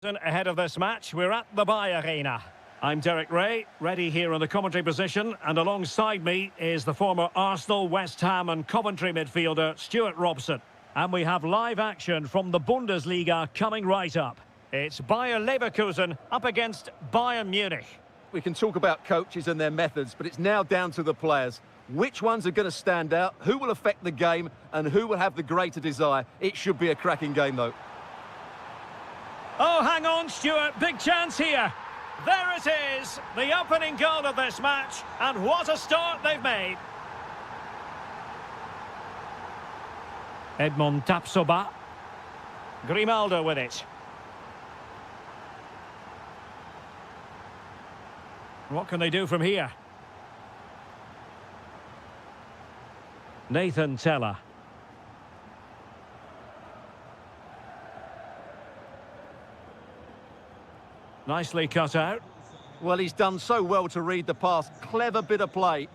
Ahead of this match, we're at the Arena. I'm Derek Ray, ready here in the commentary position, and alongside me is the former Arsenal, West Ham and Coventry midfielder Stuart Robson. And we have live action from the Bundesliga coming right up. It's Bayer Leverkusen up against Bayern Munich. We can talk about coaches and their methods, but it's now down to the players. Which ones are going to stand out, who will affect the game, and who will have the greater desire? It should be a cracking game, though. Oh, hang on, Stuart. Big chance here. There it is, the opening goal of this match, and what a start they've made. Edmond Tapsoba. Grimaldo with it. What can they do from here? Nathan Teller. Nicely cut out. Well, he's done so well to read the pass. Clever bit of play.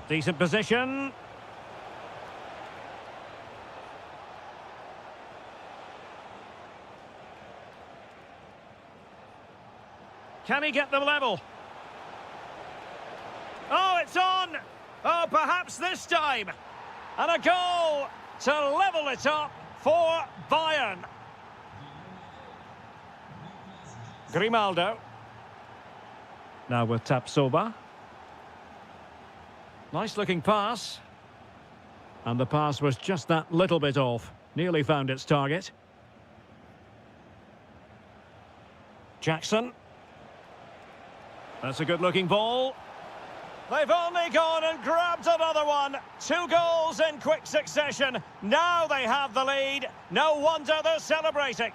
Decent position. Can he get them level? Oh, it's on! Oh, perhaps this time. And a goal to level it up for Bayern. Grimaldo. Now with Tapsoba. Nice looking pass. And the pass was just that little bit off. Nearly found its target. Jackson. That's a good looking ball. They've only gone and grabbed another one. 2 goals in quick succession. Now they have the lead. No wonder they're celebrating.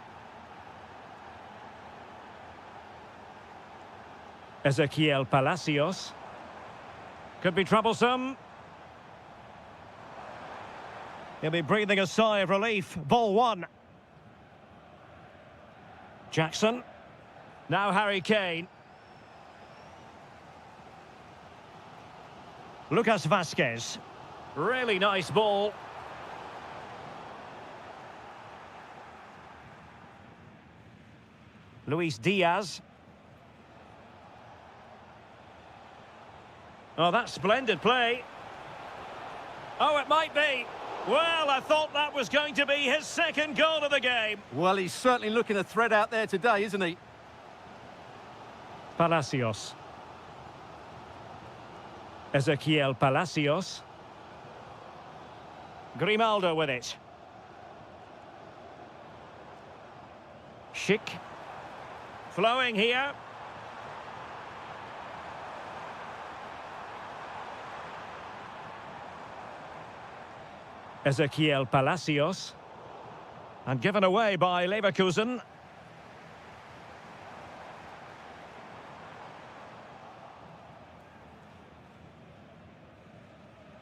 Ezequiel Palacios. Could be troublesome. He'll be breathing a sigh of relief. Ball 1. Jackson. Now Harry Kane. Lucas Vasquez. Really nice ball. Luis Diaz. Oh, that's splendid play. Oh, it might be. Well, I thought that was going to be his second goal of the game. Well, he's certainly looking a threat out there today, isn't he? Palacios. Ezequiel Palacios. Grimaldo with it. Schick. Flowing here. Ezequiel Palacios. And given away by Leverkusen.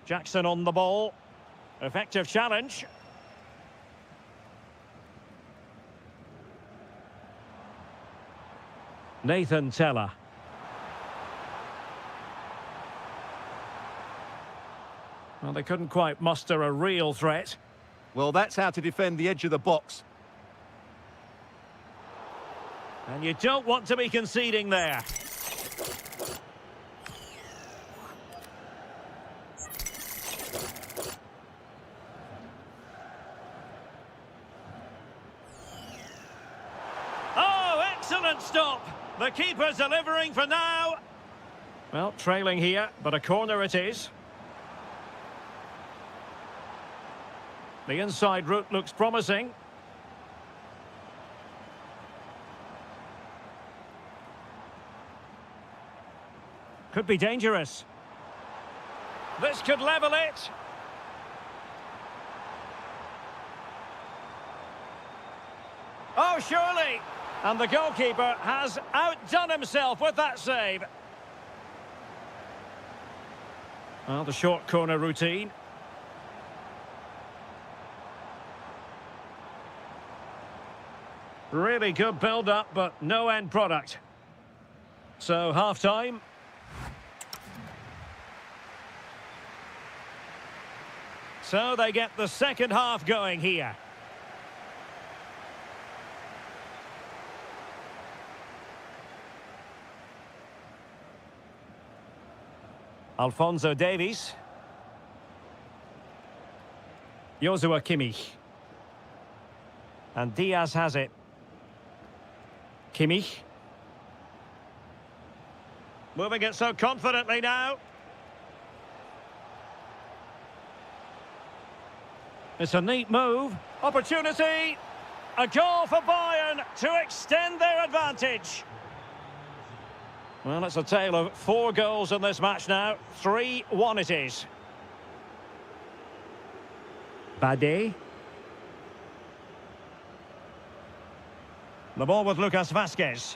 Jackson on the ball. Effective challenge. Nathan Teller. Well, they couldn't quite muster a real threat. Well, that's how to defend the edge of the box. And you don't want to be conceding there. Excellent stop. The keeper's delivering for now. Well, trailing here, but a corner it is. The inside route looks promising. Could be dangerous. This could level it. Oh, surely. And the goalkeeper has outdone himself with that save. Well, the short corner routine. Really good build-up, but no end product. So, half-time. So they get the second half going here. Alphonso Davies. Joshua Kimmich. And Diaz has it. Kimmich. Moving it so confidently now. It's a neat move. Opportunity. A goal for Bayern to extend their advantage. Well, it's a tale of 4 goals in this match now. 3-1 it is. Bade. The ball with Lucas Vazquez.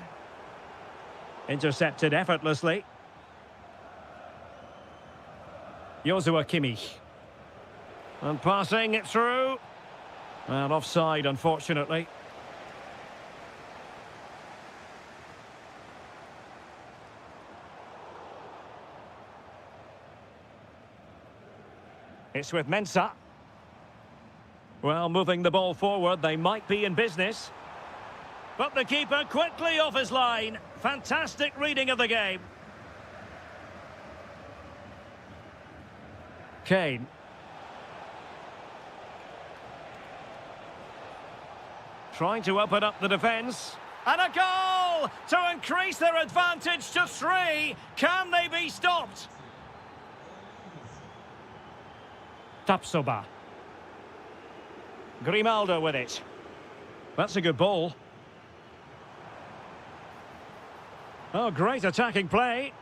Intercepted effortlessly. Joshua Kimmich. And passing it through. And offside, unfortunately. It's with Mensah. Well, moving the ball forward, they might be in business. But the keeper quickly off his line. Fantastic reading of the game. Kane. Trying to open up the defence. And a goal to increase their advantage to 3. Can they be stopped? Tapsoba. Grimaldo with it. That's a good ball. Oh, great attacking play.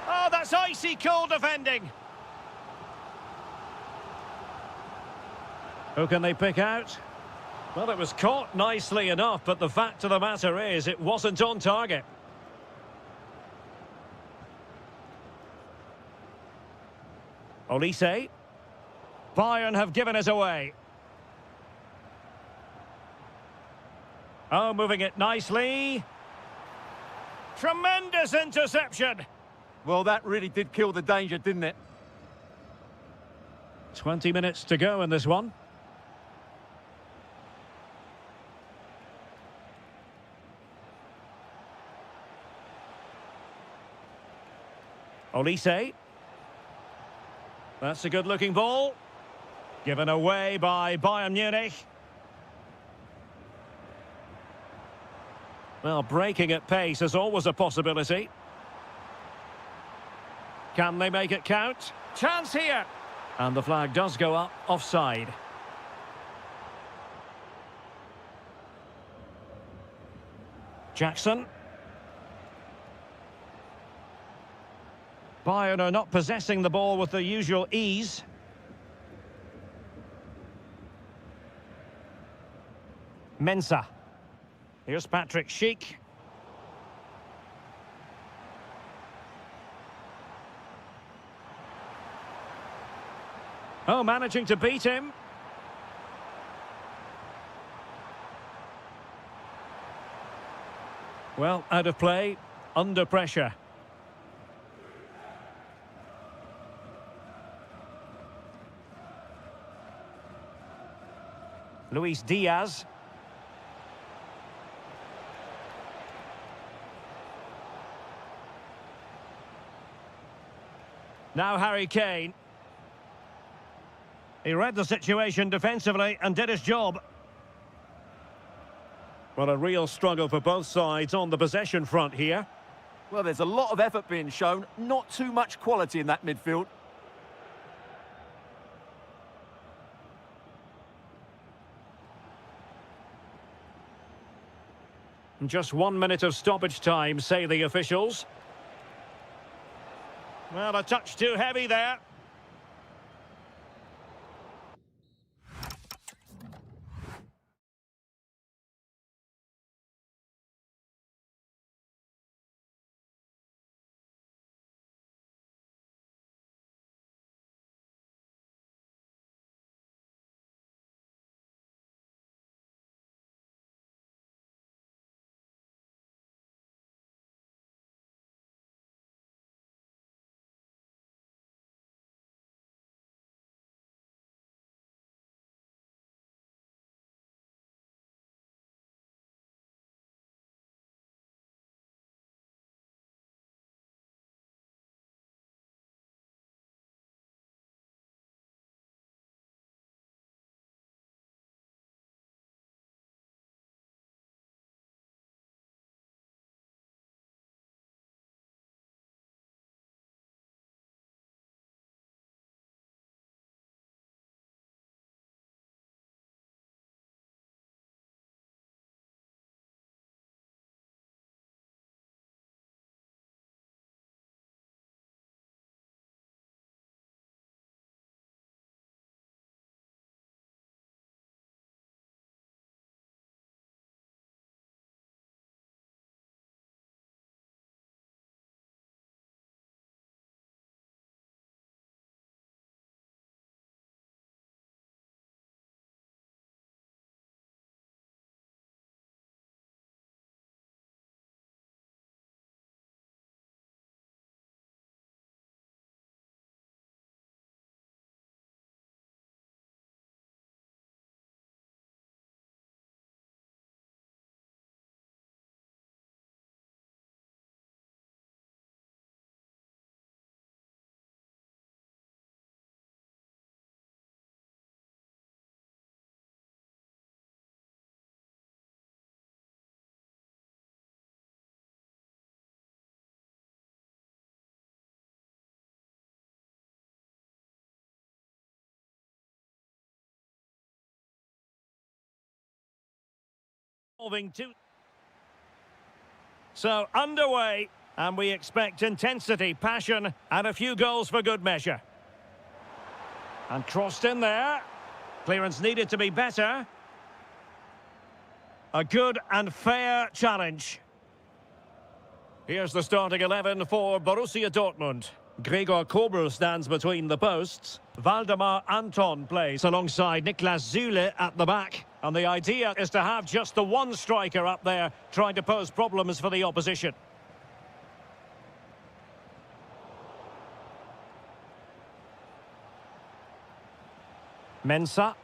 Oh, that's icy cold defending. Who can they pick out? Well, it was caught nicely enough, but the fact of the matter is it wasn't on target. Olise. Bayern have given us away. Oh, moving it nicely. Tremendous interception. Well, that really did kill the danger, didn't it? 20 minutes to go in this one. Olise. That's a good-looking ball. Given away by Bayern Munich. Well, breaking at pace is always a possibility. Can they make it count? Chance here. And the flag does go up, offside. Jackson. Bayern are not possessing the ball with the usual ease. Mensah. Here's Patrick Schick. Oh, managing to beat him. Well, out of play, under pressure. Luis Diaz. Now Harry Kane. He read the situation defensively and did his job. Well, a real struggle for both sides on the possession front here. Well, there's a lot of effort being shown, not too much quality in that midfield. Just 1 minute of stoppage time, say the officials. Well, a touch too heavy there. Moving to. So underway, and we expect intensity, passion, and a few goals for good measure. And crossed in there. Clearance needed to be better. A good and fair challenge. Here's the starting 11 for Borussia Dortmund. Gregor Kobel stands between the posts. Valdemar Anton plays alongside Niklas Süle at the back. And the idea is to have just the one striker up there trying to pose problems for the opposition. Mensah.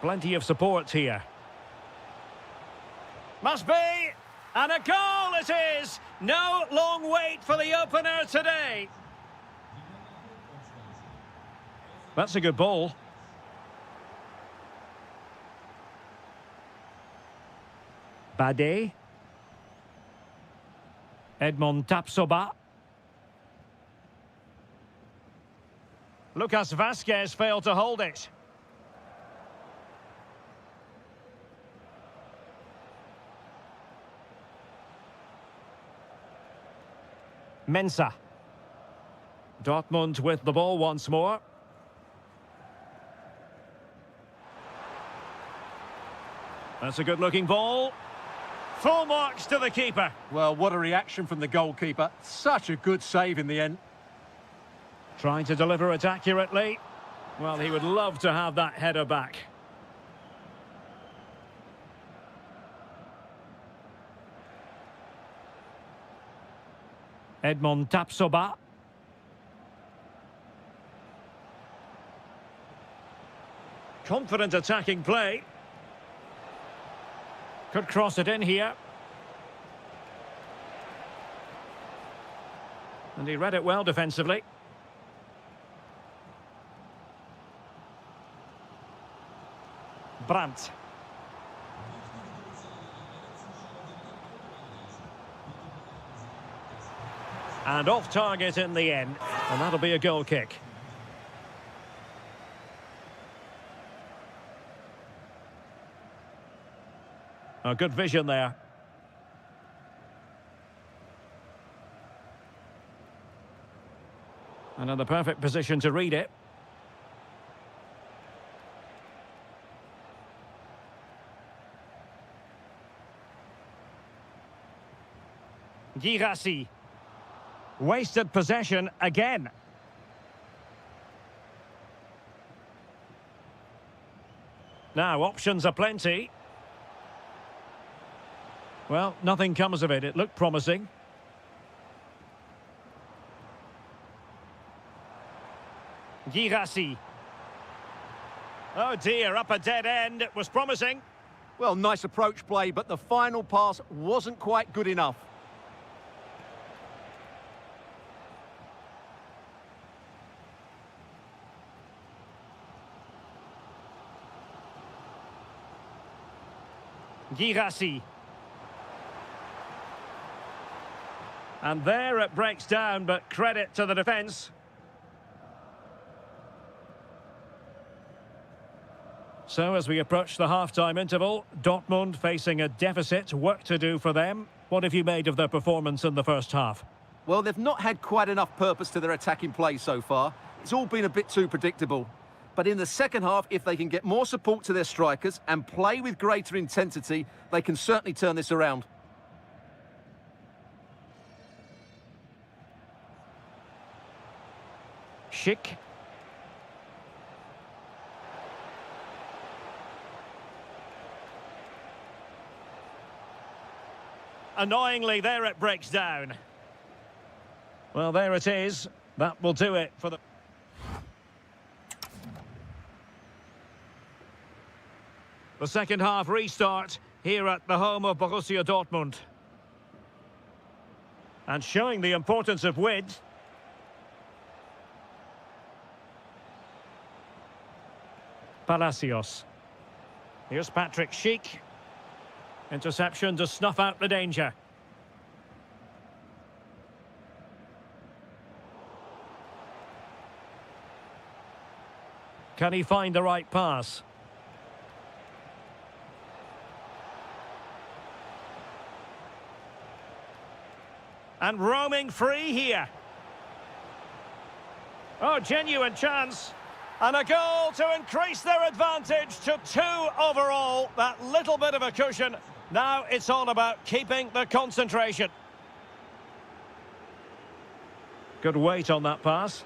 Plenty of support here. Must be! And a goal it is! No long wait for the opener today. That's a good ball. Bade. Edmond Tapsoba. Lucas Vazquez failed to hold it. Mensah. Dortmund with the ball once more. That's a good-looking ball. Full marks to the keeper. Well, what a reaction from the goalkeeper. Such a good save in the end. Trying to deliver it accurately. Well, he would love to have that header back. Edmond Tapsoba. Confident attacking play. Could cross it in here. And he read it well defensively. Brandt. And off target in the end. And that'll be a goal kick. A good vision there. And in the perfect position to read it. Girassi. Wasted possession again. Now, options are plenty. Well, nothing comes of it. It looked promising. Girassi. Oh dear, up a dead end. It was promising. Well, nice approach play, but the final pass wasn't quite good enough. Girassi. And there it breaks down, but credit to the defence. So as we approach the half-time interval, Dortmund facing a deficit, work to do for them. What have you made of their performance in the first half? Well, they've not had quite enough purpose to their attacking play so far. It's all been a bit too predictable. But in the second half, if they can get more support to their strikers and play with greater intensity, they can certainly turn this around. Schick. Annoyingly, there it breaks down. Well, there it is. That will do it for the... The second half restart here at the home of Borussia Dortmund. And showing the importance of width. Palacios. Here's Patrick Schick. Interception to snuff out the danger. Can he find the right pass? And roaming free here. Oh, genuine chance. And a goal to increase their advantage to 2 overall. That little bit of a cushion. Now it's all about keeping the concentration. Good weight on that pass.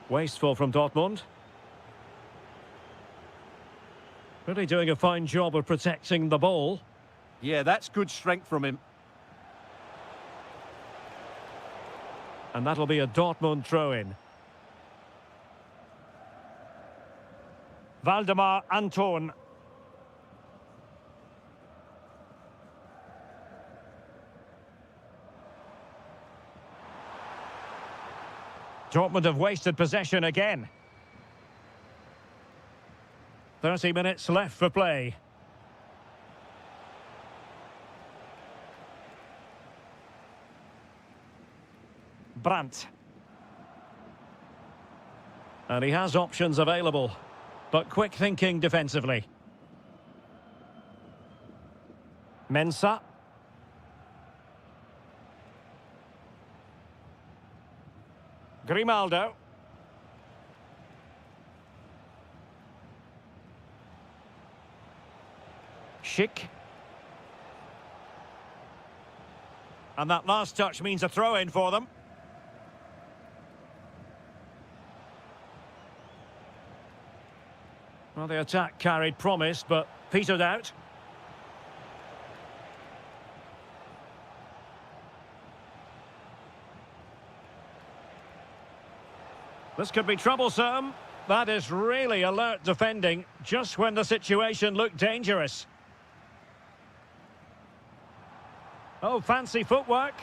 Wasteful from Dortmund. Really doing a fine job of protecting the ball. Yeah, that's good strength from him. And that'll be a Dortmund throw-in. Valdemar Anton. Dortmund have wasted possession again. 30 minutes left for play. Brandt. And he has options available, but quick thinking defensively. Mensah. Grimaldo. Schick. And that last touch means a throw-in for them. Well, the attack carried promise, but petered out. This could be troublesome. That is really alert defending, just when the situation looked dangerous. Oh, fancy footwork.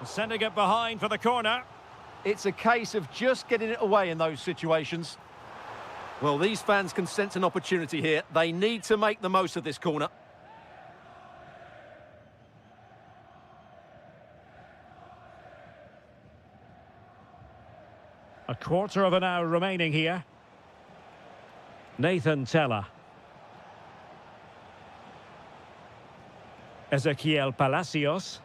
Sending it behind for the corner. It's a case of just getting it away in those situations. Well, these fans can sense an opportunity here. They need to make the most of this corner. A quarter of an hour remaining here. Nathan Teller. Ezequiel Palacios.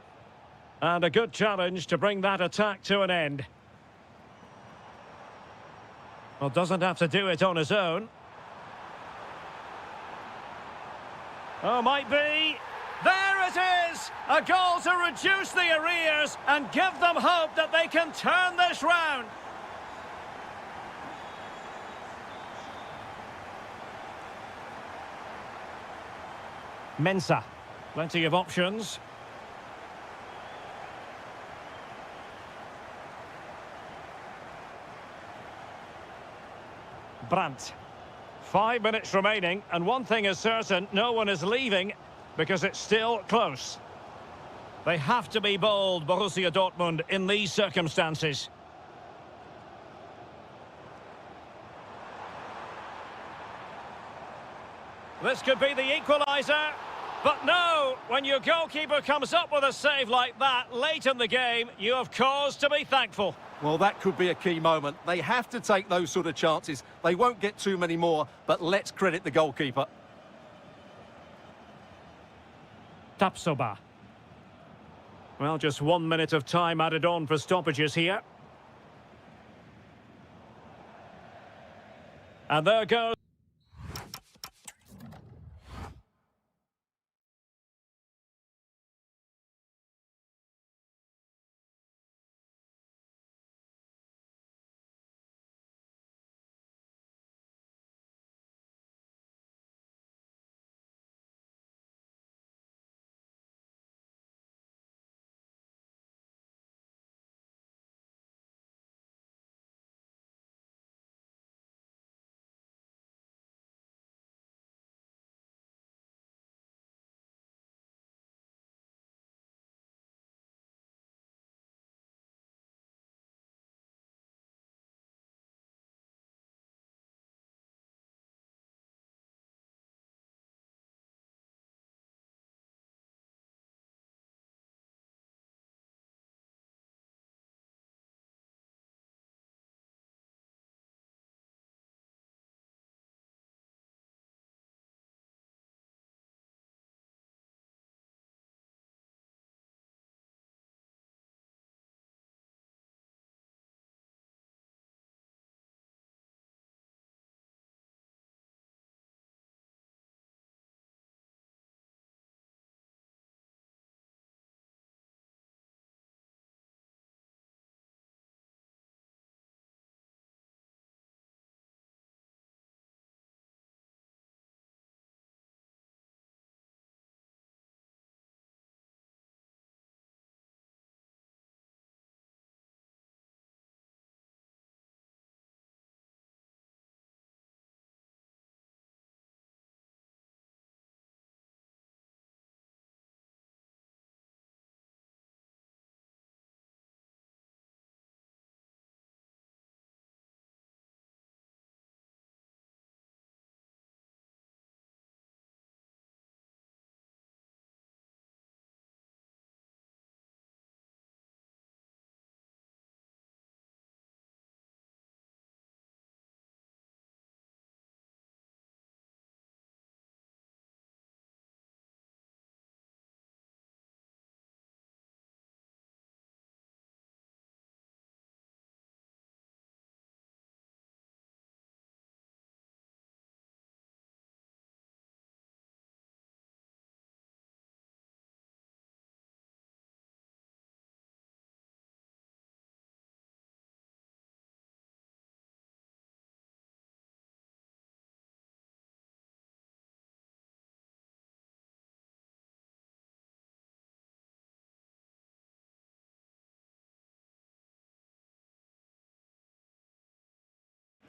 And a good challenge to bring that attack to an end. Well, doesn't have to do it on his own. Oh, might be. There it is! A goal to reduce the arrears and give them hope that they can turn this round. Mensah. Plenty of options. Brandt. 5 minutes remaining, and one thing is certain, no one is leaving because it's still close. They have to be bold, Borussia Dortmund, in these circumstances. This could be the equaliser, but no, when your goalkeeper comes up with a save like that late in the game, you have cause to be thankful. Well, that could be a key moment. They have to take those sort of chances. They won't get too many more, but let's credit the goalkeeper. Tapsoba. Well, just 1 minute of time added on for stoppages here. And there goes.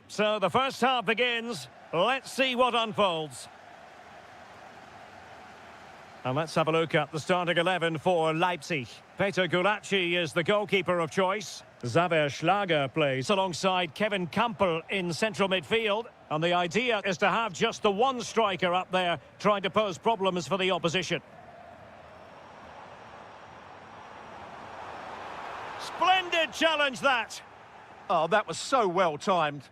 So the first half begins. Let's see what unfolds. And let's have a look at the starting 11 for Leipzig. Peter Gulacsi is the goalkeeper of choice. Xaver Schlager plays alongside Kevin Campbell in central midfield. And the idea is to have just the one striker up there trying to pose problems for the opposition. Splendid challenge, that. Oh, that was so well timed.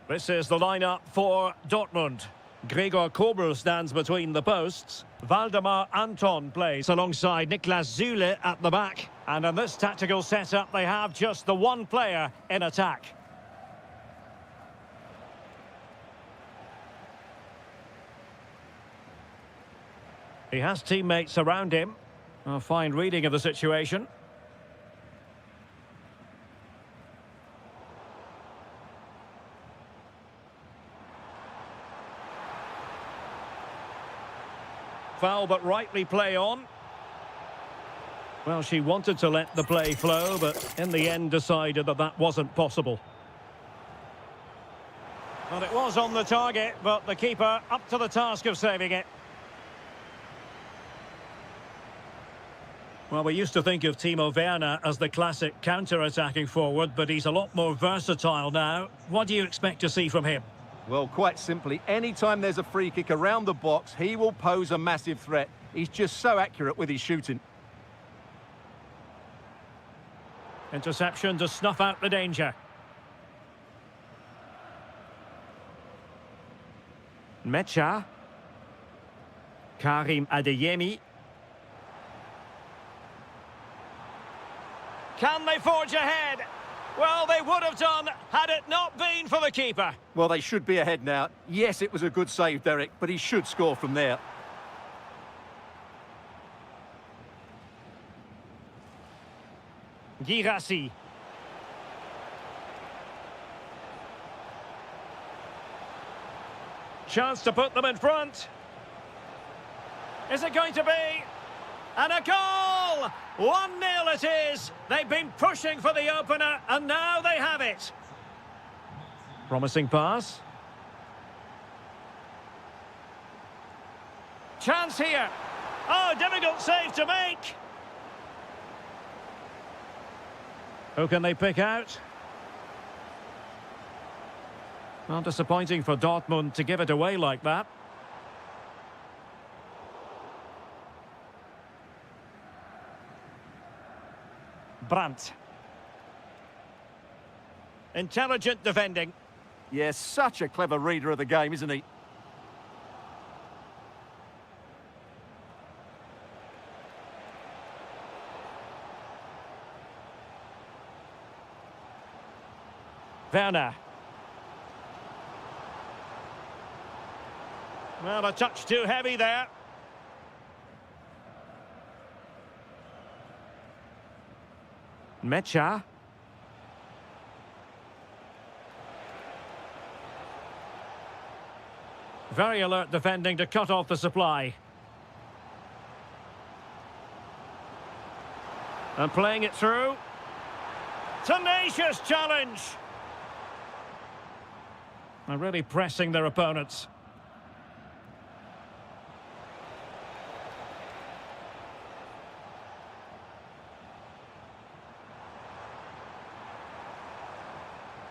This is the lineup for Dortmund. Gregor Kobel stands between the posts. Valdemar Anton plays alongside Niklas Zule at the back. And in this tactical setup, they have just the one player in attack. He has teammates around him. A fine reading of the situation. Foul, but rightly play on. Well, she wanted to let the play flow, but in the end decided that that wasn't possible. Well, it was on the target, but the keeper up to the task of saving it. Well, we used to think of Timo Werner as the classic counter-attacking forward, but he's a lot more versatile now. What do you expect to see from him? Well, quite simply, anytime there's a free kick around the box, he will pose a massive threat. He's just so accurate with his shooting. Interception to snuff out the danger. Mecha. Karim Adeyemi. Can they forge ahead? Well, they would have done had it not been for the keeper. Well, they should be ahead now. Yes, it was a good save, Derek, but he should score from there. Girassi. Chance to put them in front. Is it going to be? And a goal! 1-0 it is. They've been pushing for the opener, and now they have it. Promising pass. Chance here. Oh, difficult save to make. Who can they pick out? Well, disappointing for Dortmund to give it away like that. Brandt. Intelligent defending. Yes, such a clever reader of the game, isn't he? Werner. Well, a touch too heavy there. Mecha. Very alert defending to cut off the supply. And playing it through. Tenacious challenge. And really pressing their opponents.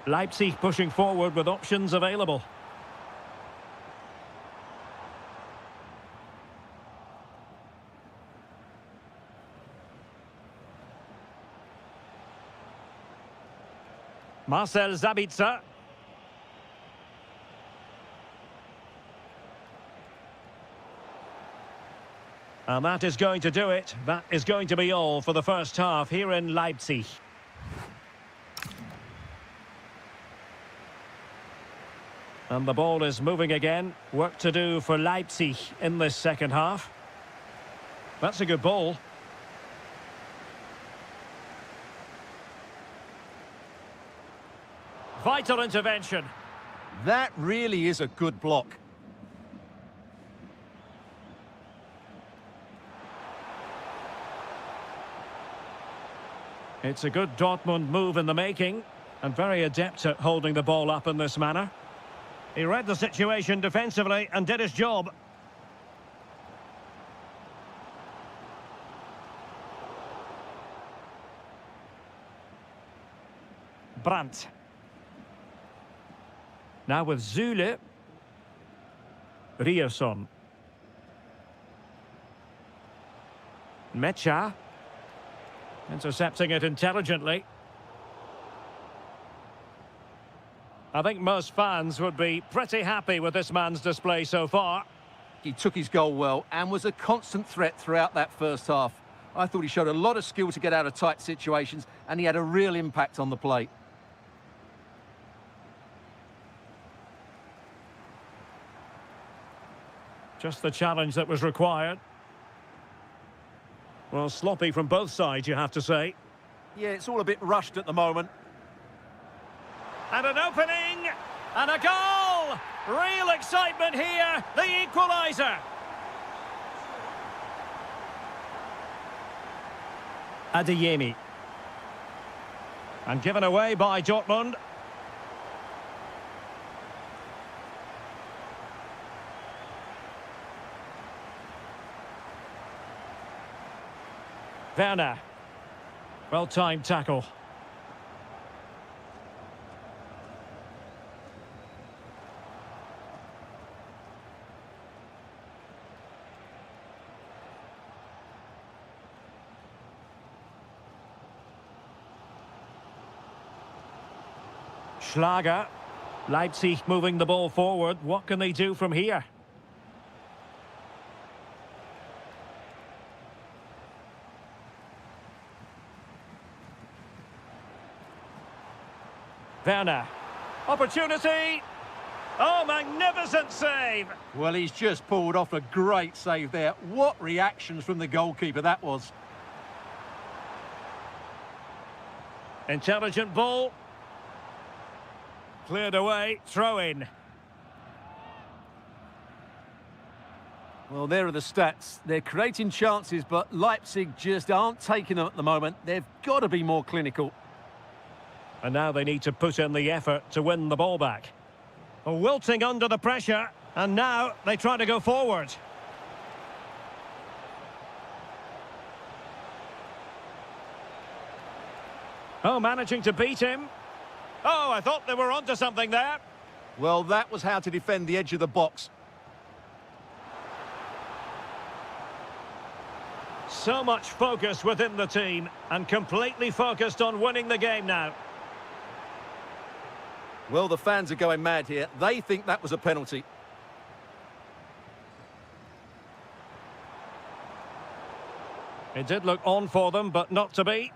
Leipzig pushing forward with options available. Marcel Sabitzer. And that is going to do it. That is going to be all for the first half here in Leipzig. And the ball is moving again. Work to do for Leipzig in this second half. That's a good ball. Vital intervention. That really is a good block. It's a good Dortmund move in the making. And very adept at holding the ball up in this manner. He read the situation defensively and did his job. Brandt. Now with Zule. Rierson. Mecha. Intercepting it intelligently. I think most fans would be pretty happy with this man's display so far. He took his goal well and was a constant threat throughout that first half. I thought he showed a lot of skill to get out of tight situations, and he had a real impact on the play. Just the challenge that was required. Well, sloppy from both sides, you have to say. Yeah, it's all a bit rushed at the moment. And an opening! And a goal! Real excitement here, the equaliser! Adeyemi. And given away by Dortmund. Werner. Well-timed tackle. Schlager. Leipzig moving the ball forward. What can they do from here? Werner. Opportunity. Oh, magnificent save. Well, he's just pulled off a great save there. What reactions from the goalkeeper that was. Intelligent ball. Cleared away. Throw in. Well, there are the stats. They're creating chances, but Leipzig just aren't taking them at the moment. They've got to be more clinical. And now they need to put in the effort to win the ball back. Wilting under the pressure, and now they try to go forward. Oh, managing to beat him. Oh, I thought they were onto something there. Well, that was how to defend the edge of the box. So much focus within the team, and completely focused on winning the game now. Well, the fans are going mad here. They think that was a penalty. It did look on for them, but not to be.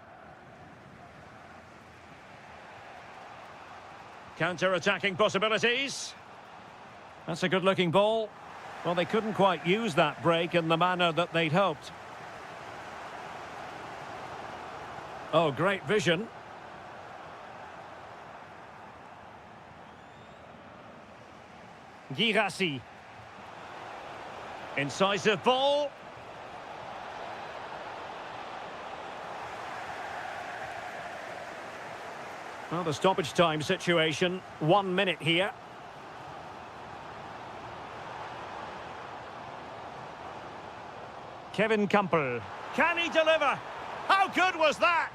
Counter-attacking possibilities. That's a good-looking ball. Well, they couldn't quite use that break in the manner that they'd hoped. Oh, great vision. Girassi. Incisive ball. Well, the stoppage time situation, 1 minute here. Kevin Campbell. Can he deliver? How good was that?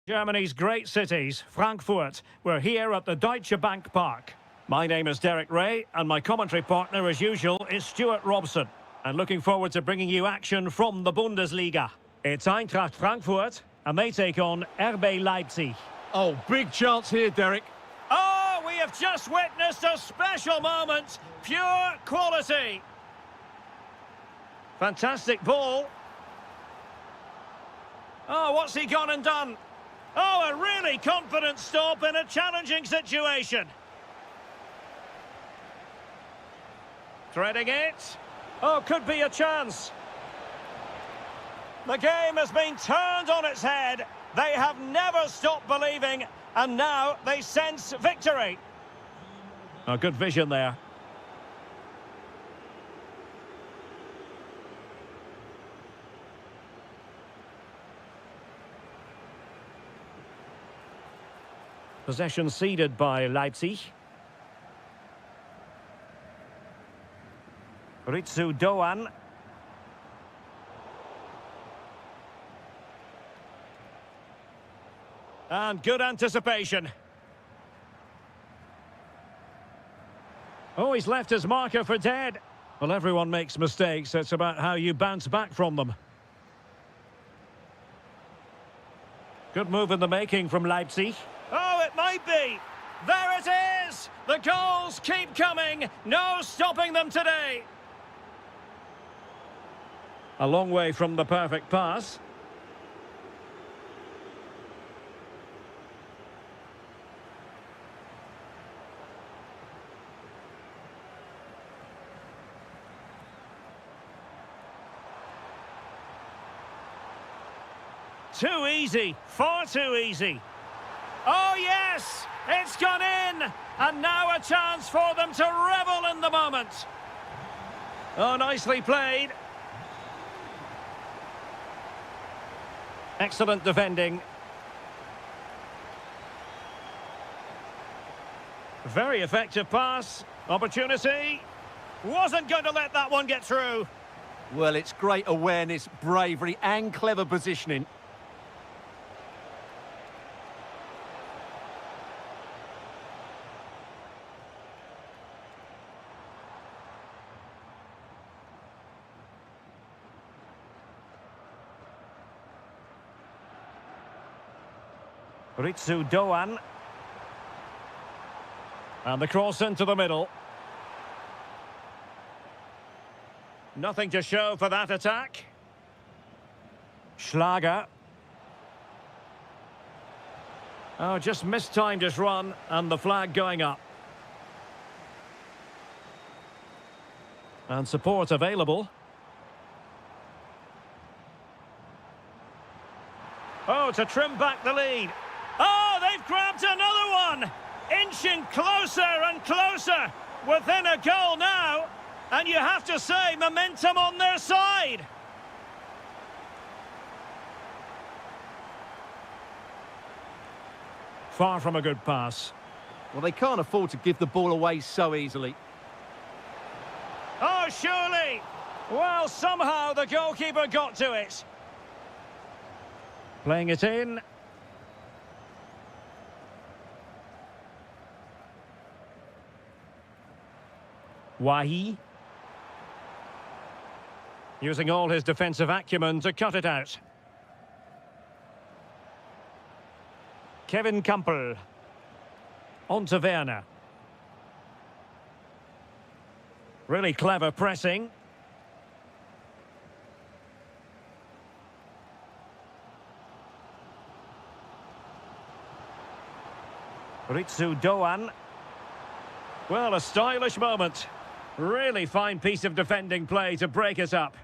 Germany's great cities, Frankfurt. We're here at the Deutsche Bank Park. My name is Derek Ray, and my commentary partner, as usual, is Stuart Robson. And looking forward to bringing you action from the Bundesliga. It's Eintracht Frankfurt, and they take on RB Leipzig. Oh, big chance here, Derek. Oh, we have just witnessed a special moment. Pure quality. Fantastic ball. Oh, what's he gone and done? Oh, a really confident stop in a challenging situation. Threading it. Oh, could be a chance. The game has been turned on its head. They have never stopped believing, and now they sense victory. A good vision there. Possession ceded by Leipzig. Ritsu Doan. And good anticipation. Oh, he's left his marker for dead. Well, everyone makes mistakes. It's about how you bounce back from them. Good move in the making from Leipzig. Oh, it might be. There it is. The goals keep coming. No stopping them today. A long way from the perfect pass. Too easy, far too easy. Oh yes, it's gone in, and now a chance for them to revel in the moment. Oh, nicely played. Excellent defending. Very effective pass. Opportunity. Wasn't going to let that one get through. Well, it's great awareness, bravery and clever positioning. Ritsu Doan. And the cross into the middle. Nothing to show for that attack. Schlager. Oh, just mistimed his run, and the flag going up. And support available. Oh, to trim back the lead. Oh, they've grabbed another one! Inching closer and closer, within a goal now. And you have to say, momentum on their side. Far from a good pass. Well, they can't afford to give the ball away so easily. Oh, surely! Well, somehow the goalkeeper got to it. Playing it in. Wahi. Using all his defensive acumen to cut it out. Kevin Campbell. On to Werner. Really clever pressing. Ritsu Doan. Well, a stylish moment. Really fine piece of defending play to break it up.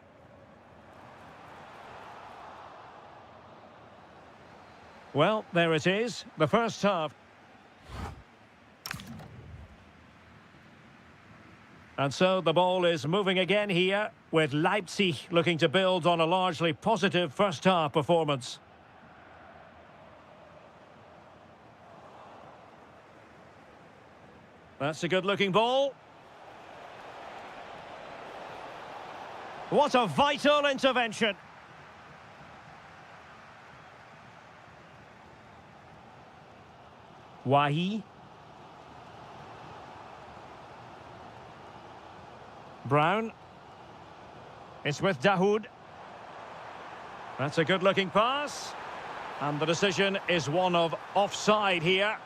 Well, there it is, the first half. And so the ball is moving again here, with Leipzig looking to build on a largely positive first half performance. That's a good-looking ball. What a vital intervention. Wahi. Brown. It's with Dahoud. That's a good-looking pass. And the decision is one of offside here.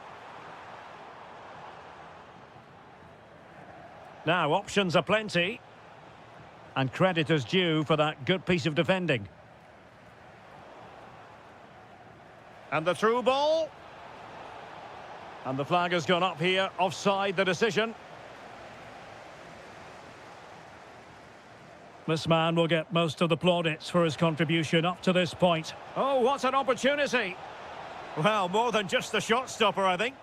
Now, options are plenty. And credit is due for that good piece of defending. And the through ball. And the flag has gone up here. Offside the decision. This man will get most of the plaudits for his contribution up to this point. Oh, what an opportunity! Well, more than just the shot stopper, I think.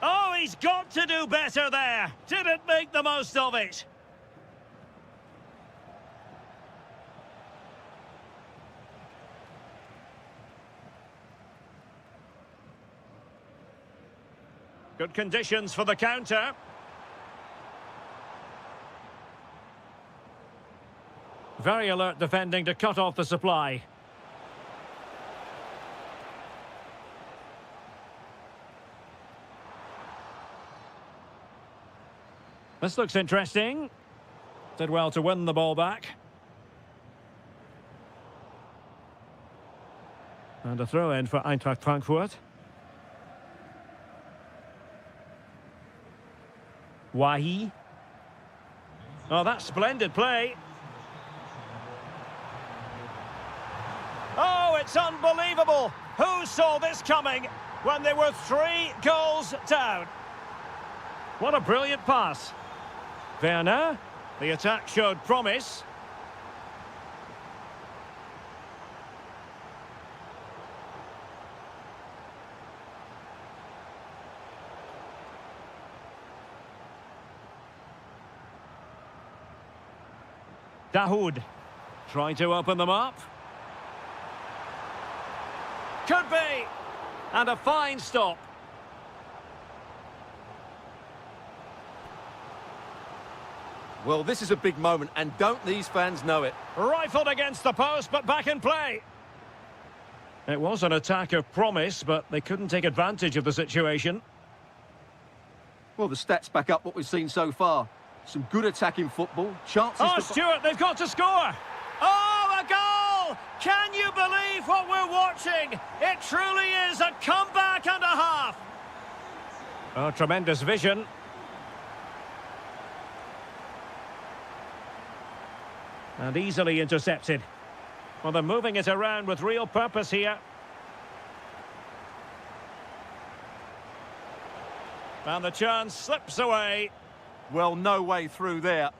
Oh, he's got to do better there. Didn't make the most of it. Good conditions for the counter. Very alert defending to cut off the supply. This looks interesting. Did well to win the ball back. And a throw-in for Eintracht Frankfurt. Wahi. Oh, that's splendid play. Oh, it's unbelievable. Who saw this coming when they were 3 goals down? What a brilliant pass. Werner. The attack showed promise. Dahoud trying to open them up. Could be. And a fine stop. Well, this is a big moment, and don't these fans know it? Rifled against the post, but back in play. It was an attack of promise, but they couldn't take advantage of the situation. Well, the stats back up what we've seen so far. Some good attacking football, chances... Oh, Stuart, they've got to score! Oh, a goal! Can you believe what we're watching? It truly is a comeback and a half. Oh, tremendous vision. And easily intercepted. Well, they're moving it around with real purpose here. And the chance slips away. Well, no way through there.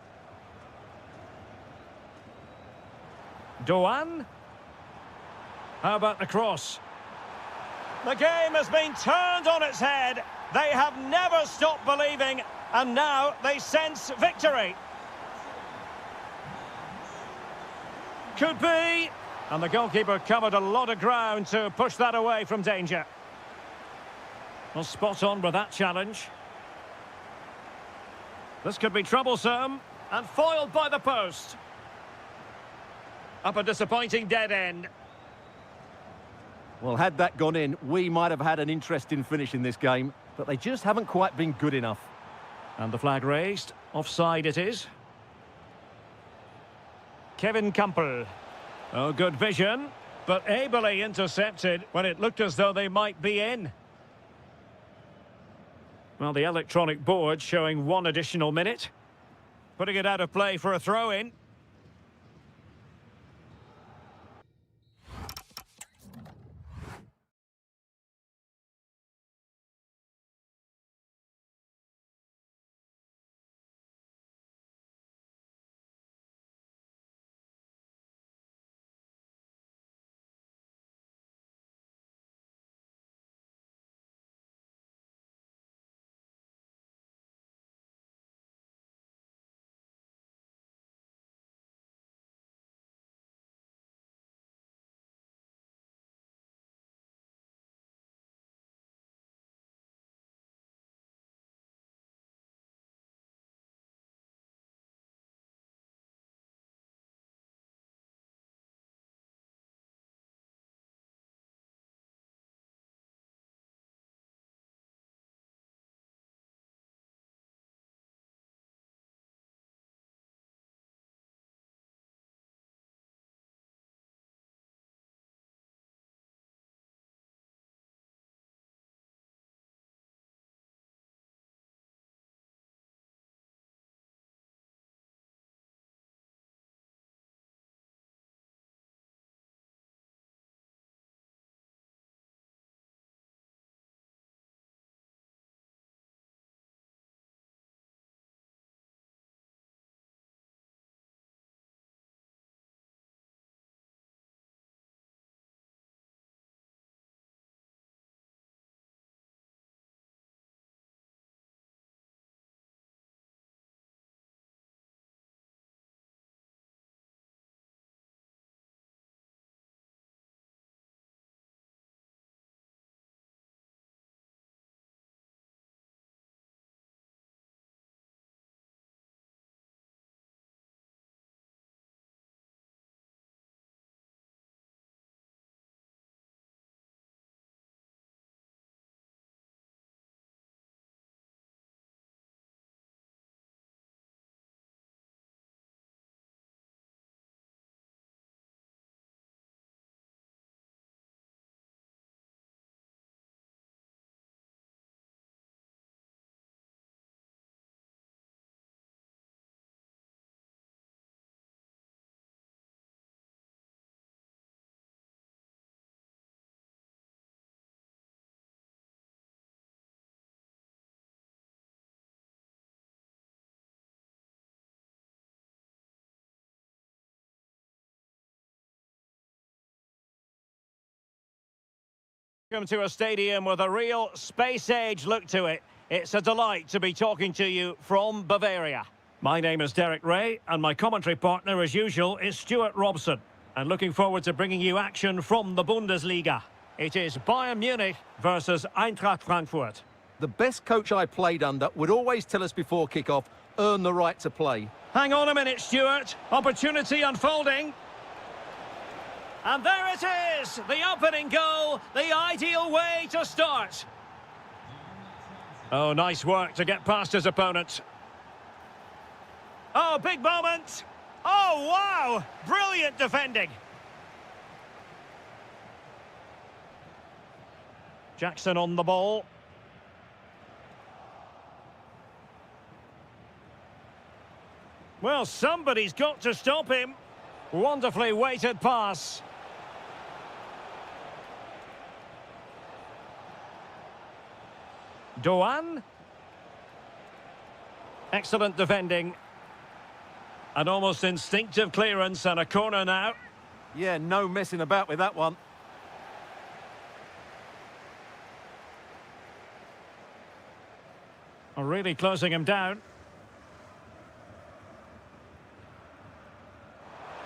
Doan. How about the cross? The game has been turned on its head. They have never stopped believing, and now they sense victory. Could be. And the goalkeeper covered a lot of ground to push that away from danger. Well, spot on with that challenge. This could be troublesome, and foiled by the post. Up a disappointing dead end. Well, had that gone in, we might have had an interesting finish in this game, but they just haven't quite been good enough. And the flag raised. Offside it is. Kevin Campbell. Oh, good vision, but ably intercepted when it looked as though they might be in. Well, the electronic board showing 1 additional minute. Putting it out of play for a throw-in. Welcome to a stadium with a real space-age look to it. It's a delight to be talking to you from Bavaria. My name is Derek Ray, and my commentary partner, as usual, is Stuart Robson. And looking forward to bringing you action from the Bundesliga. It is Bayern Munich versus Eintracht Frankfurt. The best coach I played under would always tell us before kick-off, earn the right to play. Hang on a minute, Stuart. Opportunity unfolding. And there it is, the opening goal, the ideal way to start. Oh, nice work to get past his opponent. Oh, big moment. Oh, wow, brilliant defending. Jackson on the ball. Well, somebody's got to stop him. Wonderfully weighted pass. Doan. Excellent defending. An almost instinctive clearance and a corner now. Yeah, no messing about with that one. Really closing him down.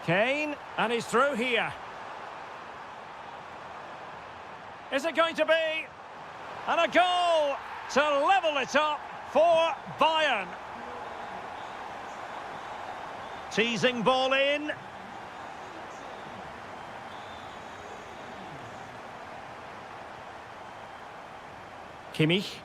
Kane, and he's through here. Is it going to be? And a goal to level it up for Bayern. Teasing ball in. Kimmich.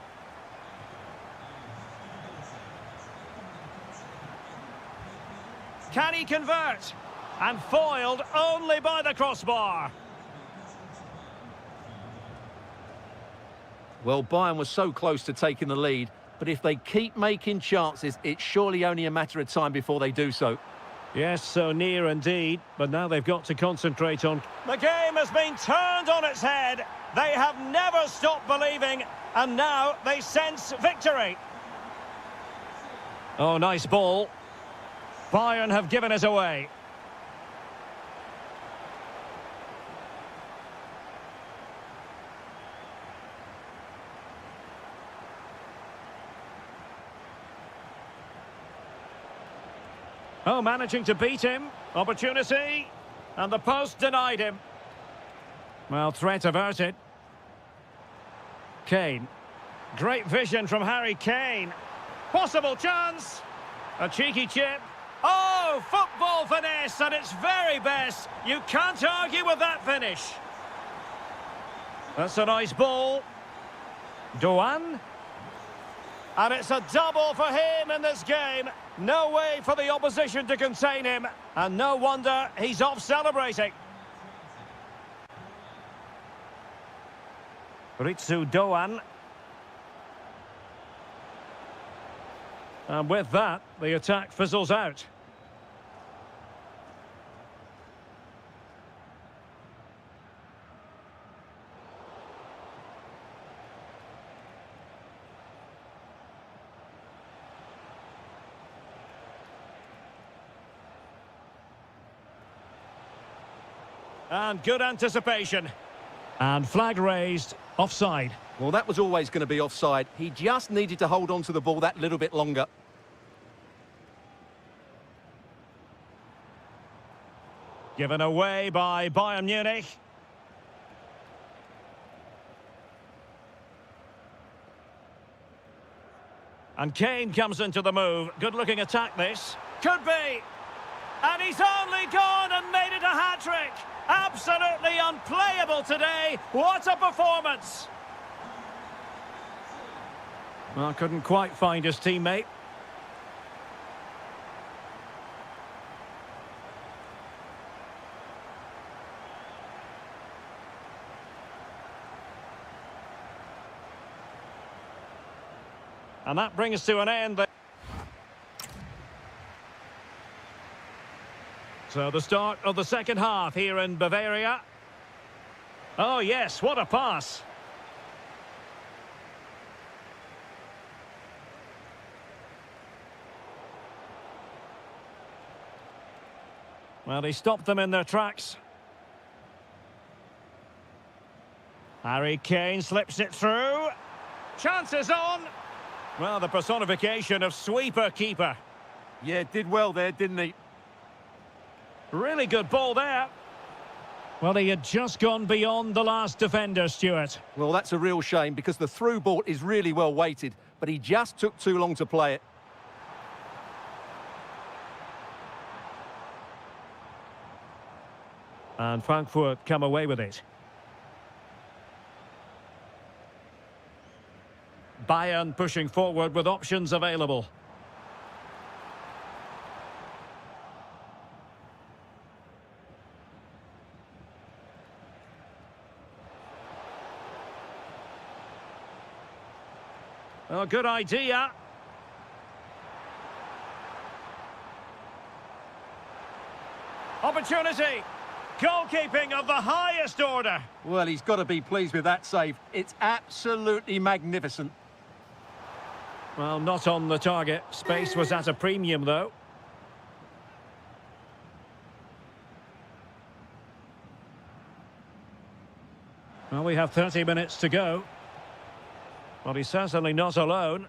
Can he convert? And foiled only by the crossbar. Well, Bayern was so close to taking the lead, but if they keep making chances, it's surely only a matter of time before they do so. Yes, so near indeed, but now they've got to concentrate on... The game has been turned on its head. They have never stopped believing, and now they sense victory. Oh, nice ball. Bayern have given it away. Oh, managing to beat him. Opportunity. And the post denied him. Well, threat averted. Kane. Great vision from Harry Kane. Possible chance. A cheeky chip. Oh, football finesse at its very best. You can't argue with that finish. That's a nice ball. Doan. And it's a double for him in this game. No way for the opposition to contain him. And no wonder he's off celebrating. Ritsu Doan. And with that, the attack fizzles out. And good anticipation. And flag raised, offside. Well, that was always going to be offside. He just needed to hold on to the ball that little bit longer. Given away by Bayern Munich. And Kane comes into the move. Good-looking attack, this. Could be. And he's only gone and made it a hat-trick. Absolutely unplayable today. What a performance. Well, couldn't quite find his teammate. And that brings to an end the... So the start of the second half here in Bavaria. Oh yes, what a pass. Well, he stopped them in their tracks. Harry Kane slips it through. Chances on. Well, the personification of sweeper keeper. Yeah, did well there, didn't he? Really good ball there. Well, he had just gone beyond the last defender, Stuart. Well, that's a real shame because the through ball is really well weighted, but he just took too long to play it. And Frankfurt come away with it. Bayern pushing forward with options available. Oh, good idea. Opportunity. Goalkeeping of the highest order. Well, he's got to be pleased with that save. It's absolutely magnificent. Well, not on the target. Space was at a premium, though. Well, we have 30 minutes to go. Well, he's certainly not alone.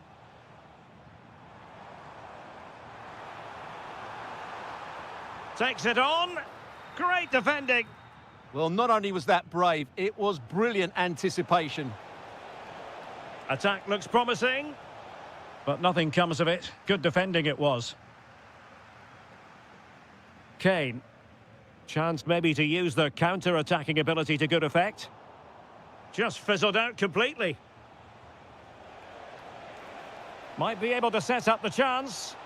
Takes it on. Great defending. Well, not only was that brave, it was brilliant anticipation. Attack looks promising, but nothing comes of it. Good defending it was. Kane. Chance maybe to use the counter-attacking ability to good effect. Just fizzled out completely. Might be able to set up the chance.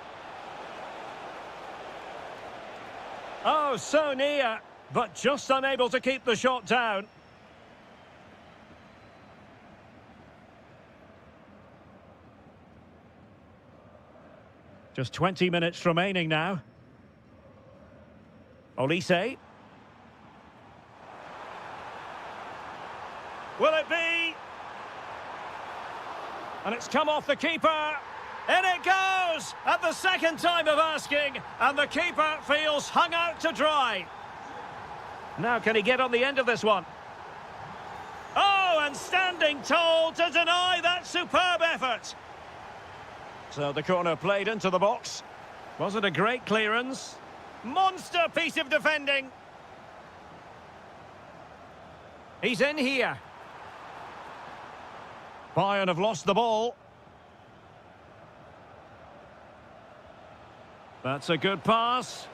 Oh, so near, but just unable to keep the shot down. Just 20 minutes remaining now. Olise. Will it be? And it's come off the keeper. In it goes! At the second time of asking, and the keeper feels hung out to dry. Now can he get on the end of this one? Oh, and standing tall to deny that superb effort. So the corner played into the box. Was it a great clearance? Monster piece of defending. He's in here. Bayern have lost the ball. That's a good pass.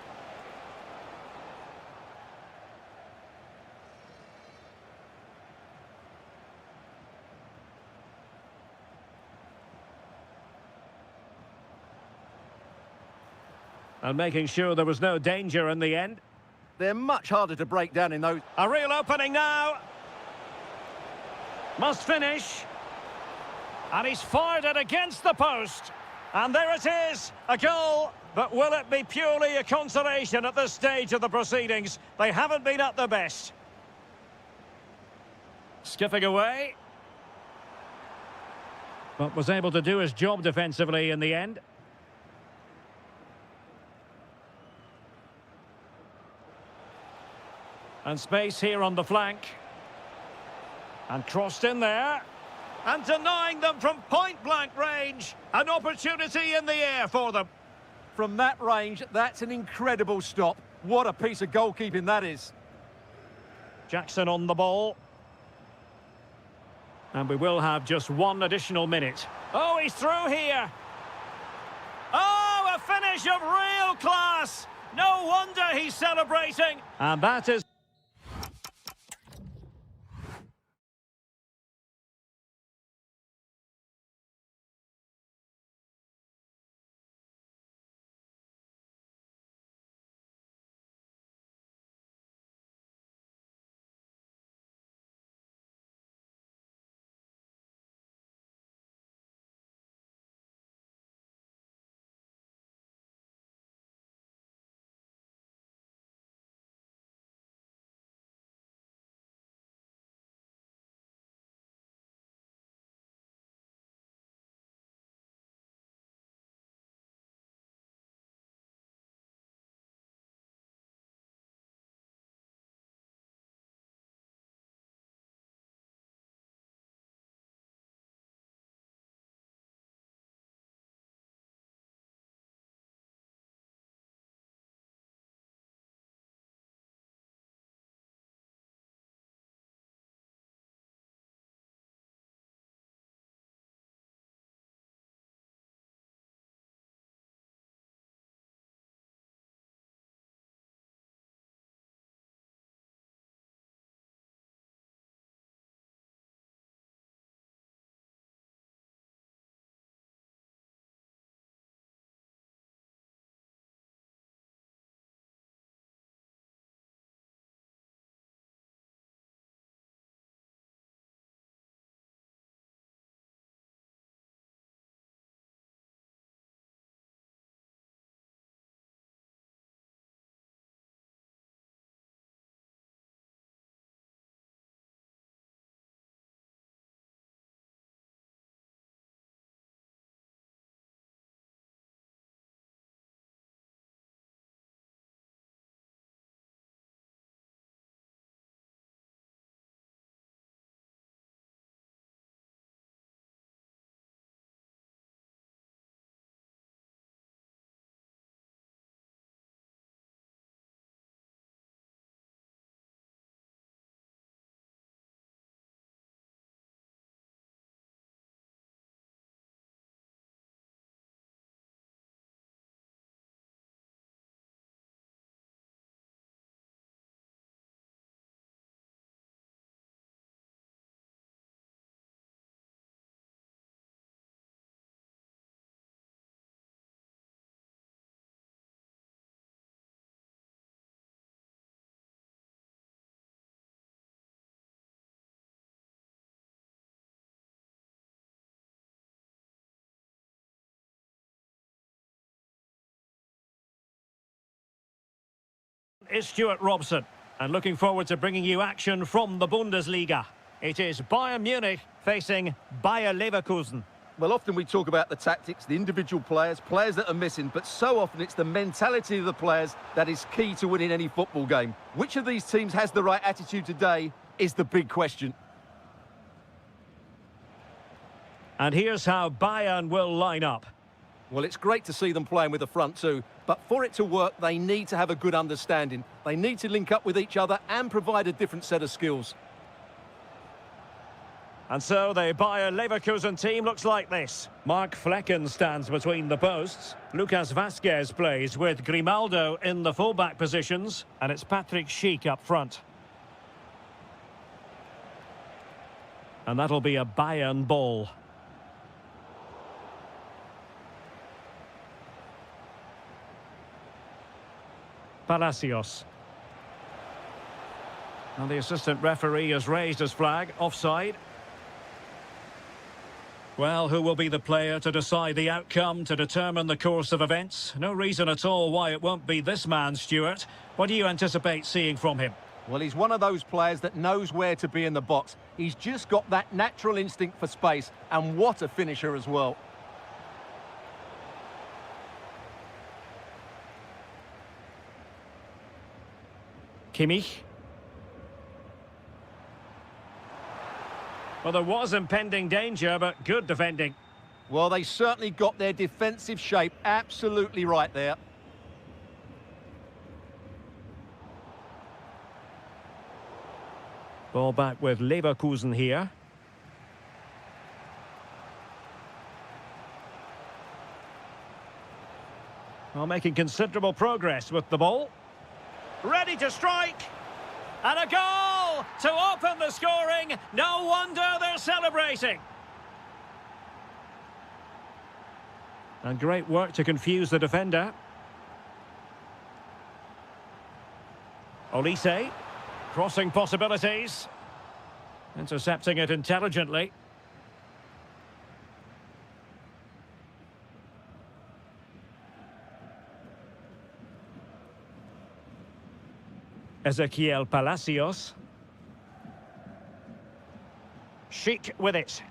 And making sure there was no danger in the end. They're much harder to break down in those. A real opening now. Must finish. And he's fired it against the post. And there it is, a goal. But will it be purely a consolation at this stage of the proceedings? They haven't been at their best. Skipping away. But was able to do his job defensively in the end. And space here on the flank. And crossed in there. And denying them from point-blank range. An opportunity in the air for them. From that range, that's an incredible stop. What a piece of goalkeeping that is. Jackson on the ball. And we will have just one additional minute. Oh, he's through here. Oh, a finish of real class. No wonder he's celebrating. And that is... is Stuart Robson, and looking forward to bringing you action from the Bundesliga. It is Bayern Munich facing Bayer Leverkusen. Well, often we talk about the tactics, the individual players, players that are missing, but so often it's the mentality of the players that is key to winning any football game. Which of these teams has the right attitude today is the big question. And here's how Bayern will line up. Well, it's great to see them playing with the front two, but for it to work, they need to have a good understanding. They need to link up with each other and provide a different set of skills. And so the Bayer Leverkusen team looks like this. Mark Flecken stands between the posts. Lucas Vasquez plays with Grimaldo in the fullback positions. And it's Patrick Schick up front. And that'll be a Bayern ball. Palacios. And the assistant referee has raised his flag, offside. Well, who will be the player to decide the outcome, to determine the course of events? No reason at all why it won't be this man, Stuart. What do you anticipate seeing from him? Well, he's one of those players that knows where to be in the box. He's just got that natural instinct for space, and what a finisher as well. Kimmich. Well, there was impending danger, but good defending. Well, they certainly got their defensive shape absolutely right there. Ball back with Leverkusen here. Well, making considerable progress with the ball. Ready to strike. And a goal to open the scoring. No wonder they're celebrating. And great work to confuse the defender. Olise. Crossing possibilities. Intercepting it intelligently. Ezequiel Palacios. Schick with it.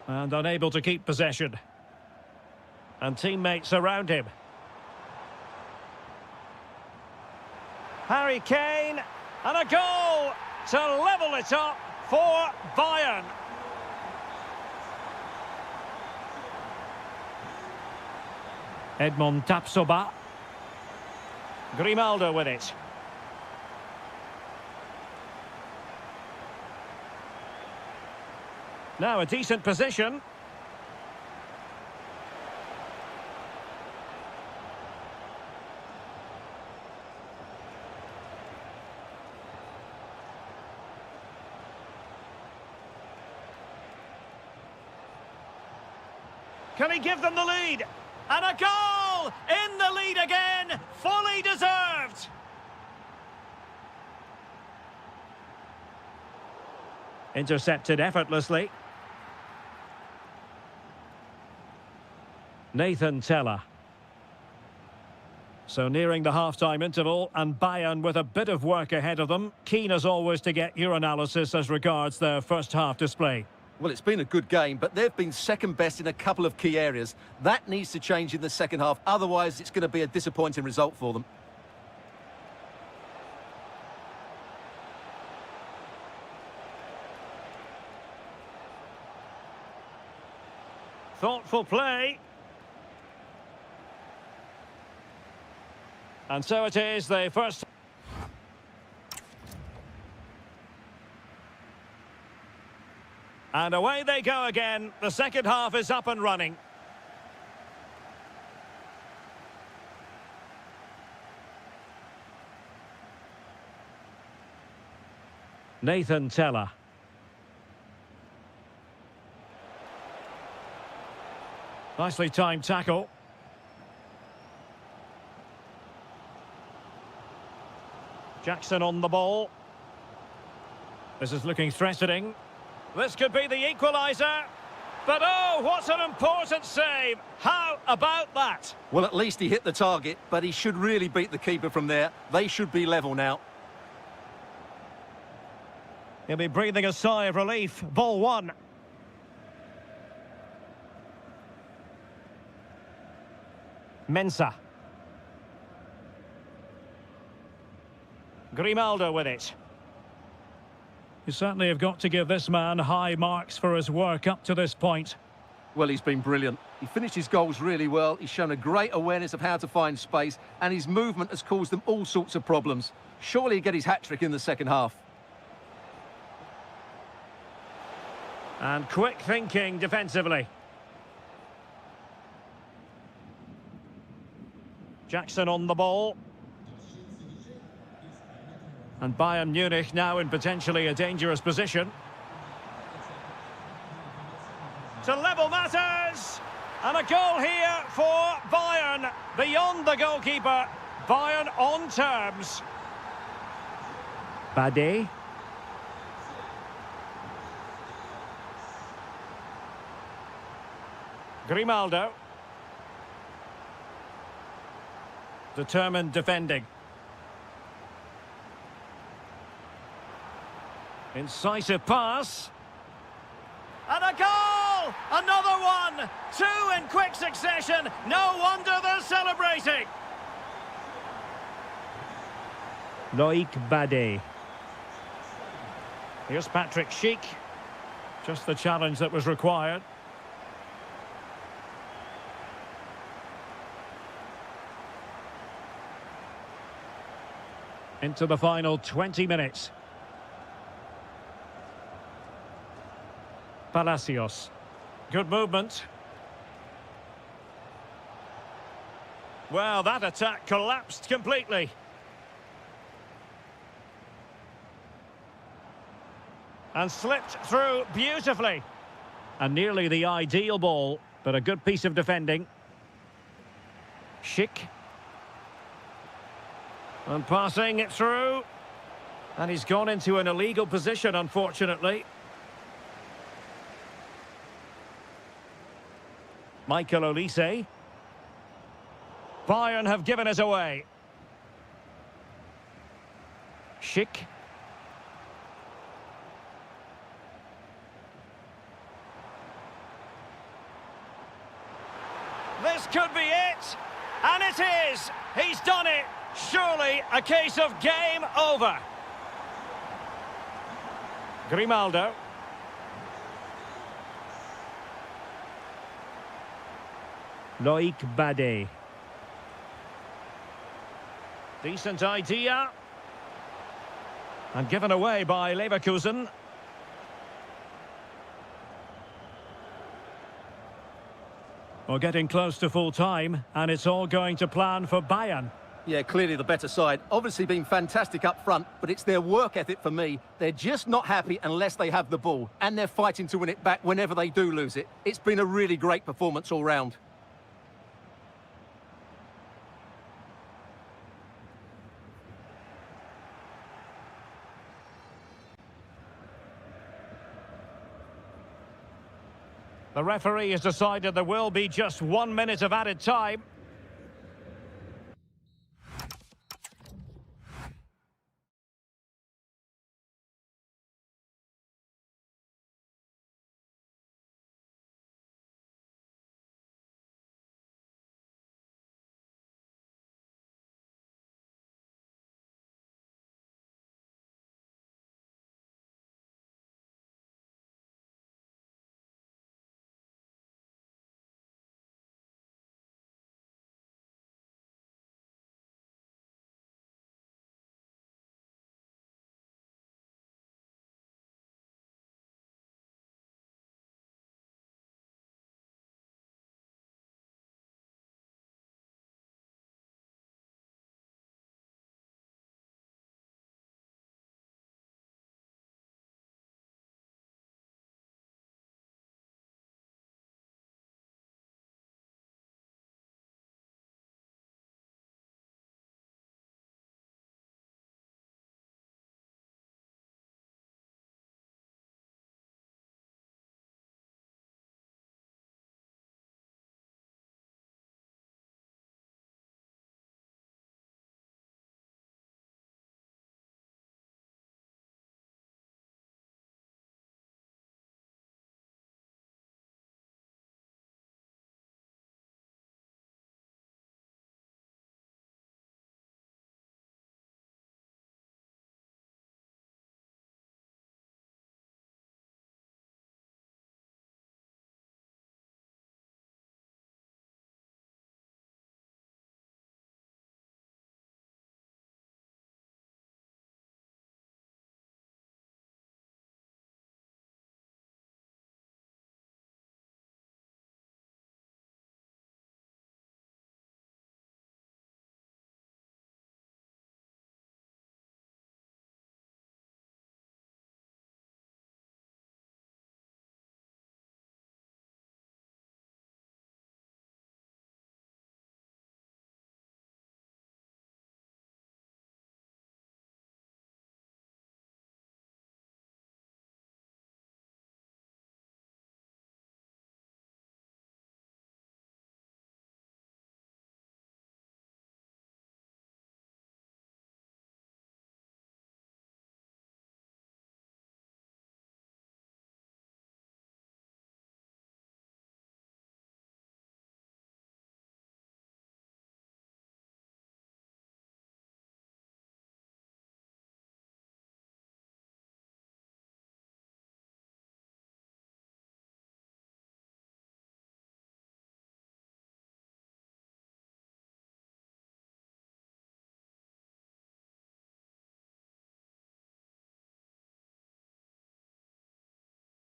And unable to keep possession. And teammates around him. Harry Kane. And a goal to level it up for Bayern. Edmond Tapsoba. Grimaldo with it. Now a decent position. Can he give them the lead? And a goal! In the lead again! Fully deserved! Intercepted effortlessly. Nathan Teller. So nearing the half-time interval, and Bayern with a bit of work ahead of them. Keen as always to get your analysis as regards their first half display. Well, it's been a good game, but they've been second best in a couple of key areas. That needs to change in the second half, otherwise it's going to be a disappointing result for them. Thoughtful play. And so it is, the first... And away they go again. The second half is up and running. Nathan Teller. Nicely timed tackle. Jackson on the ball. This is looking threatening. This could be the equaliser. But oh, what an important save! How about that? Well, at least he hit the target, but he should really beat the keeper from there. They should be level now. He'll be breathing a sigh of relief. Ball one. Mensah. Grimaldo with it. You certainly have got to give this man high marks for his work up to this point. Well, he's been brilliant. He finished his goals really well. He's shown a great awareness of how to find space, and his movement has caused them all sorts of problems. Surely he'll get his hat-trick in the second half. And quick thinking defensively. Jackson on the ball. And Bayern Munich now in potentially a dangerous position. To level matters! And a goal here for Bayern. Beyond the goalkeeper. Bayern on terms. Bade. Grimaldo. Determined defending. Incisive pass. And a goal! Another one! Two in quick succession. No wonder they're celebrating. Loic Bade. Here's Patrick Schick. Just the challenge that was required. Into the final 20 minutes. Palacios. Good movement. Well, that attack collapsed completely. And slipped through beautifully. And nearly the ideal ball, but a good piece of defending. Schick. And passing it through. And he's gone into an illegal position, unfortunately. Michael Olise. Bayern have given us away. Schick. This could be it. And it is. He's done it. Surely a case of game over. Grimaldo. Loic Bade. Decent idea. And given away by Leverkusen. We're getting close to full time, and it's all going to plan for Bayern. Yeah, clearly the better side. Obviously been fantastic up front, but it's their work ethic for me. They're just not happy unless they have the ball, and they're fighting to win it back whenever they do lose it. It's been a really great performance all round. The referee has decided there will be just 1 minute of added time.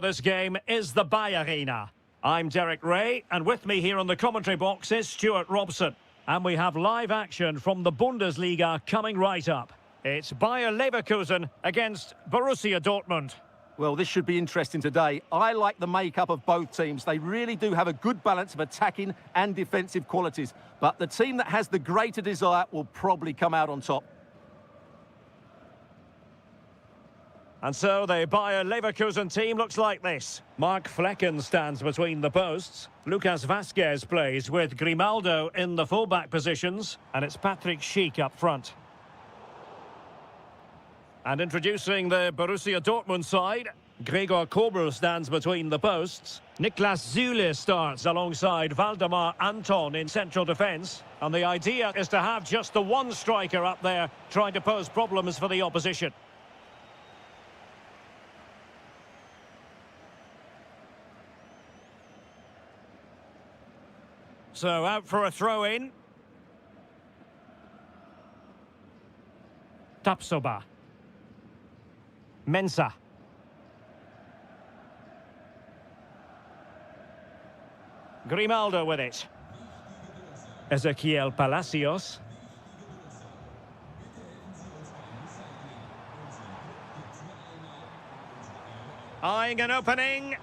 This game is the Bay Arena. I'm Derek Ray, and with me here on the commentary box is Stuart Robson. And we have live action from the Bundesliga coming right up. It's Bayer Leverkusen against Borussia Dortmund. Well, this should be interesting today. I like the makeup of both teams. They really do have a good balance of attacking and defensive qualities. But the team that has the greater desire will probably come out on top. And so the Bayer Leverkusen team looks like this. Mark Flecken stands between the posts. Lucas Vazquez plays with Grimaldo in the fullback positions. And it's Patrick Schick up front. And introducing the Borussia Dortmund side, Gregor Kobel stands between the posts. Niklas Süle starts alongside Valdemar Anton in central defence. And the idea is to have just the one striker up there trying to pose problems for the opposition. So out for a throw-in. Tapsoba. Mensah. Grimaldo with it. Ezequiel Palacios. Eyeing an opening.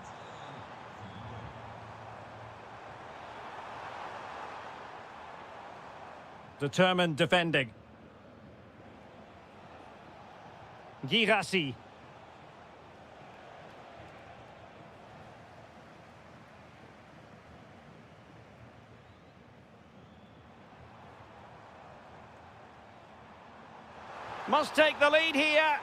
Determined defending. Girassi. Must take the lead here.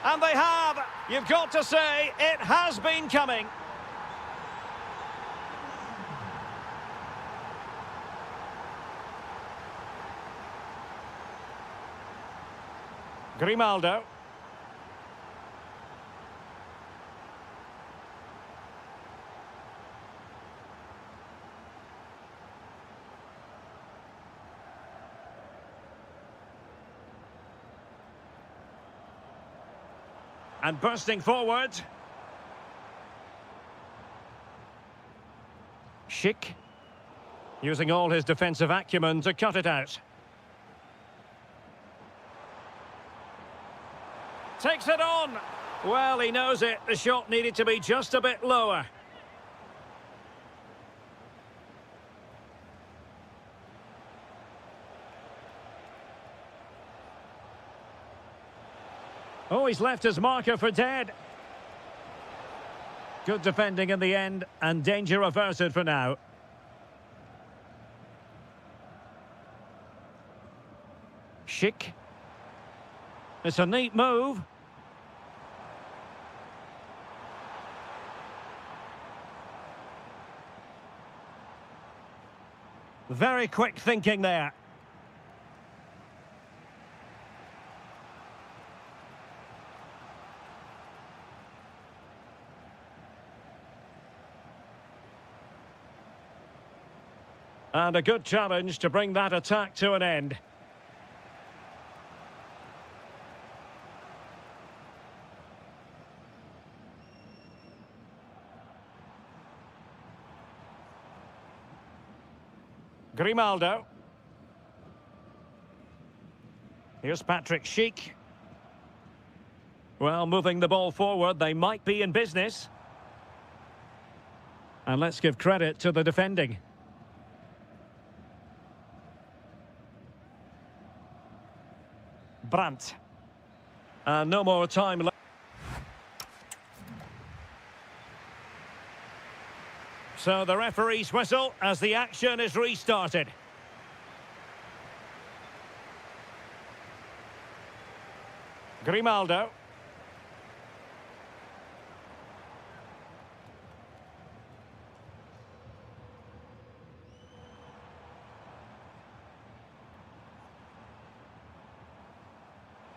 And they have. You've got to say, it has been coming. Grimaldo. And bursting forward. Schick. Using all his defensive acumen to cut it out. Takes it on. Well, he knows it. The shot needed to be just a bit lower. Oh, he's left his marker for dead. Good defending in the end, and danger averted for now. Schick. It's a neat move. Very quick thinking there. And a good challenge to bring that attack to an end. Grimaldo. Here's Patrick Schick. Well, moving the ball forward, they might be in business. And let's give credit to the defending. Brandt. And no more time left. So the referee's whistle as the action is restarted. Grimaldo.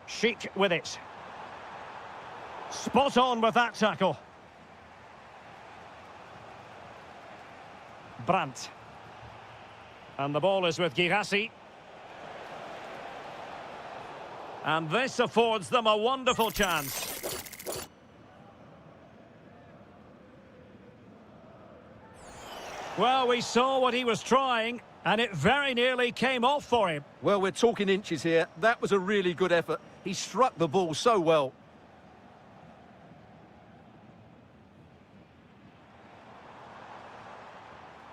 Schick with it. Spot on with that tackle. Brandt. And the ball is with Girassi. And this affords them a wonderful chance. Well, we saw what he was trying, and it very nearly came off for him. Well, we're talking inches here. That was a really good effort. He struck the ball so well.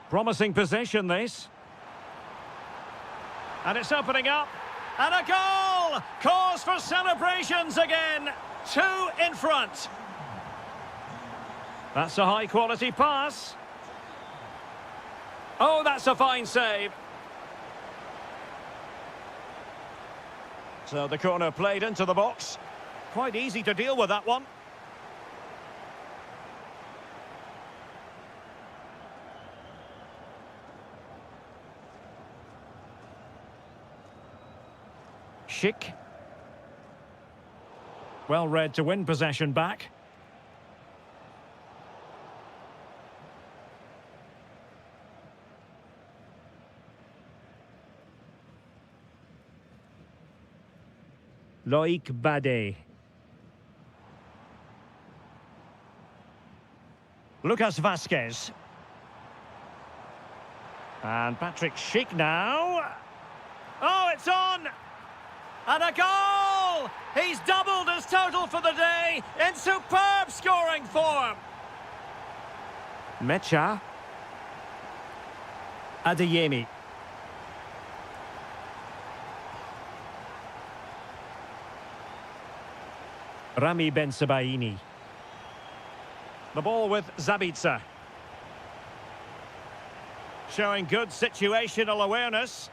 Promising possession, this. And it's opening up. And a goal! Cause for celebrations again. 2 in front. That's a high-quality pass. Oh, that's a fine save. So the corner played into the box. Quite easy to deal with that one. Schick. Well read to win possession back. Loic Bade. Lucas Vasquez. And Patrick Schick now. Oh, it's on! And a goal! He's doubled his total for the day in superb scoring form. Mecha. Adeyemi. Rami Bensebaini. The ball with Zabitzer. Showing good situational awareness.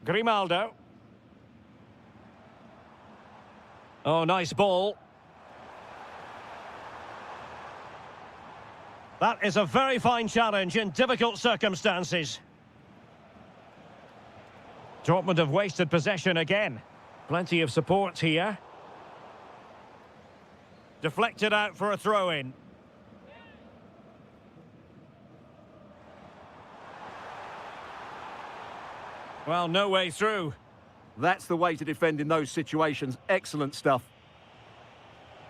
Grimaldo. Oh, nice ball. That is a very fine challenge in difficult circumstances. Dortmund have wasted possession again. Plenty of support here. Deflected out for a throw-in. Well, no way through. That's the way to defend in those situations. Excellent stuff.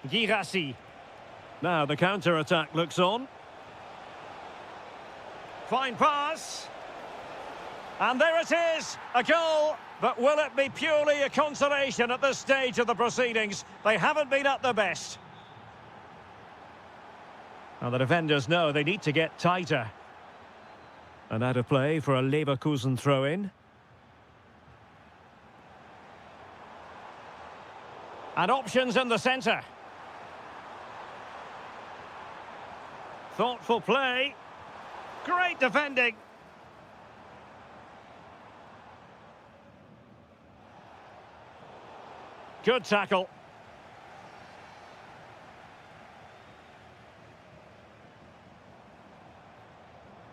Girassi. Now the counter-attack looks on. Fine pass. And there it is, a goal. But will it be purely a consolation at this stage of the proceedings? They haven't been at their best. Now the defenders know they need to get tighter. And out of play for a Leverkusen throw-in. And options in the centre. Thoughtful play. Great defending. Good tackle.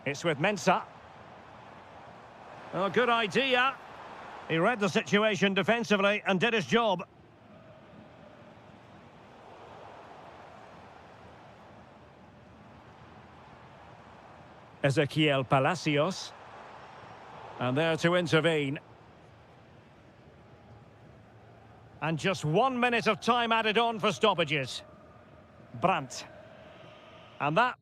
It's with Mensah. Oh, good idea. He read the situation defensively and did his job. Ezequiel Palacios. And there to intervene. And just 1 minute of time added on for stoppages. Brandt. And that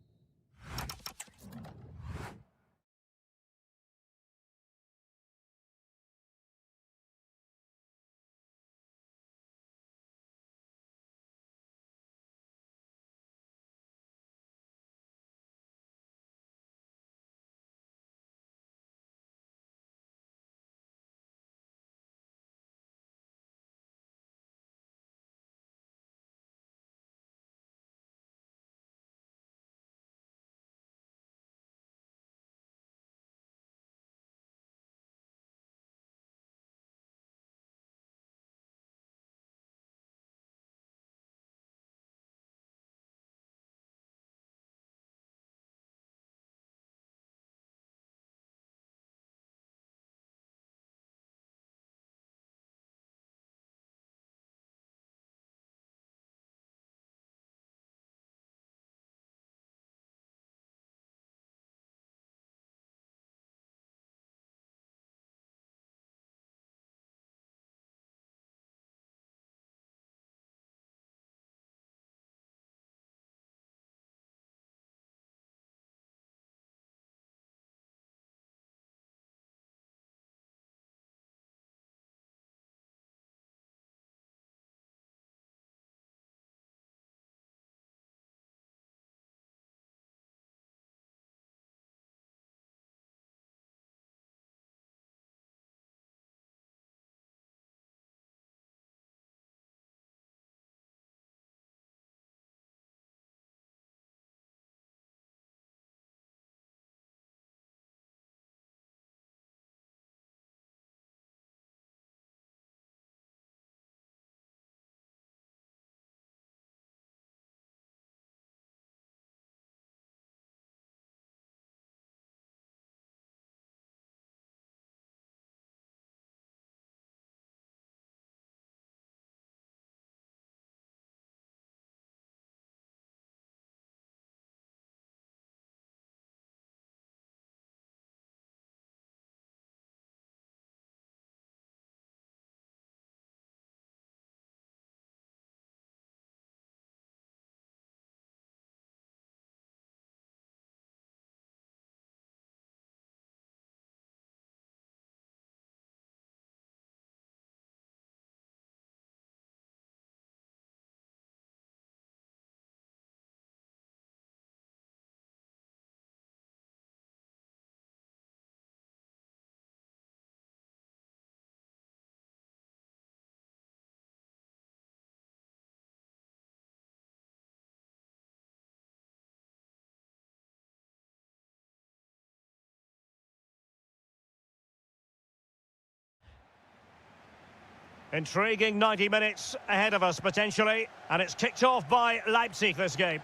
Intriguing 90 minutes ahead of us, potentially. And it's kicked off by Leipzig, this game.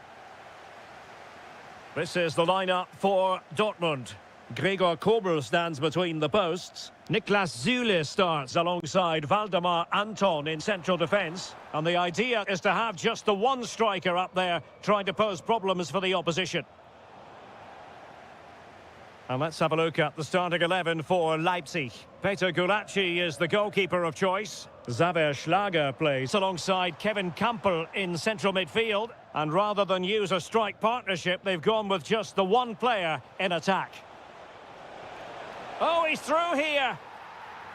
This is the lineup for Dortmund. Gregor Kobel stands between the posts. Niklas Süle starts alongside Valdemar Anton in central defence. And the idea is to have just the one striker up there trying to pose problems for the opposition. And let's have a look at the starting 11 for Leipzig. Peter Gulacsi is the goalkeeper of choice. Xaver Schlager plays alongside Kevin Campbell in central midfield. And rather than use a strike partnership, they've gone with just the one player in attack. Oh, he's through here.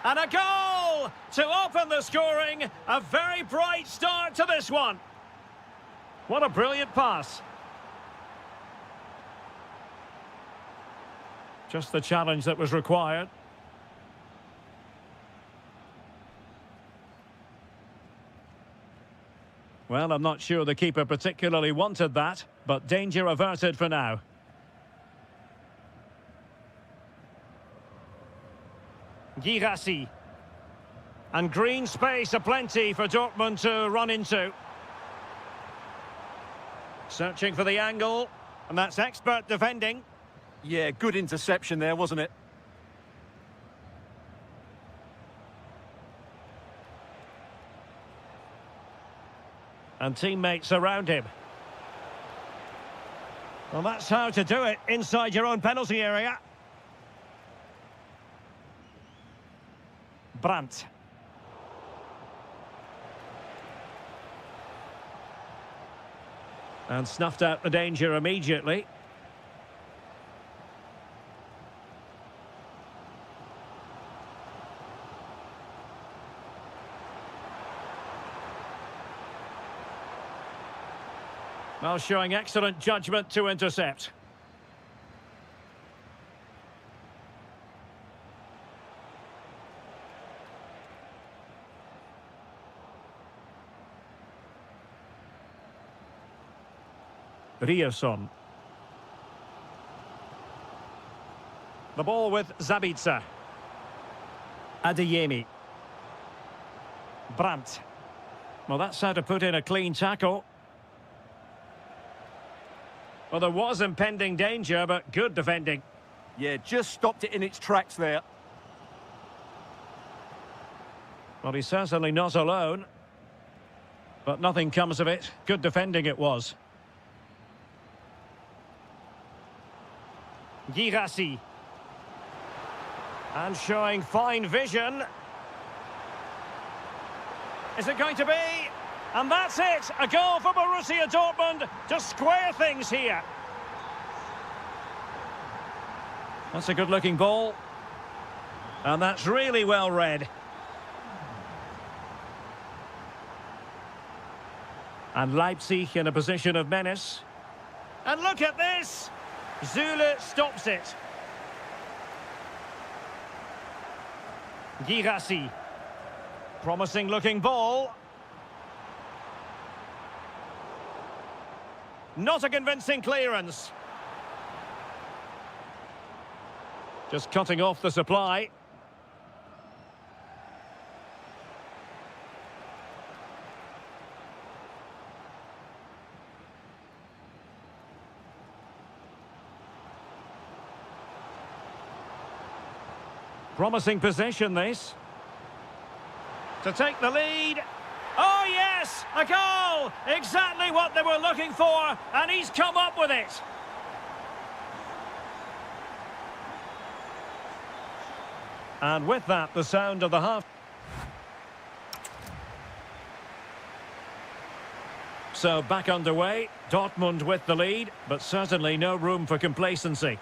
And a goal to open the scoring. A very bright start to this one. What a brilliant pass. Just the challenge that was required. Well, I'm not sure the keeper particularly wanted that, but danger averted for now. Girassi. And green space aplenty for Dortmund to run into. Searching for the angle, and that's expert defending. Yeah, good interception there, wasn't it? And teammates around him. Well, that's how to do it inside your own penalty area. Brandt. And snuffed out the danger immediately. Well, showing excellent judgment to intercept. Rierson. The ball with Zabitzer. Adeyemi. Brandt. Well, that's how to put in a clean tackle. Well, there was impending danger, but good defending. Yeah, just stopped it in its tracks there. Well, he's certainly not alone. But nothing comes of it. Good defending it was. Girassi. And showing fine vision. Is it going to be? And that's it! A goal for Borussia Dortmund to square things here. That's a good-looking ball. And that's really well read. And Leipzig in a position of menace. And look at this! Süle stops it. Girassi. Promising-looking ball. Not a convincing clearance. Just cutting off the supply. Promising possession, this. To take the lead. Oh, yes! A goal! Exactly what they were looking for, and he's come up with it. And with that, the sound of the half. So back underway, Dortmund with the lead, but certainly no room for complacency.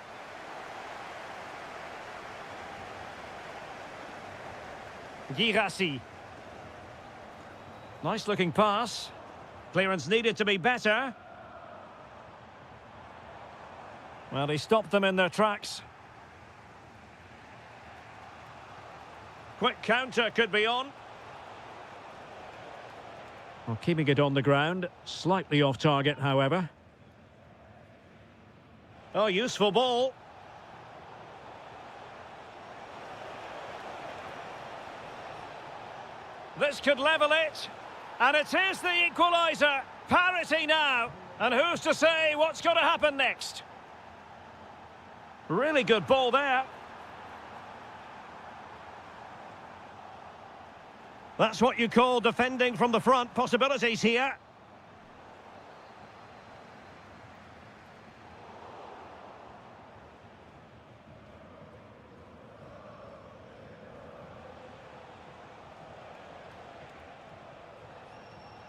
Girassi. Nice looking pass. Clearance needed to be better. Well, he stopped them in their tracks. Quick counter could be on. Well, keeping it on the ground. Slightly off target, however. Oh, useful ball. This could level it. And it is the equaliser. Parity now. And who's to say what's going to happen next? Really good ball there. That's what you call defending from the front. Possibilities here.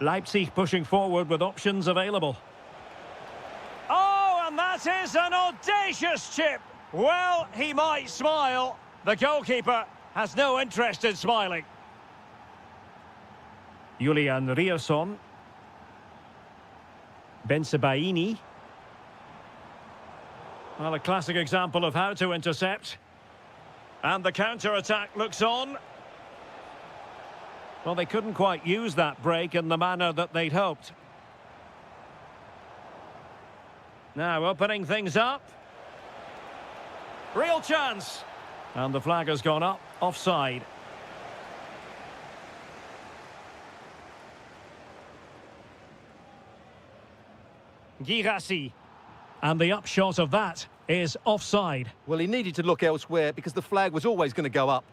Leipzig pushing forward with options available. Oh, and that is an audacious chip. Well, he might smile. The goalkeeper has no interest in smiling. Julian Rierson. Bensebaini. Well, a classic example of how to intercept. And the counter-attack looks on. Well, they couldn't quite use that break in the manner that they'd hoped. Now opening things up. Real chance. And the flag has gone up, offside. Girassi. And the upshot of that is offside. Well, he needed to look elsewhere because the flag was always going to go up.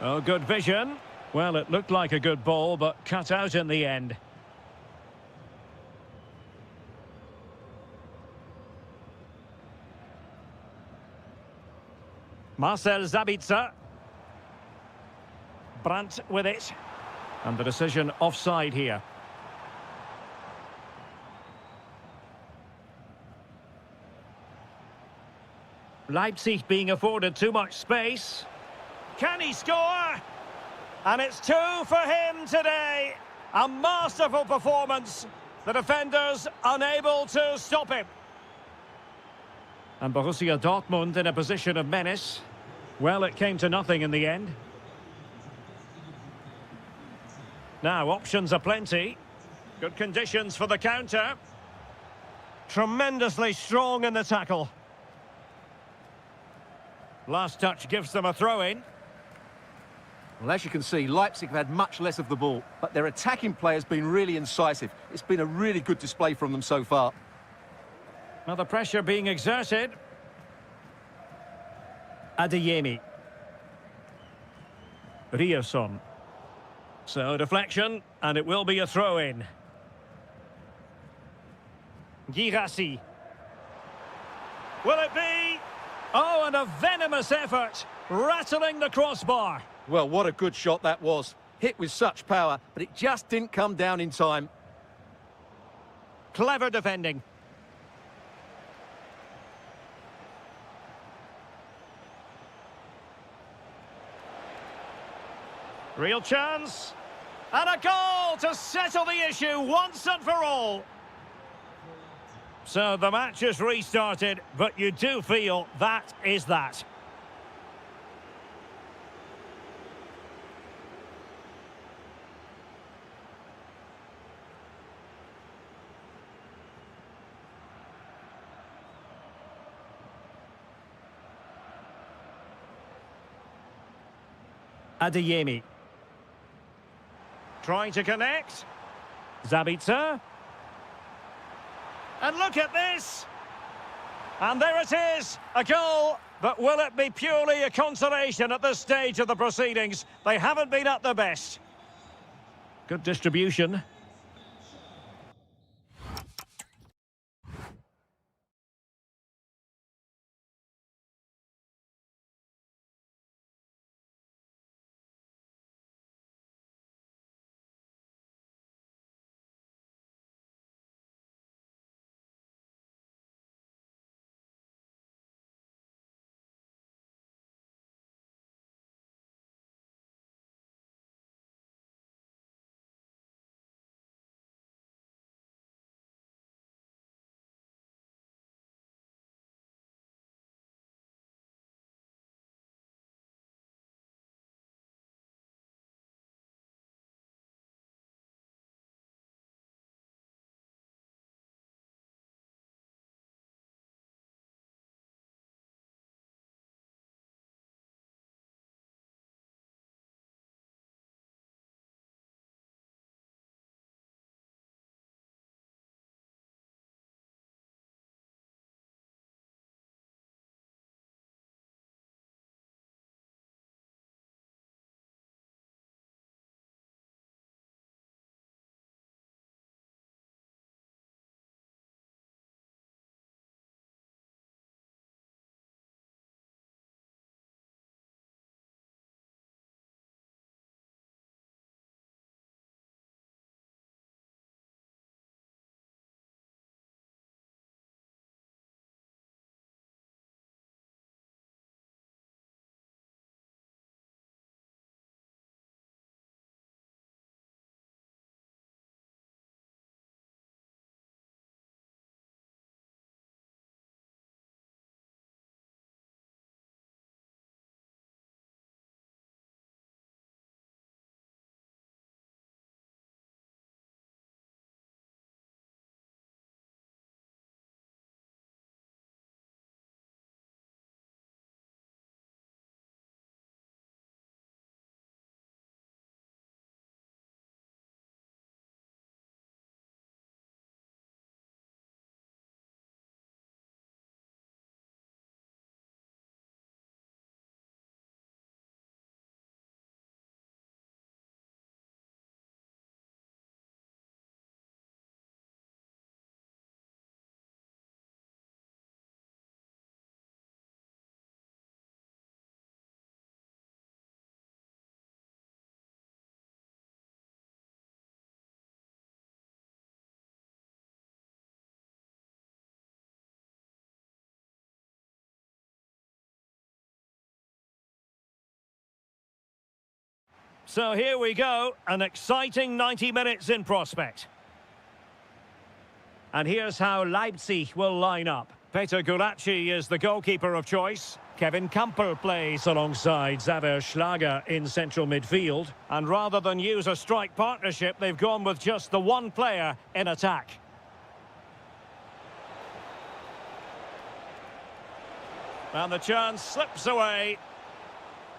Oh, good vision. Well, it looked like a good ball, but cut out in the end. Marcel Sabitzer. Brandt with it. And the decision offside here. Leipzig being afforded too much space. Can he score? And it's 2 for him today. A masterful performance. The defenders unable to stop him. And Borussia Dortmund in a position of menace. Well, it came to nothing in the end. Now, options are plenty. Good conditions for the counter. Tremendously strong in the tackle. Last touch gives them a throw-in. Well, as you can see, Leipzig have had much less of the ball, but their attacking play has been really incisive. It's been a really good display from them so far. Now the pressure being exerted. Adeyemi. Rierson. So deflection, and it will be a throw-in. Girassi. Will it be? Oh, and a venomous effort, rattling the crossbar. Well, what a good shot that was. Hit with such power, but it just didn't come down in time. Clever defending. Real chance. And a goal to settle the issue once and for all. So the match is restarted, but you do feel that is that. Adeyemi. Trying to connect. Sabitzer. And look at this. And there it is, a goal. But will it be purely a consolation at this stage of the proceedings? They haven't been at their best. Good distribution. So here we go, an exciting 90 minutes in prospect. And here's how Leipzig will line up. Peter Gulacsi is the goalkeeper of choice. Kevin Campbell plays alongside Xaver Schlager in central midfield. And rather than use a strike partnership, they've gone with just the one player in attack. And the chance slips away.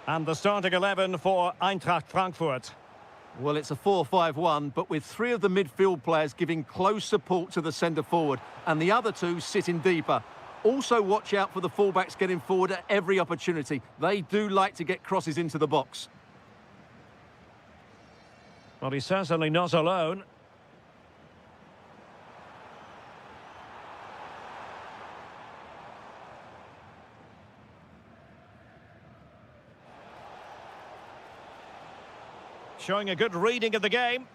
And the starting 11 for Eintracht Frankfurt. Well, it's a 4-5-1, but with three of the midfield players giving close support to the centre-forward, and the other two sitting deeper. Also watch out for the fullbacks getting forward at every opportunity. They do like to get crosses into the box. Well, he's certainly not alone. Showing a good reading of the game.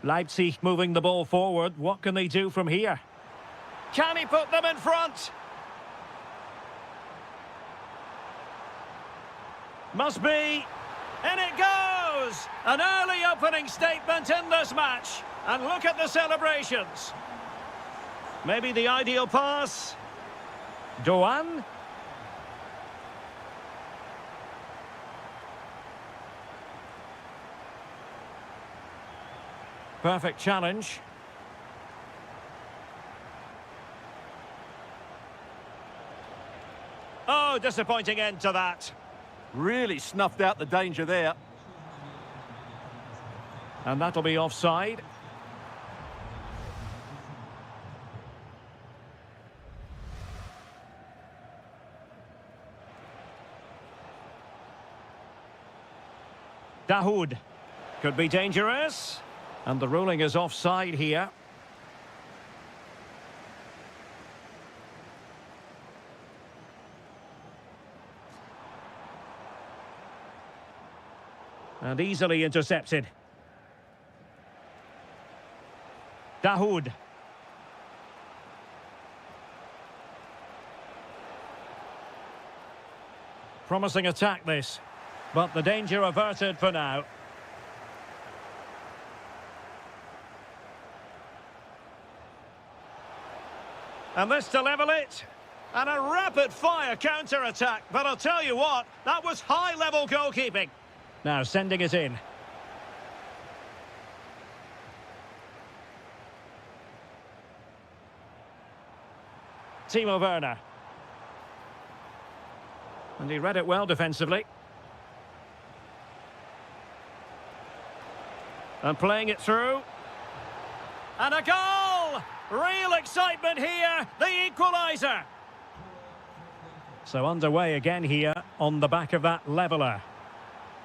Leipzig moving the ball forward. What can they do from here? Can he put them in front? Must be. And it goes! An early opening statement in this match. And look at the celebrations. Maybe the ideal pass. Doan? Perfect challenge. Oh, disappointing end to that. Really snuffed out the danger there. And that'll be offside. Dahoud. Could be dangerous. And the ruling is offside here. And easily intercepted. Dahoud. Promising attack this, but the danger averted for now. And this to level it. And a rapid-fire counter-attack. But I'll tell you what, that was high-level goalkeeping. Now sending it in. Timo Werner. And he read it well defensively. And playing it through. And a goal! Real excitement here, the equaliser. So underway again here on the back of that leveller.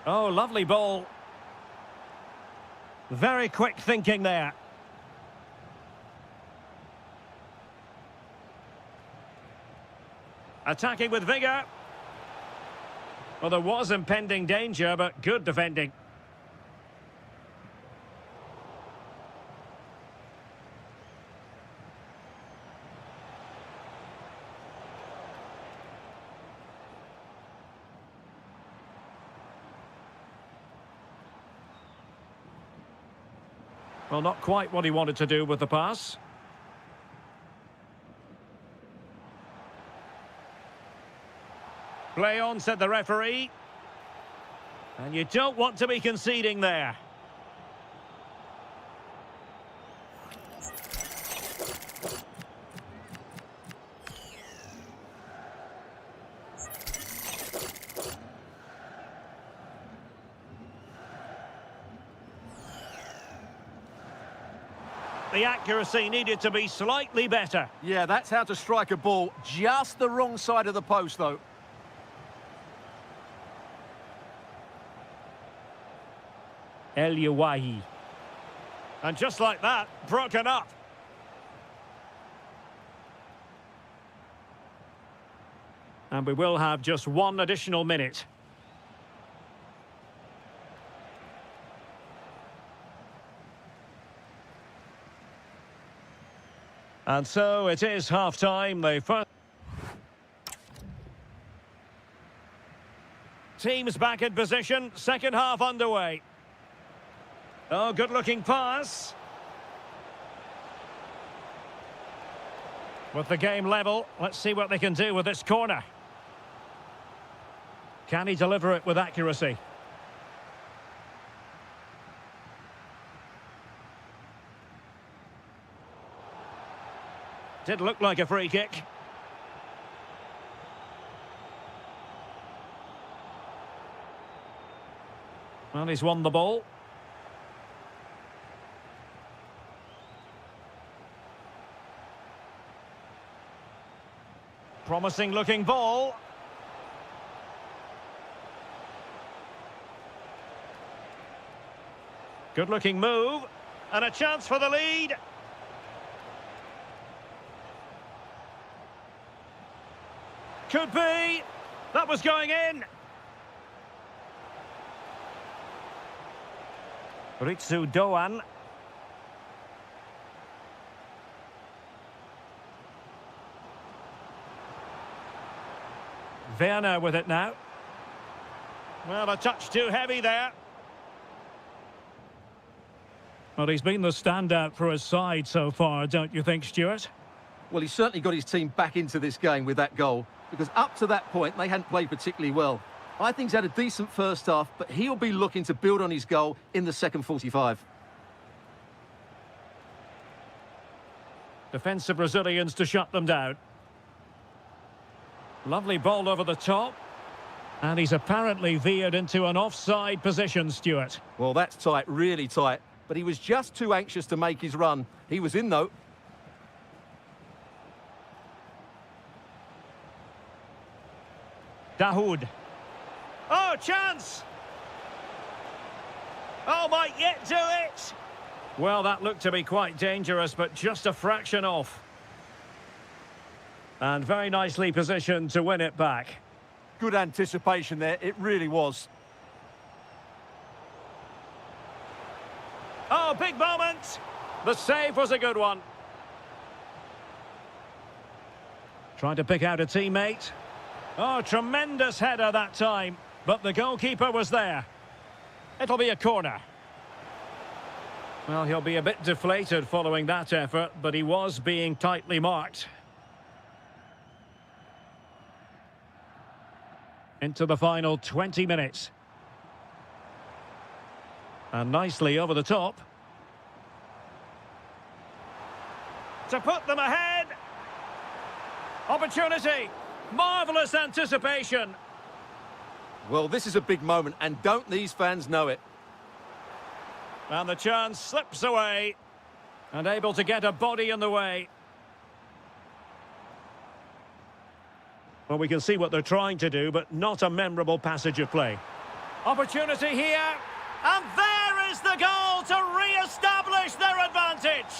Oh, lovely ball. Very quick thinking there. Attacking with vigour. Well, there was impending danger, but good defending. Well, not quite what he wanted to do with the pass. Play on, said the referee. And you don't want to be conceding there. The accuracy needed to be slightly better. Yeah, that's how to strike a ball. Just the wrong side of the post, though. El Yawahi. And just like that, broken up. And we will have just one additional minute. And so it is half-time. The first... Teams back in position, second half underway. Oh, good-looking pass. With the game level, let's see what they can do with this corner. Can he deliver it with accuracy? Did look like a free kick. Well, he's won the ball. Promising looking ball. Good looking move. And a chance for the lead. Could be. That was going in. Ritsu Doan. Werner with it now. Well, a touch too heavy there. Well, he's been the standout for his side so far, don't you think, Stuart? Well, he's certainly got his team back into this game with that goal, because up to that point, they hadn't played particularly well. I think he's had a decent first half, but he'll be looking to build on his goal in the second 45. Defensive Brazilians to shut them down. Lovely ball over the top. And he's apparently veered into an offside position, Stuart. Well, that's tight, really tight. But he was just too anxious to make his run. He was in, though. Dahoud. Oh, chance! Oh, might yet do it! Well, that looked to be quite dangerous, but just a fraction off. And very nicely positioned to win it back. Good anticipation there, it really was. Oh, big moment! The save was a good one. Trying to pick out a teammate. Oh, tremendous header that time, but the goalkeeper was there. It'll be a corner. Well, he'll be a bit deflated following that effort, but he was being tightly marked. Into the final 20 minutes. And nicely over the top. To put them ahead. Opportunity. Marvellous anticipation. Well, this is a big moment, and don't these fans know it? And the chance slips away. And able to get a body in the way. Well, we can see what they're trying to do, but not a memorable passage of play. Opportunity here. And there is the goal to re-establish their advantage.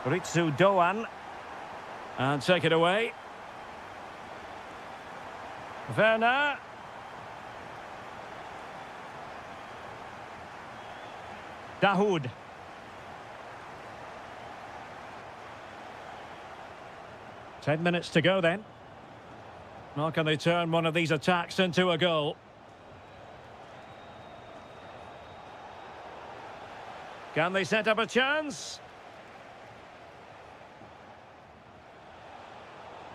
Ritsu Doan. And take it away. Werner. Dahoud. 10 minutes to go then. How can they turn one of these attacks into a goal? Can they set up a chance?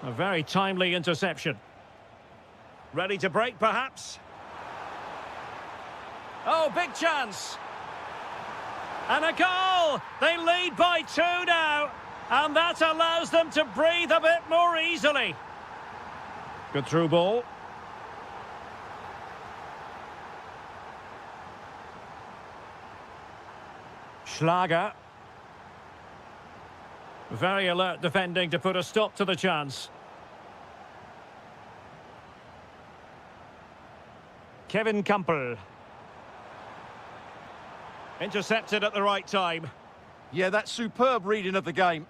A very timely interception. Ready to break, perhaps? Oh, big chance. And a goal! They lead by 2 now. And that allows them to breathe a bit more easily. Good through ball. Schlager. Very alert defending to put a stop to the chance. Kevin Campbell. Intercepted at the right time. Yeah, that's superb reading of the game.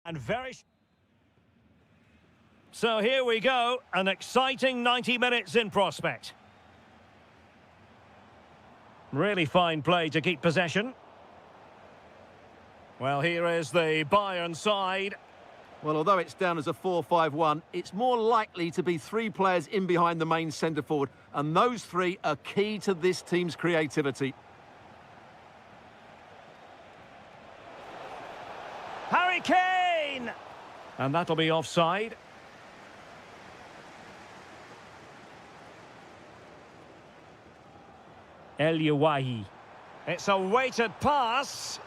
And So here we go, an exciting 90 minutes in prospect. Really fine play to keep possession. Well, here is the Bayern side. Well, although it's down as a 4-5-1, it's more likely to be three players in behind the main centre-forward, and those three are key to this team's creativity. Harry Kane! And that'll be offside. El Yawahi. It's a weighted pass.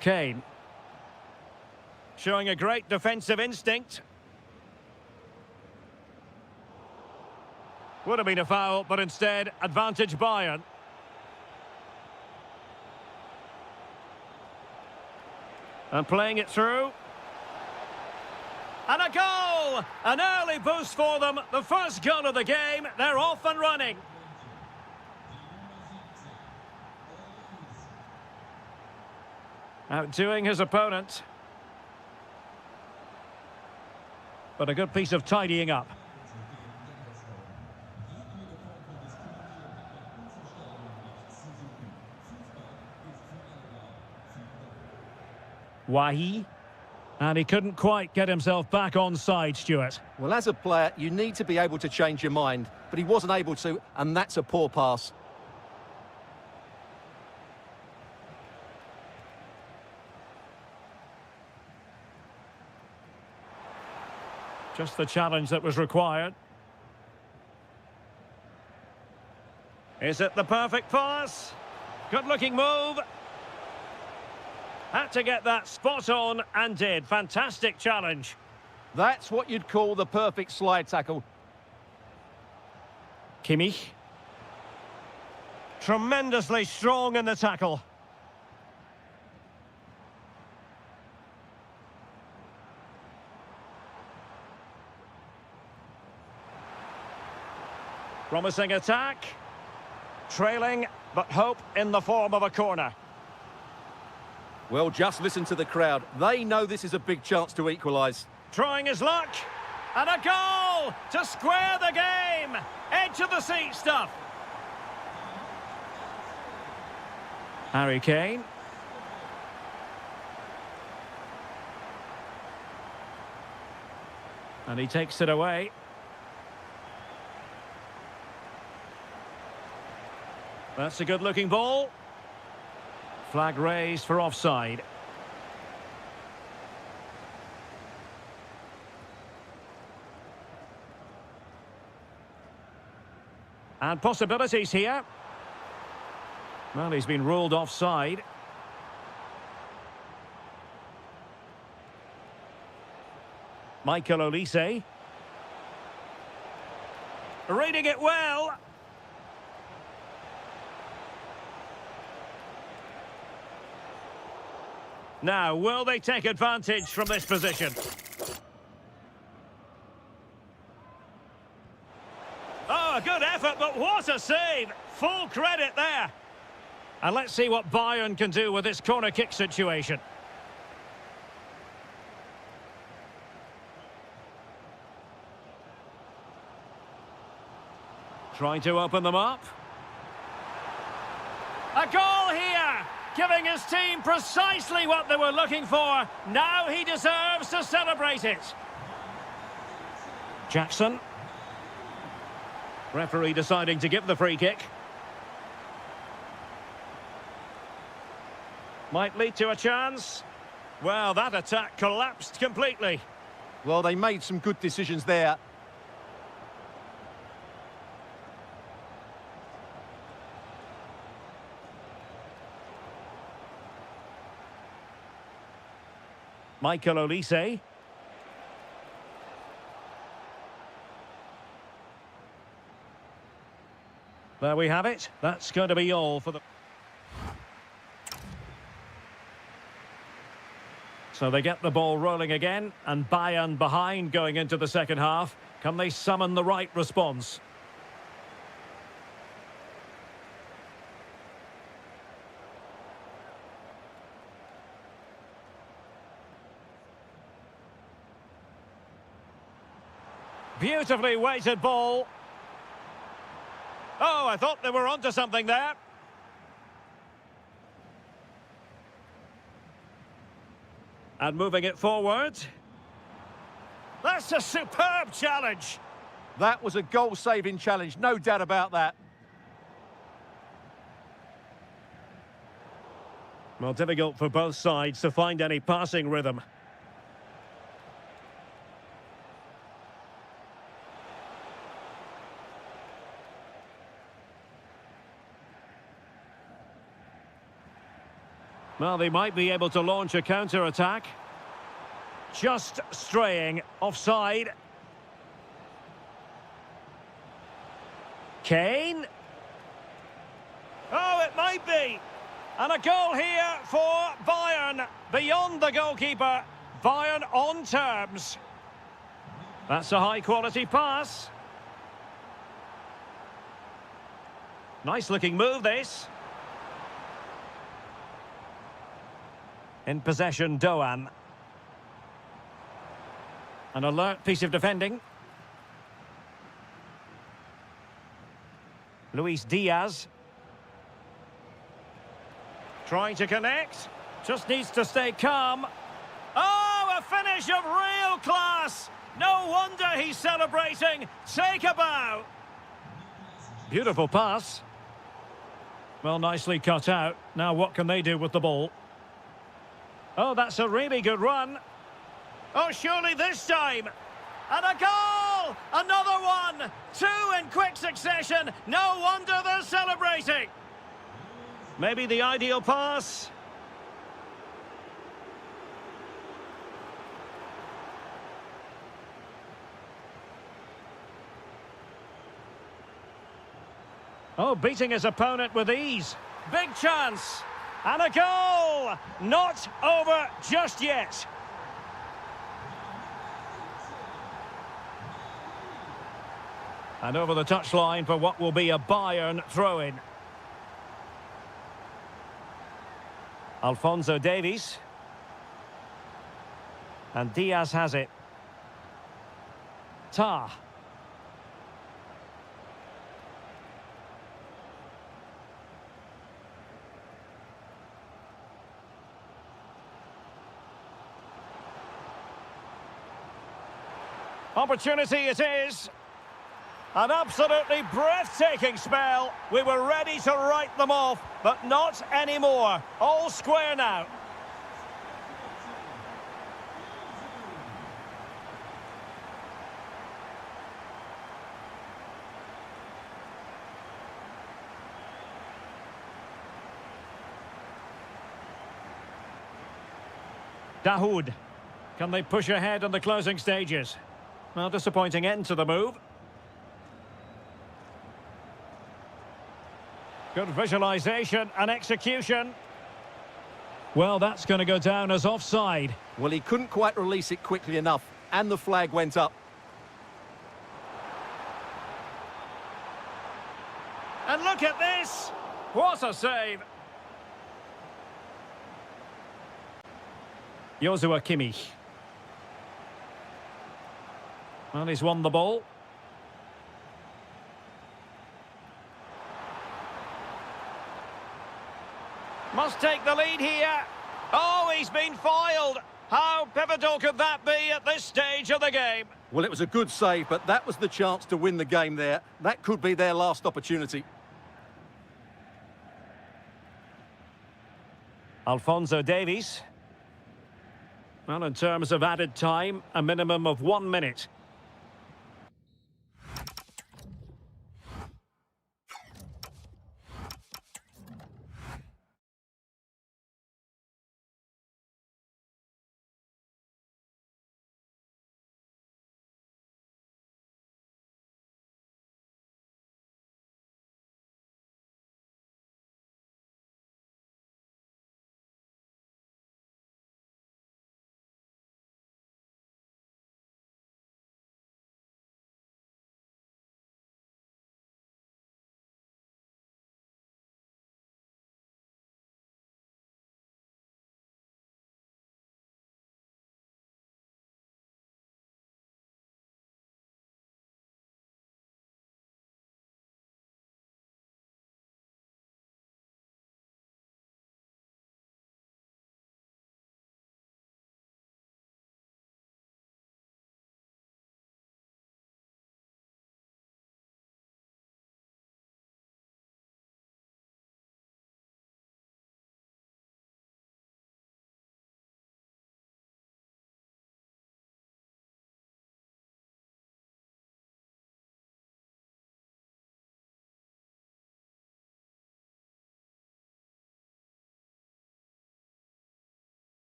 Kane. Showing a great defensive instinct. Would have been a foul, but instead, advantage Bayern. And playing it through. And a goal! An early boost for them. The first goal of the game. They're off and running. Outdoing his opponent. But a good piece of tidying up. Wahi. And he couldn't quite get himself back on side, Stuart. Well, as a player, you need to be able to change your mind, but he wasn't able to, and that's a poor pass. Just the challenge that was required. Is it the perfect pass? Good-looking move. Had to get that spot on and did. Fantastic challenge. That's what you'd call the perfect slide tackle. Kimmich. Tremendously strong in the tackle. Promising attack. Trailing, but hope in the form of a corner. Well, just listen to the crowd. They know this is a big chance to equalise. Trying his luck. And a goal to square the game. Edge of the seat stuff. Harry Kane. And he takes it away. That's a good-looking ball. Flag raised for offside. And possibilities here. Well, he's been ruled offside. Michael Olise. Reading it well. Now, will they take advantage from this position? Oh, a good effort, but what a save! Full credit there. And let's see what Bayern can do with this corner kick situation. Trying to open them up. A goal here! Giving his team precisely what they were looking for. Now he deserves to celebrate it. Jackson. Referee deciding to give the free kick. Might lead to a chance. Well, that attack collapsed completely. Well, they made some good decisions there. Michael Olise. There we have it. That's going to be all for the... So they get the ball rolling again, and Bayern behind going into the second half. Can they summon the right response? Beautifully weighted ball. Oh, I thought they were onto something there. And moving it forward. That's a superb challenge. That was a goal-saving challenge, no doubt about that. Well, difficult for both sides to find any passing rhythm. Well, they might be able to launch a counter-attack. Just straying offside. Kane. Oh, it might be. And a goal here for Bayern. Beyond the goalkeeper. Bayern on terms. That's a high-quality pass. Nice-looking move, this. In possession, Doan. An alert piece of defending. Luis Diaz. Trying to connect. Just needs to stay calm. Oh, a finish of real class. No wonder he's celebrating. Take a bow. Beautiful pass. Well, nicely cut out. Now what can they do with the ball? Oh, that's a really good run. Oh, surely this time. And a goal! Another one! Two in quick succession. No wonder they're celebrating. Maybe the ideal pass. Oh, beating his opponent with ease. Big chance. And a goal! Not over just yet. And over the touchline for what will be a Bayern throw-in. Alphonso Davies. And Diaz has it. Tah. Opportunity it is. An absolutely breathtaking spell. We were ready to write them off, but not anymore. All square now. Dahoud. Can they push ahead in the closing stages? Well, disappointing end to the move. Good visualisation and execution. Well, that's going to go down as offside. Well, he couldn't quite release it quickly enough, and the flag went up. And look at this! What a save! Joshua Kimmich. Well, he's won the ball. Must take the lead here. Oh, he's been foiled. How pivotal could that be at this stage of the game? Well, it was a good save, but that was the chance to win the game there. That could be their last opportunity. Alphonso Davies. Well, in terms of added time, a minimum of 1 minute.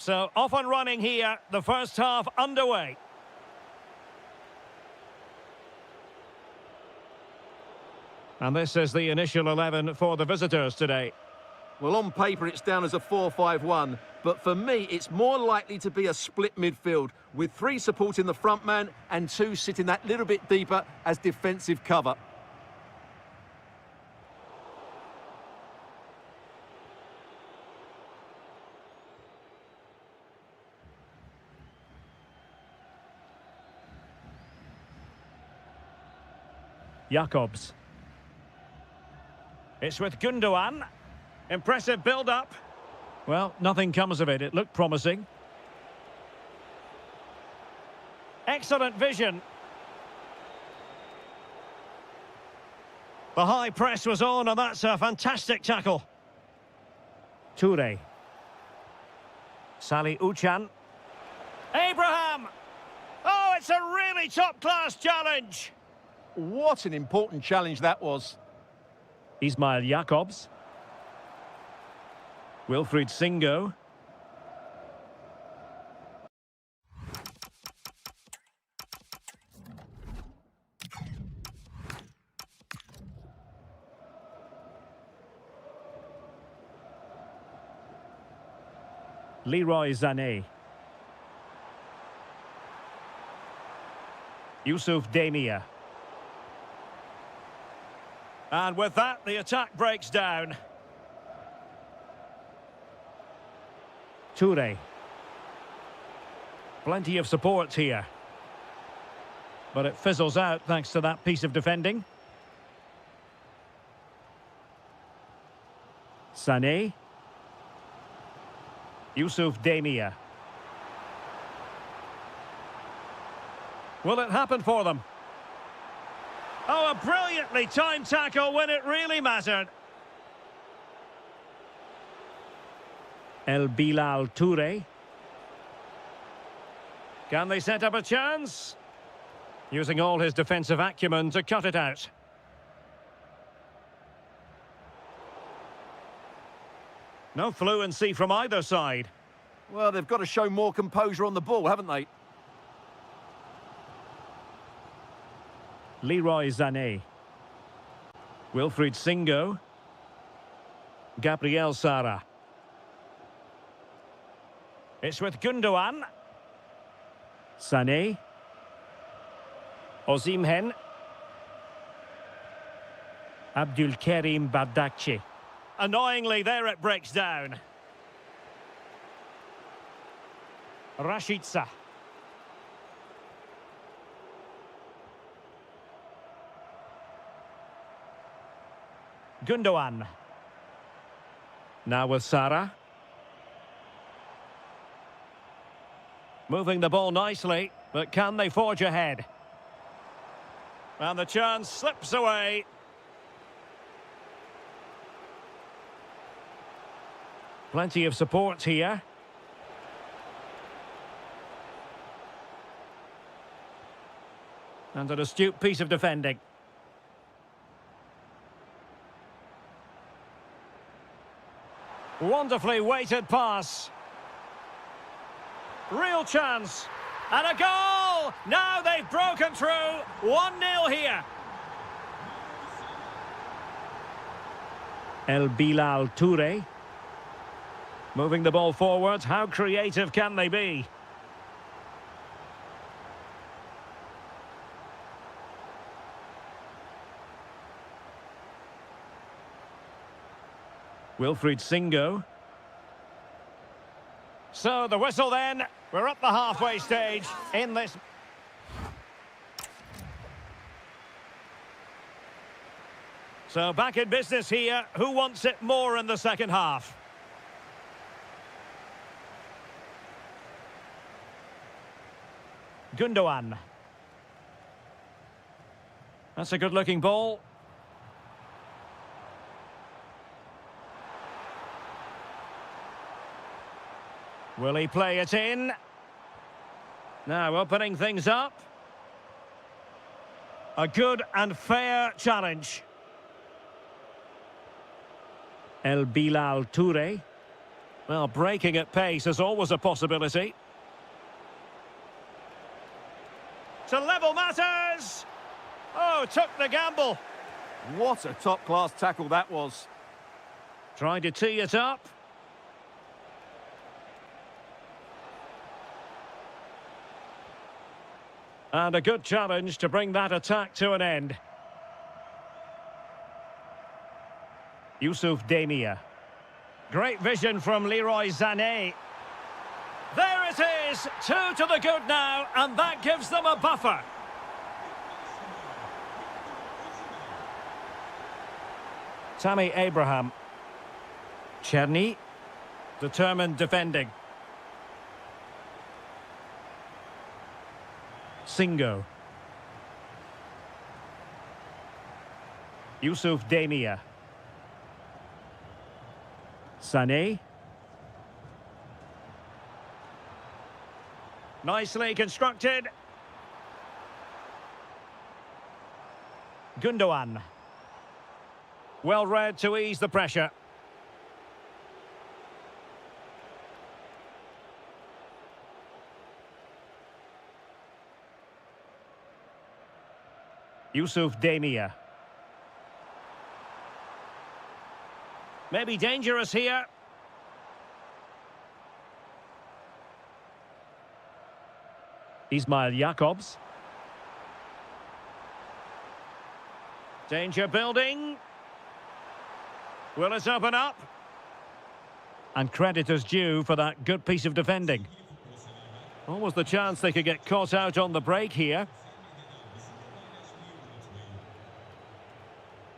So off and running here, the first half underway. And this is the initial 11 for the visitors today. Well, on paper, it's down as a 4-5-1, but for me, it's more likely to be a split midfield, with 3 supporting the front man and 2 sitting that little bit deeper as defensive cover. Jakobs. It's with Gundogan. Impressive build-up. Well, nothing comes of it. It looked promising. Excellent vision. The high press was on, and that's a fantastic tackle. Toure. Salih Uchan. Abraham! Oh, it's a really top-class challenge. What an important challenge that was. Ismail Jakobs. Wilfried Singo. Leroy Sané. Yusuf Demir. And with that, the attack breaks down. Toure. Plenty of support here. But it fizzles out thanks to that piece of defending. Sané. Yusuf Demir. Will it happen for them? Oh, a brilliantly timed tackle when it really mattered. El Bilal Toure. Can they set up a chance? Using all his defensive acumen to cut it out. No fluency from either side. Well, they've got to show more composure on the ball, haven't they? Leroy Sané. Wilfried Singo. Gabriel Sara. It's with Gundogan. Sané. Osimhen. Abdulkarim Bardakci. Annoyingly, there it breaks down. Rashica. Gundogan. Now with Sara. Moving the ball nicely, but can they forge ahead? And the chance slips away. Plenty of support here. And an astute piece of defending. Wonderfully weighted pass. Real chance. And a goal! Now they've broken through. 1-0 here. El Bilal Toure. Moving the ball forward. How creative can they be? Wilfried Singo. So the whistle then. We're at the halfway stage in this. So back in business here. Who wants it more in the second half? Gundogan. That's a good-looking ball. Will he play it in? Now opening things up. A good and fair challenge. El Bilal Toure. Well, breaking at pace is always a possibility. To level matters! Oh, took the gamble. What a top-class tackle that was. Trying to tee it up. And a good challenge to bring that attack to an end. Yusuf Demir. Great vision from Leroy Sané. There it is! 2 to the good now, and that gives them a buffer. Tammy Abraham. Cherny. Determined defending. Singo. Yusuf Demir. Sané. Nicely constructed. Gundogan. Well read to ease the pressure. Yusuf Demir. Maybe dangerous here. Ismail Jakobs. Danger building. Will it open up? And credit is due for that good piece of defending. Almost the chance they could get caught out on the break here.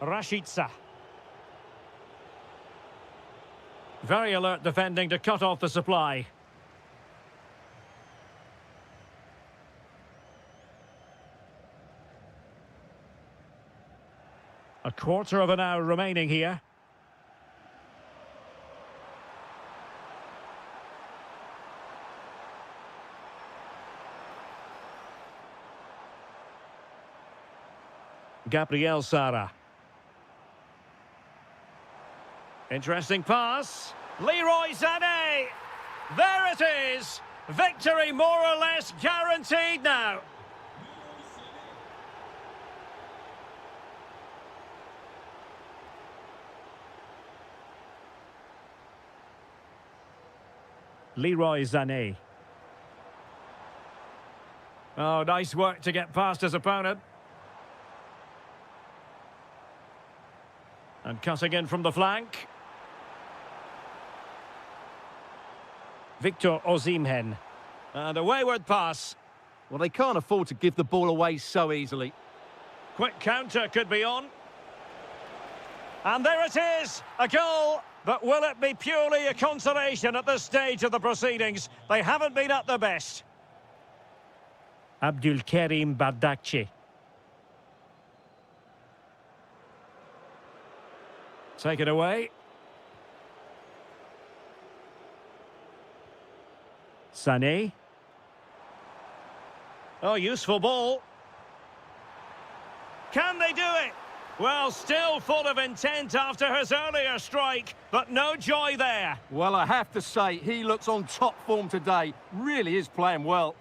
Rashica. Very alert defending to cut off the supply. A quarter of an hour remaining here. Gabriel Sara. Interesting pass. Leroy Sané. There it is. Victory more or less guaranteed now. Leroy Sané. Oh, nice work to get past his opponent. And cutting in from the flank. Victor Osimhen. And a wayward pass. Well, they can't afford to give the ball away so easily. Quick counter could be on. And there it is, a goal. But will it be purely a consolation at this stage of the proceedings? They haven't been at their best. Abdulkarim Bardakci. Take it away. Sané. Oh, useful ball. Can they do it? Well, still full of intent after his earlier strike, but no joy there. Well, I have to say, he looks on top form today. Really is playing well.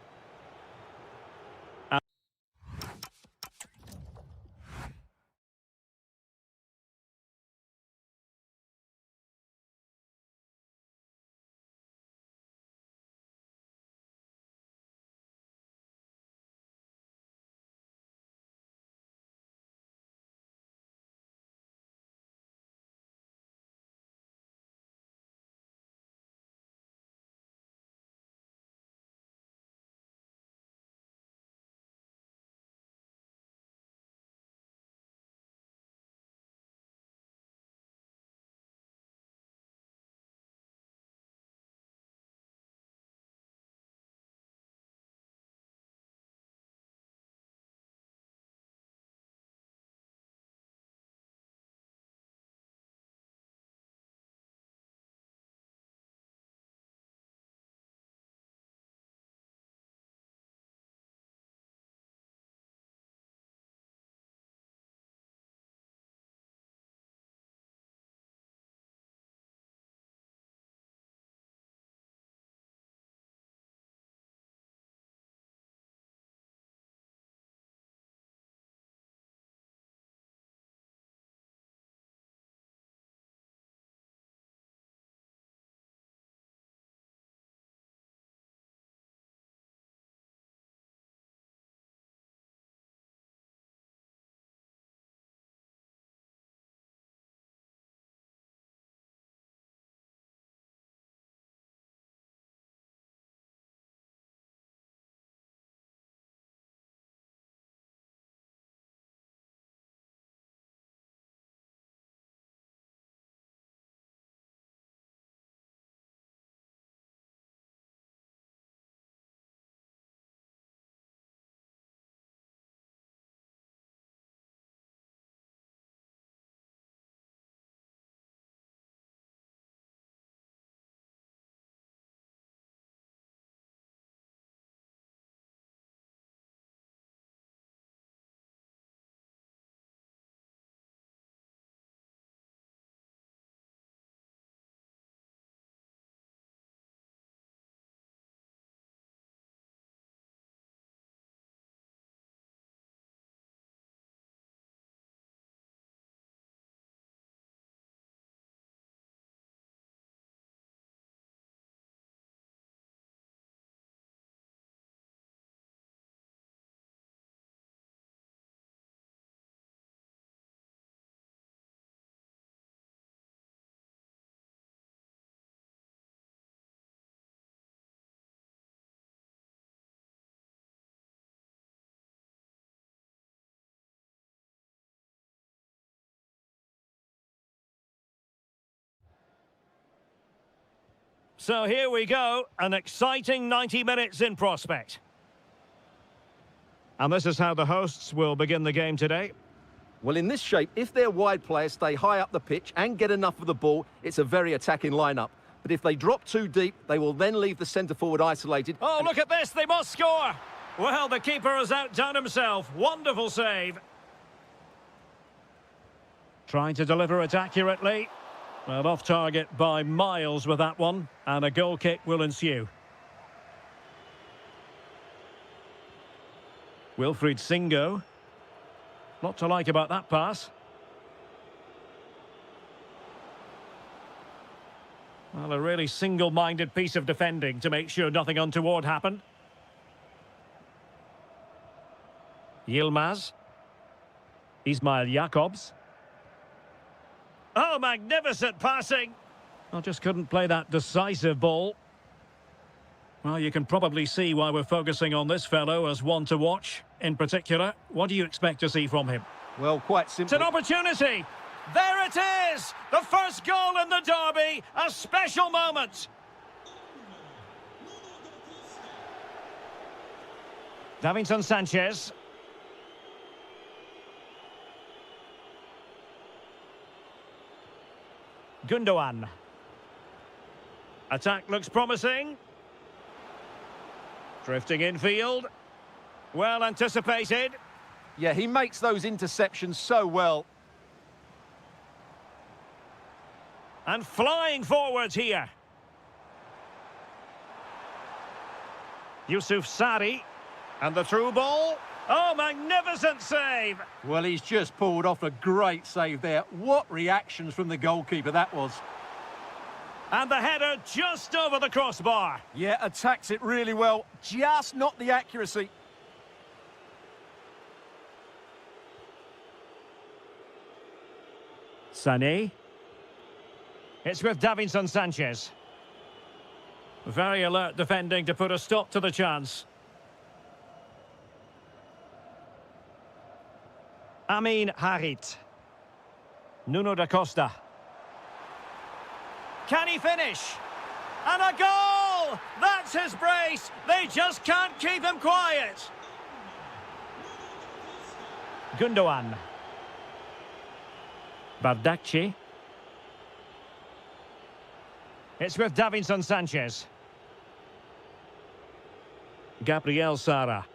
So here we go, an exciting 90 minutes in prospect. And this is how the hosts will begin the game today. Well, in this shape, if their wide players stay high up the pitch and get enough of the ball, it's a very attacking lineup. But if they drop too deep, they will then leave the centre-forward isolated. Oh, look at this, they must score! Well, the keeper has outdone himself. Wonderful save. Trying to deliver it accurately. Well, off target by miles with that one, and a goal kick will ensue. Wilfried Singo. Lot to like about that pass. Well, a really single-minded piece of defending to make sure nothing untoward happened. Yilmaz. Ismail Jakobs. Oh, magnificent passing. I just couldn't play that decisive ball. Well, you can probably see why we're focusing on this fellow as one to watch. In particular, what do you expect to see from him? Well, quite simply... It's an opportunity. There it is. The first goal in the derby. A special moment. Davinson Sanchez. Gundogan. Attack looks promising. Drifting infield. Well anticipated. Yeah, he makes those interceptions so well. And flying forwards here. Yusuf Sari. And the through ball. Oh, magnificent save. Well, he's just pulled off a great save there. What reactions from the goalkeeper that was. And the header just over the crossbar. Yeah, attacks it really well. Just not the accuracy. Sané. It's with Davinson Sanchez. Very alert defending to put a stop to the chance. Amin Harit. Nuno da Costa. Can he finish? And a goal! That's his brace! They just can't keep him quiet! Gundogan. Bardakci. It's with Davinson Sanchez. Gabriel Sara.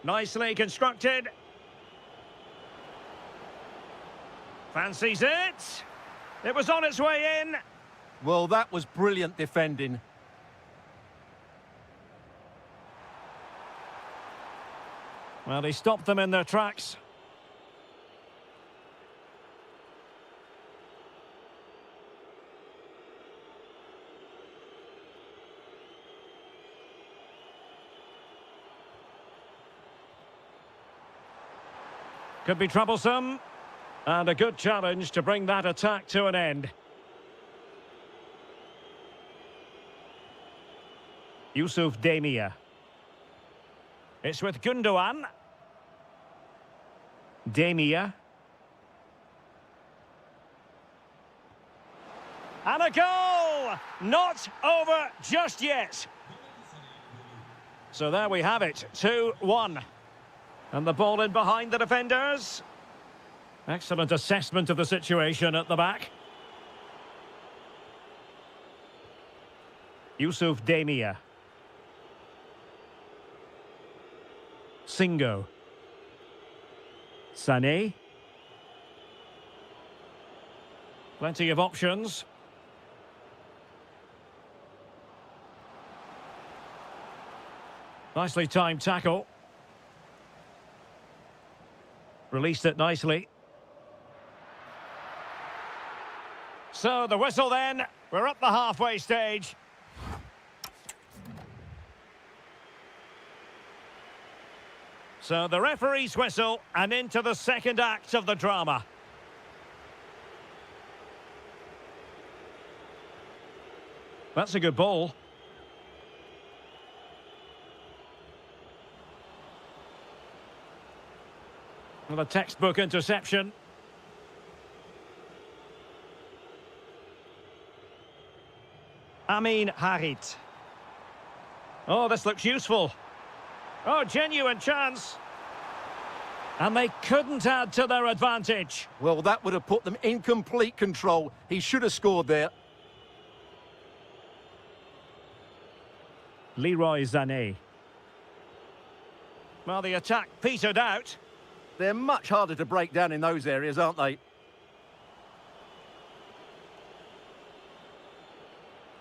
Nicely constructed. Fancies it. It was on its way in. Well, that was brilliant defending. Well, he stopped them in their tracks. Could be troublesome. And a good challenge to bring that attack to an end. Yusuf Demir. It's with Gundogan. Demir. And a goal! Not over just yet. So there we have it, 2-1. And the ball in behind the defenders. Excellent assessment of the situation at the back. Yusuf Demir. Singo. Sané. Plenty of options. Nicely timed tackle. Released it nicely. So the whistle then. We're at the halfway stage. So the referee's whistle and into the second act of the drama. That's a good ball. Well, a textbook interception. Harit. Oh, this looks useful. Oh, genuine chance. And they couldn't add to their advantage. Well, that would have put them in complete control. He should have scored there. Leroy Sané. Well, the attack petered out. They're much harder to break down in those areas, aren't they?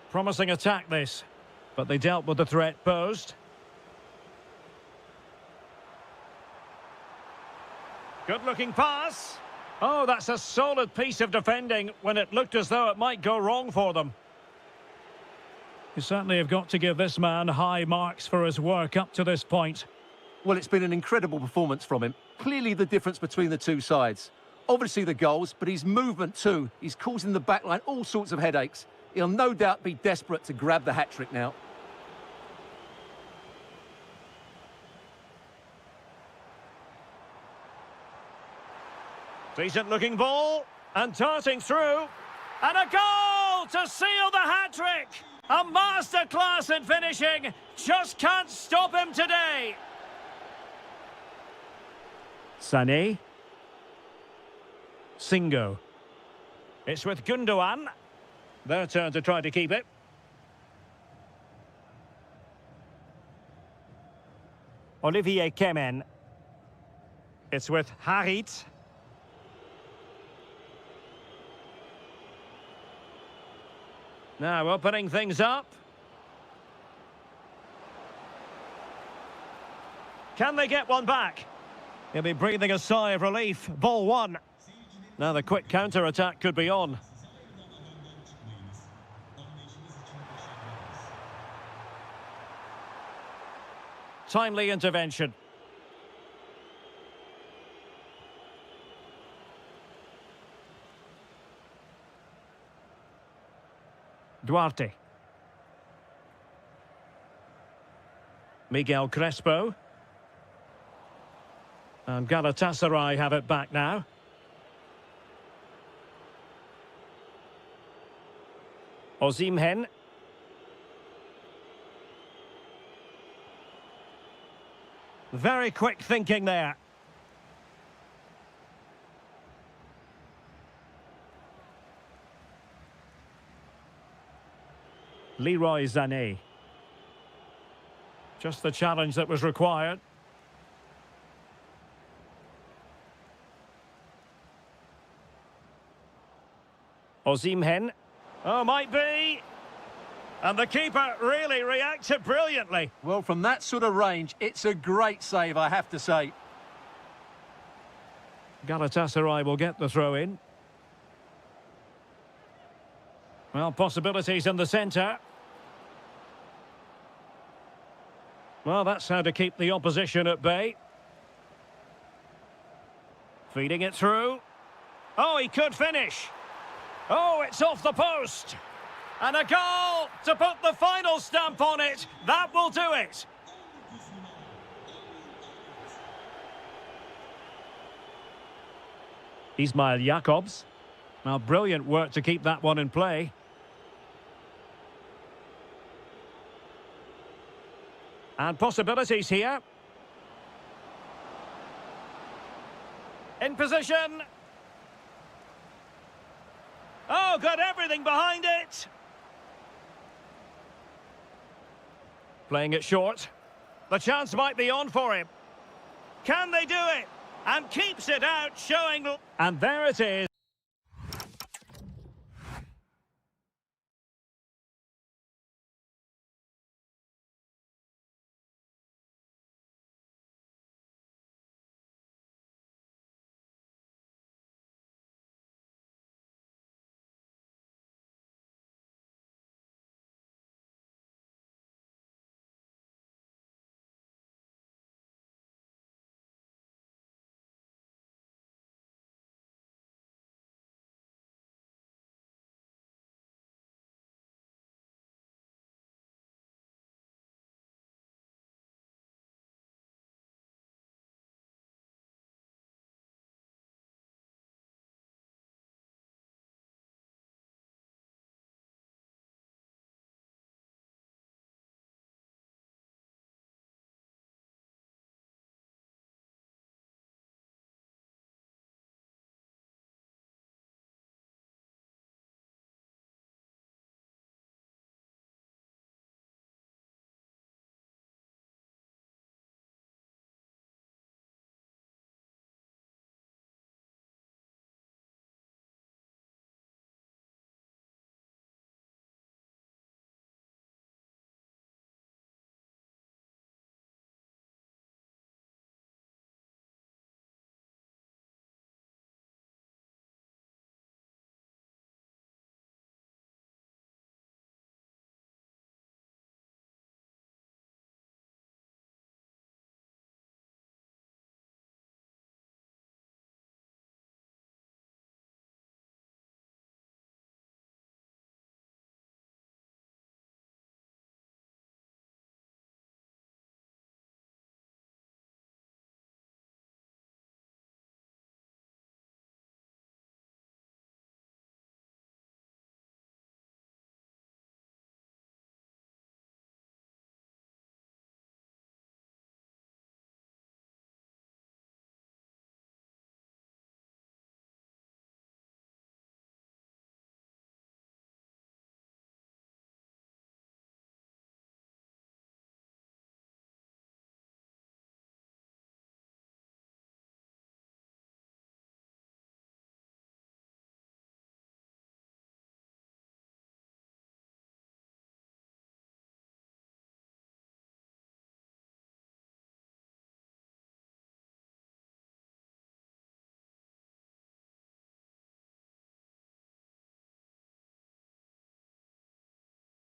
Promising attack, this. But they dealt with the threat posed. Good-looking pass. Oh, that's a solid piece of defending when it looked as though it might go wrong for them. You certainly have got to give this man high marks for his work up to this point. Well, it's been an incredible performance from him. Clearly the difference between the two sides. Obviously the goals, but his movement too. He's causing the backline all sorts of headaches. He'll no doubt be desperate to grab the hat-trick now. Decent-looking ball, and darting through, and a goal to seal the hat-trick! A masterclass in finishing, just can't stop him today! Sané. Singo. It's with Gundogan. Their turn to try to keep it. Olivier Kemen. It's with Harit. Now opening things up. Can they get one back? He'll be breathing a sigh of relief. Ball one. Now the quick counter-attack could be on. Timely intervention. Duarte. Miguel Crespo. And Galatasaray have it back now. Osimhen. Very quick thinking there. Leroy Sané. Just the challenge that was required. Osimhen. Oh, might be. And the keeper really reacted brilliantly. Well, from that sort of range, it's a great save, I have to say. Galatasaray will get the throw in. Well, possibilities in the centre. Well, that's how to keep the opposition at bay. Feeding it through. Oh, he could finish. Oh, it's off the post. And a goal to put the final stamp on it. That will do it. Ismail Jakobs. Now, brilliant work to keep that one in play. And possibilities here. In position. Oh, got everything behind it. Playing it short. The chance might be on for him. Can they do it? And keeps it out, showing... And there it is.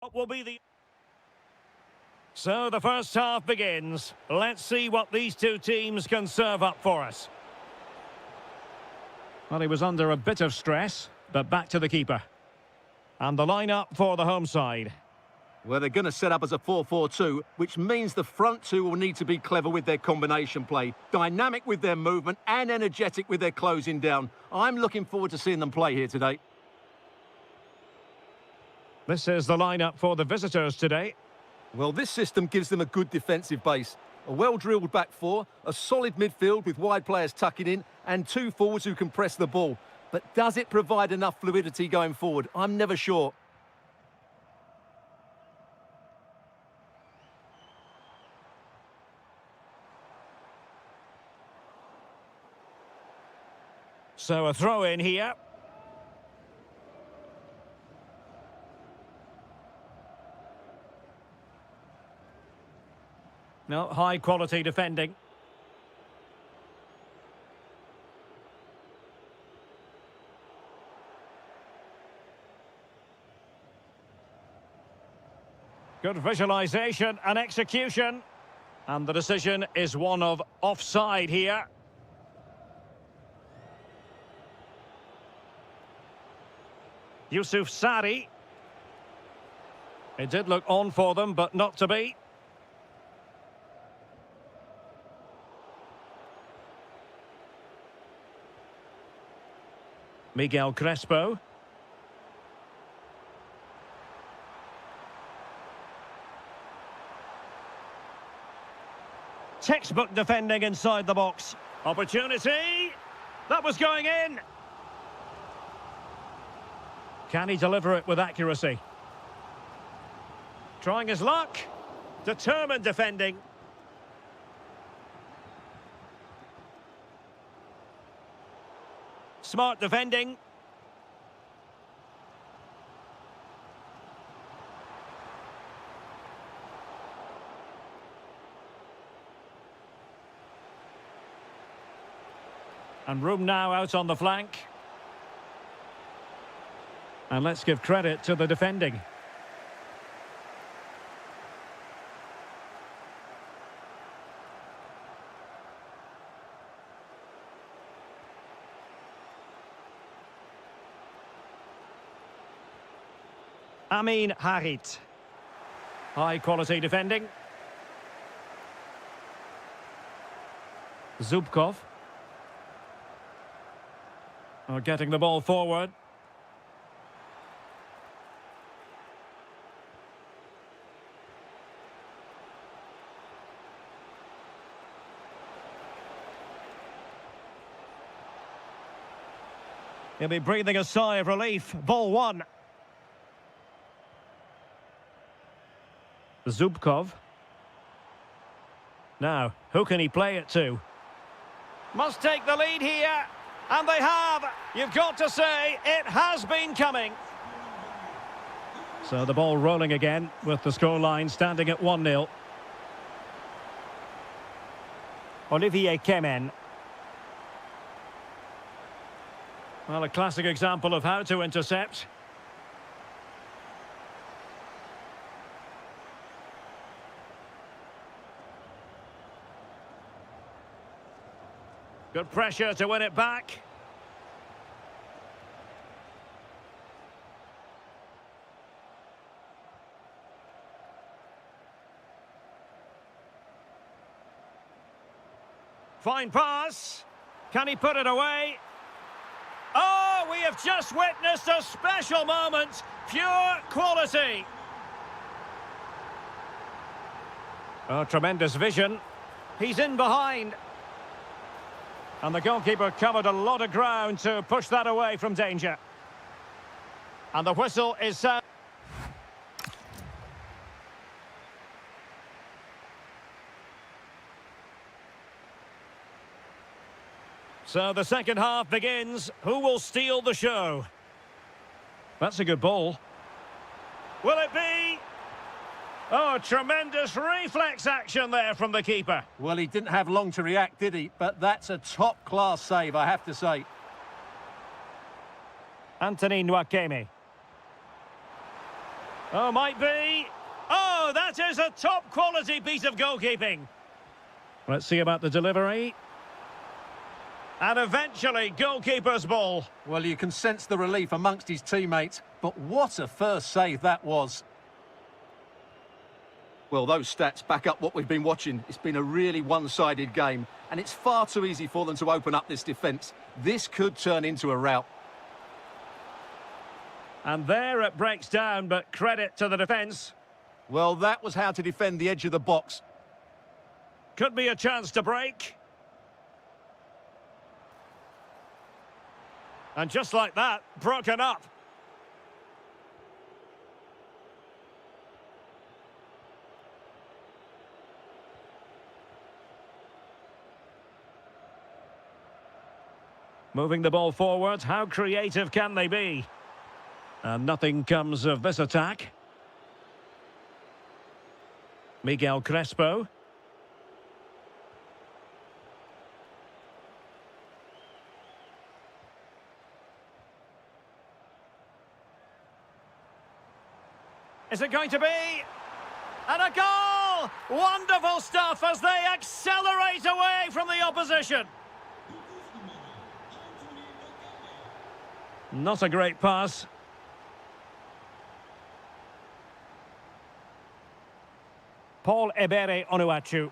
What will be the... So the first half begins. Let's see what these two teams can serve up for us. Well, he was under a bit of stress, but back to the keeper. And the lineup for the home side. Well, they're going to set up as a 4-4-2, which means the front two will need to be clever with their combination play, dynamic with their movement and energetic with their closing down. I'm looking forward to seeing them play here today. This is the lineup for the visitors today. Well, this system gives them a good defensive base. A well-drilled back four, a solid midfield with wide players tucking in, and two forwards who can press the ball. But does it provide enough fluidity going forward? I'm never sure. So a throw in here. No, high quality defending. Good visualization and execution. And the decision is one of offside here. Yusuf Sari. It did look on for them, but not to be. Miguel Crespo. Textbook defending inside the box. Opportunity. That was going in. Can he deliver it with accuracy? Trying his luck. Determined defending. Smart defending. And room now out on the flank. And let's give credit to the defending. Amin Harit. High quality defending. Zubkov. Getting the ball forward. He'll be breathing a sigh of relief. Ball one. Zubkov. Now, who can he play it to? Must take the lead here. And they have. You've got to say, it has been coming. So the ball rolling again with the scoreline standing at 1-0. Olivier Kemen. Well, a classic example of how to intercept. Good pressure to win it back. Fine pass. Can he put it away? Oh, we have just witnessed a special moment. Pure quality. Oh, tremendous vision. He's in behind. And the goalkeeper covered a lot of ground to push that away from danger. And the whistle is sound. So the second half begins. Who will steal the show? That's a good ball. Will it be? Oh, tremendous reflex action there from the keeper. Well, he didn't have long to react, did he? But that's a top-class save, I have to say. Anthony Nwakeme. Oh, might be. Oh, that is a top-quality piece of goalkeeping. Let's see about the delivery. And eventually, goalkeeper's ball. Well, you can sense the relief amongst his teammates, but what a first save that was. Well, those stats back up what we've been watching. It's been a really one-sided game, and it's far too easy for them to open up this defence. This could turn into a rout. And there it breaks down, but credit to the defence. Well, that was how to defend the edge of the box. Could be a chance to break. And just like that, broken up. Moving the ball forward, how creative can they be? And nothing comes of this attack. Miguel Crespo. Is it going to be? And a goal! Wonderful stuff as they accelerate away from the opposition. Not a great pass. Paul Ebere Onuachu.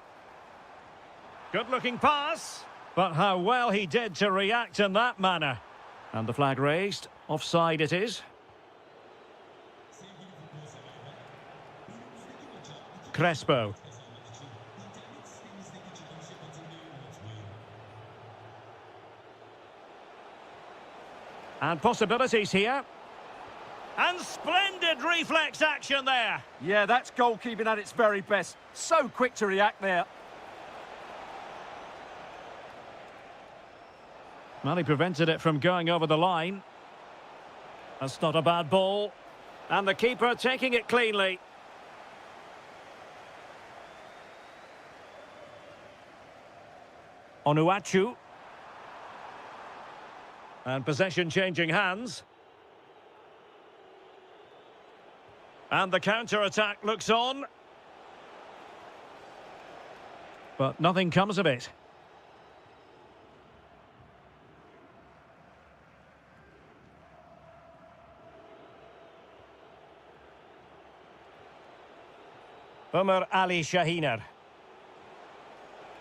Good-looking pass, but how well he did to react in that manner. And the flag raised. Offside it is. Crespo. And possibilities here. And splendid reflex action there. Yeah, that's goalkeeping at its very best. So quick to react there. Well, he prevented it from going over the line. That's not a bad ball. And the keeper taking it cleanly. Onuachu. And possession changing hands. And the counter-attack looks on. But nothing comes of it. Umar Ali Shahiner.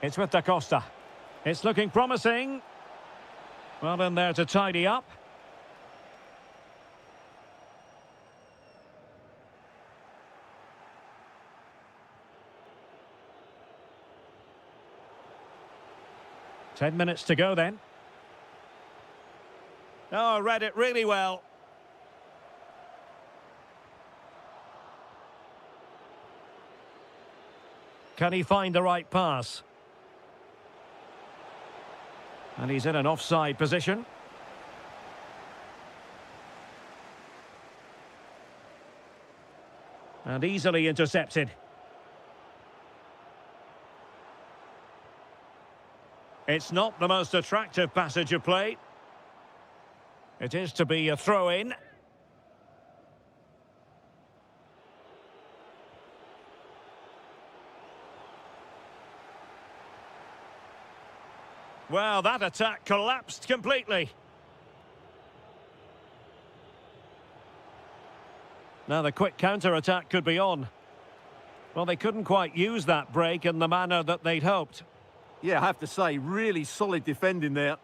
It's with Da Costa. It's looking promising. Well in there to tidy up. Ten minutes to go then. Oh, read it really well. Can he find the right pass? And he's in an offside position. And easily intercepted. It's not the most attractive passage of play. It is to be a throw-in. Well, that attack collapsed completely. Now the quick counter-attack could be on. Well, they couldn't quite use that break in the manner that they'd hoped. Yeah, I have to say, really solid defending there.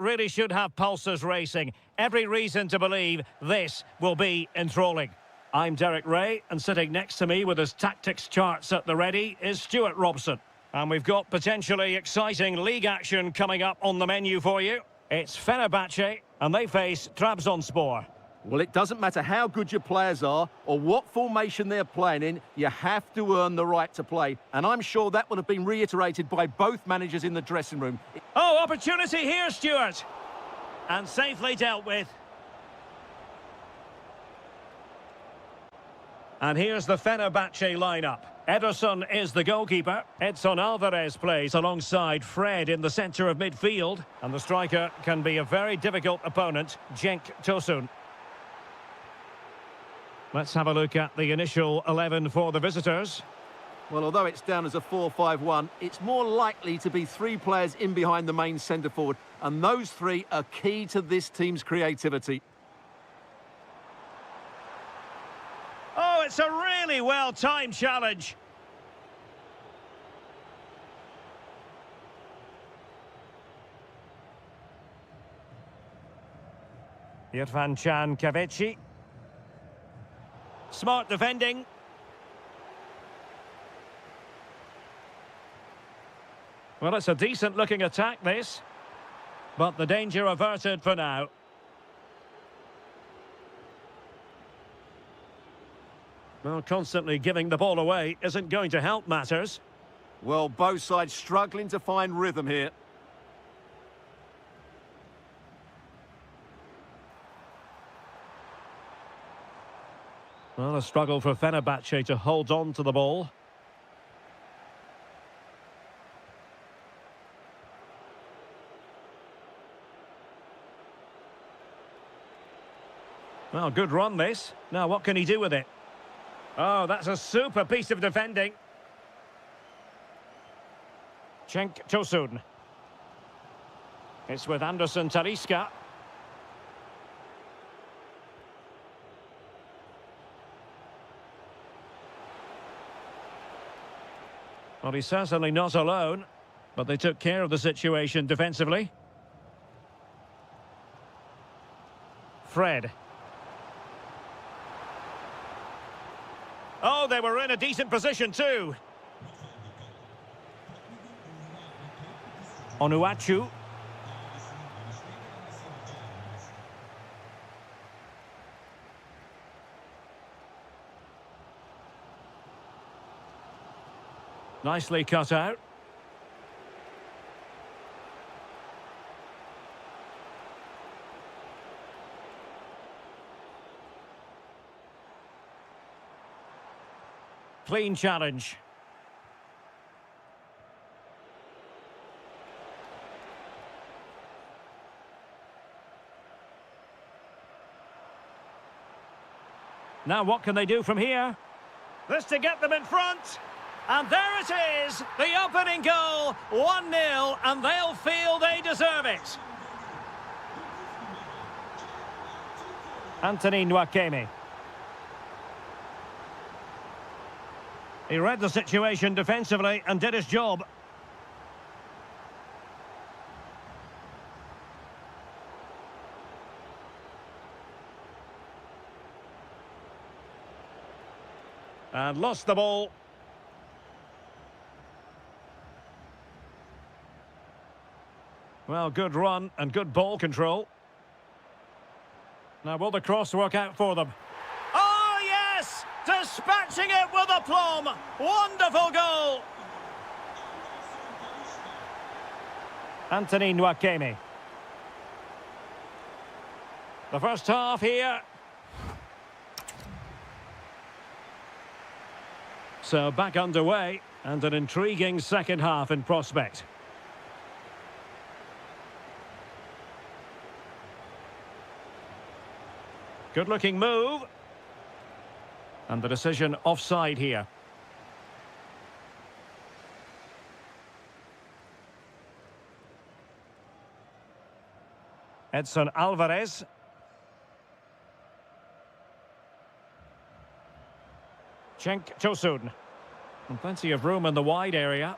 really should have pulses racing. Every reason to believe this will be enthralling. I'm Derek Ray, and sitting next to me with his tactics charts at the ready is Stuart Robson. And we've got potentially exciting league action coming up on the menu for you. It's Fenerbahce, and they face Trabzonspor. Well, it doesn't matter how good your players are or what formation they're playing in, you have to earn the right to play. And I'm sure that would have been reiterated by both managers in the dressing room. Oh, opportunity here, Stuart. And safely dealt with. And here's the Fenerbahce lineup. Ederson is the goalkeeper. Edson Alvarez plays alongside Fred in the centre of midfield. And the striker can be a very difficult opponent, Cenk Tosun. Let's have a look at the initial 11 for the visitors. Well, although it's down as a 4-5-1, it's more likely to be three players in behind the main centre-forward. And those three are key to this team's creativity. Oh, it's a really well-timed challenge. Irfan Can Kaveci. Smart defending. Well, it's a decent-looking attack, this. But the danger averted for now. Well, constantly giving the ball away isn't going to help matters. Well, both sides struggling to find rhythm here. Well, a struggle for Fenerbahce to hold on to the ball. Well, good run this. Now, what can he do with it? Oh, that's a super piece of defending. Cenk Tosun. It's with Anderson Talisca. Well, he's certainly not alone, but they took care of the situation defensively. Fred. Oh, they were in a decent position too. Onuachu. Nicely cut out. Clean challenge. Now what can they do from here? This to get them in front. And there it is, the opening goal, 1-0, and they'll feel they deserve it. Anthony Nwakeme. He read the situation defensively and did his job. And lost the ball. Well, good run and good ball control. Now, will the cross work out for them? Oh, yes! Dispatching it with aplomb! Wonderful goal! Anthony Nwakeme. The first half here. So, back underway, and an intriguing second half in prospect. Good-looking move. And the decision offside here. Edson Alvarez. Cenk Tosun. And plenty of room in the wide area.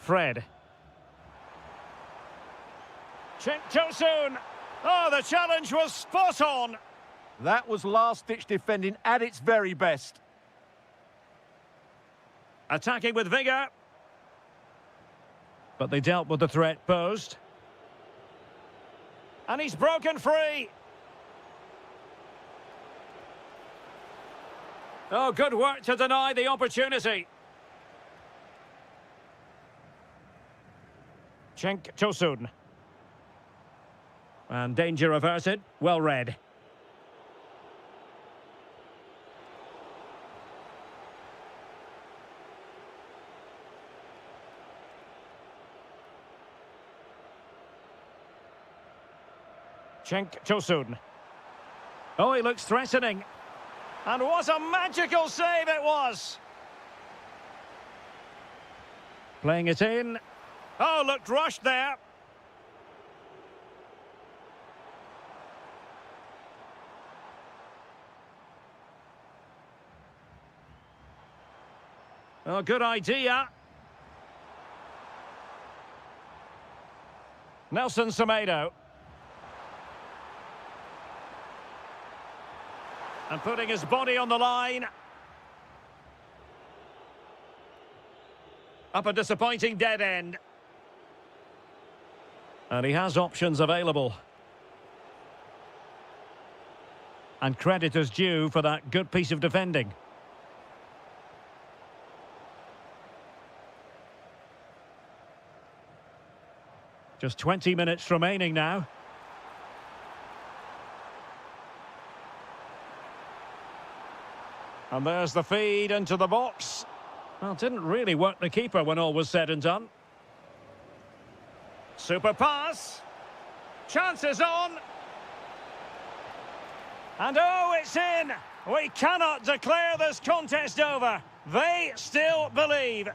Fred. Cenk Tosun. Oh, the challenge was spot on. That was last-ditch defending at its very best. Attacking with vigour. But they dealt with the threat posed. And he's broken free. Oh, good work to deny the opportunity. Cenk Tosun. And danger averted. Well read. Cenk Tosun. Oh, he looks threatening. And what a magical save it was! Playing it in. Oh, looked rushed there. Oh, good idea. Nelson Semedo. And putting his body on the line. Up a disappointing dead end. And he has options available. And credit is due for that good piece of defending. Just 20 minutes remaining now. And there's the feed into the box. Well, didn't really work the keeper when all was said and done. Super pass. Chances on. And oh, it's in. We cannot declare this contest over. They still believe.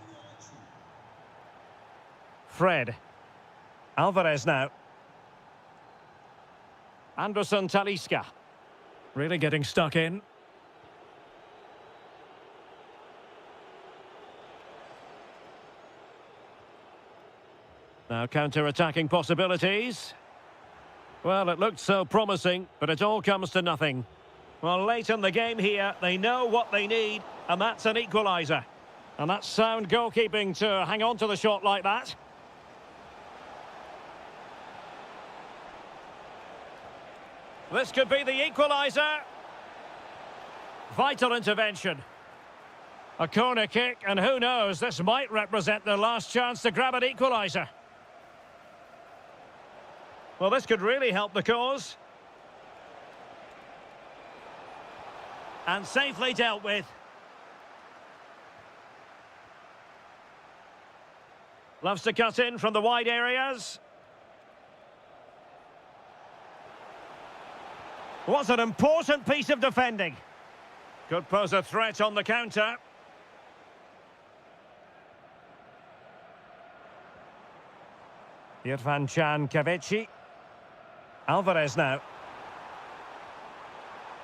Fred. Alvarez now. Anderson Talisca. Really getting stuck in. Now counter-attacking possibilities. Well, it looked so promising, but it all comes to nothing. Well, late in the game here, they know what they need, and that's an equaliser. And that's sound goalkeeping to hang on to the shot like that. This could be the equaliser. Vital intervention. A corner kick, and who knows, this might represent their last chance to grab an equaliser. Well, this could really help the cause. And safely dealt with. Loves to cut in from the wide areas. What an important piece of defending. Could pose a threat on the counter. Irfan Can Kavici. Alvarez now.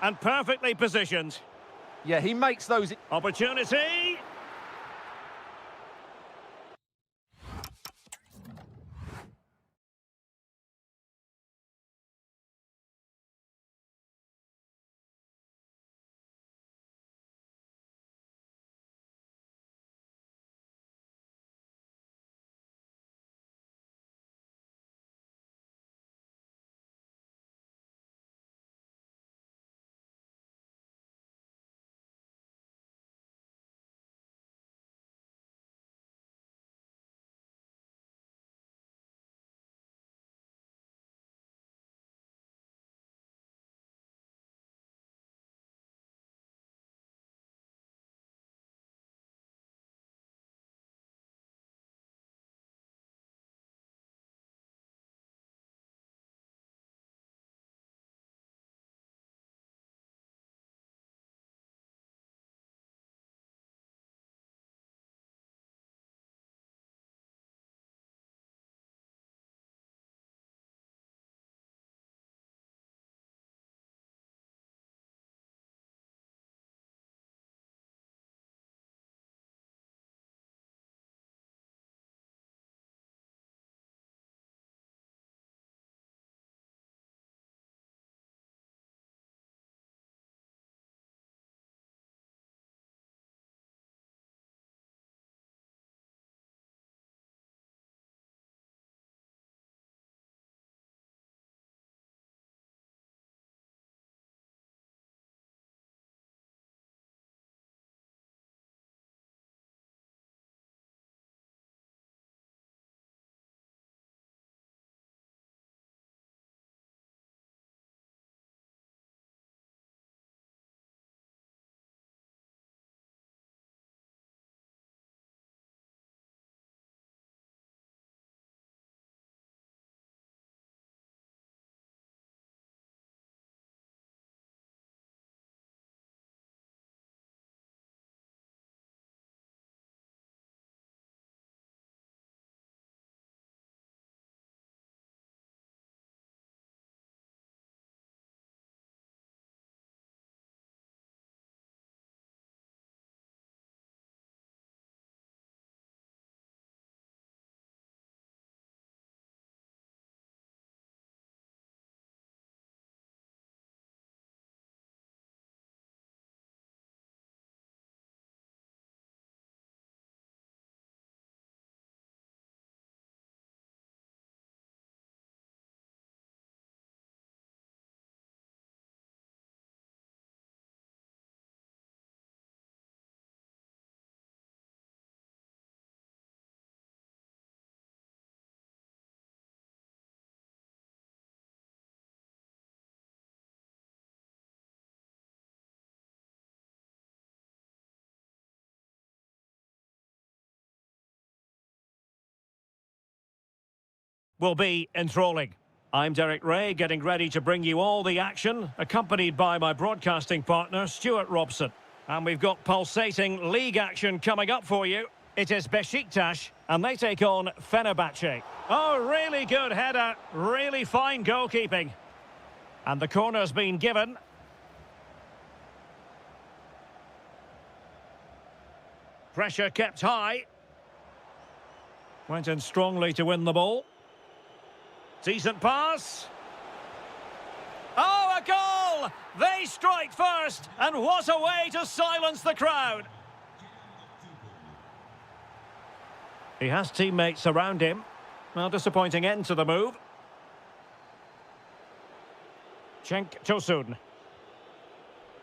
And perfectly positioned. Yeah, he makes those... Opportunity. will be enthralling. I'm Derek Ray, getting ready to bring you all the action, accompanied by my broadcasting partner, Stuart Robson. And we've got pulsating league action coming up for you. It is Besiktas, and they take on Fenerbahce. Oh, really good header, really fine goalkeeping. And the corner's been given. Pressure kept high. Went in strongly to win the ball. Decent pass. Oh, a goal! They strike first, and what a way to silence the crowd. He has teammates around him. Well, disappointing end to the move. Cenk Tosun.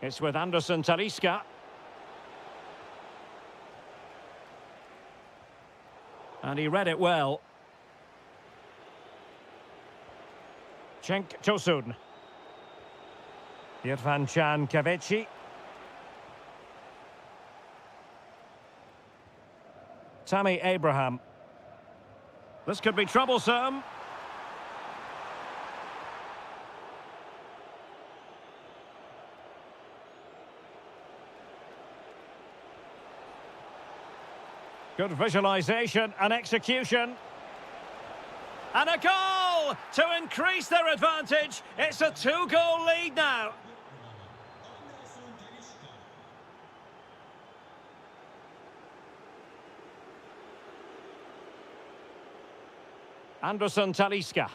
It's with Anderson Talisca. And he read it well. Cenk Tosun. Irfan Can Kaveci. Tammy Abraham. This could be troublesome. Good visualisation and execution. And a goal to increase their advantage. It's a 2-goal lead now. Anderson Talisca.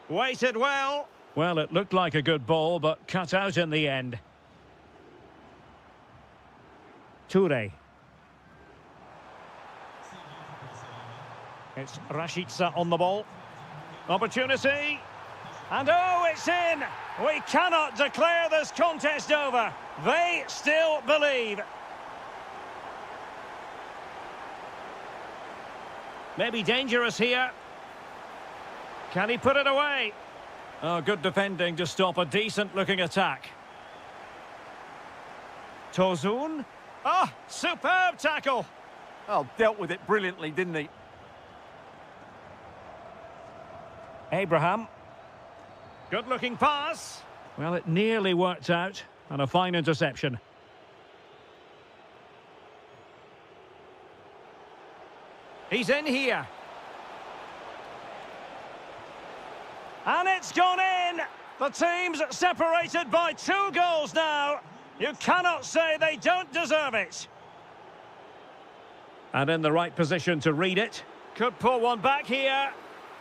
Waited well. Well, it looked like a good ball, but cut out in the end. Toure. It's Rashica on the ball. Opportunity. And oh, it's in! We cannot declare this contest over. They still believe. Maybe dangerous here. Can he put it away? Oh, good defending to stop a decent-looking attack. Tosun. Oh, superb tackle. Oh, dealt with it brilliantly, didn't he? Abraham. Good-looking pass. Well, it nearly worked out, and a fine interception. He's in here. And it's gone in! The team's separated by 2 goals now. You cannot say they don't deserve it. And in the right position to read it. Could pull one back here.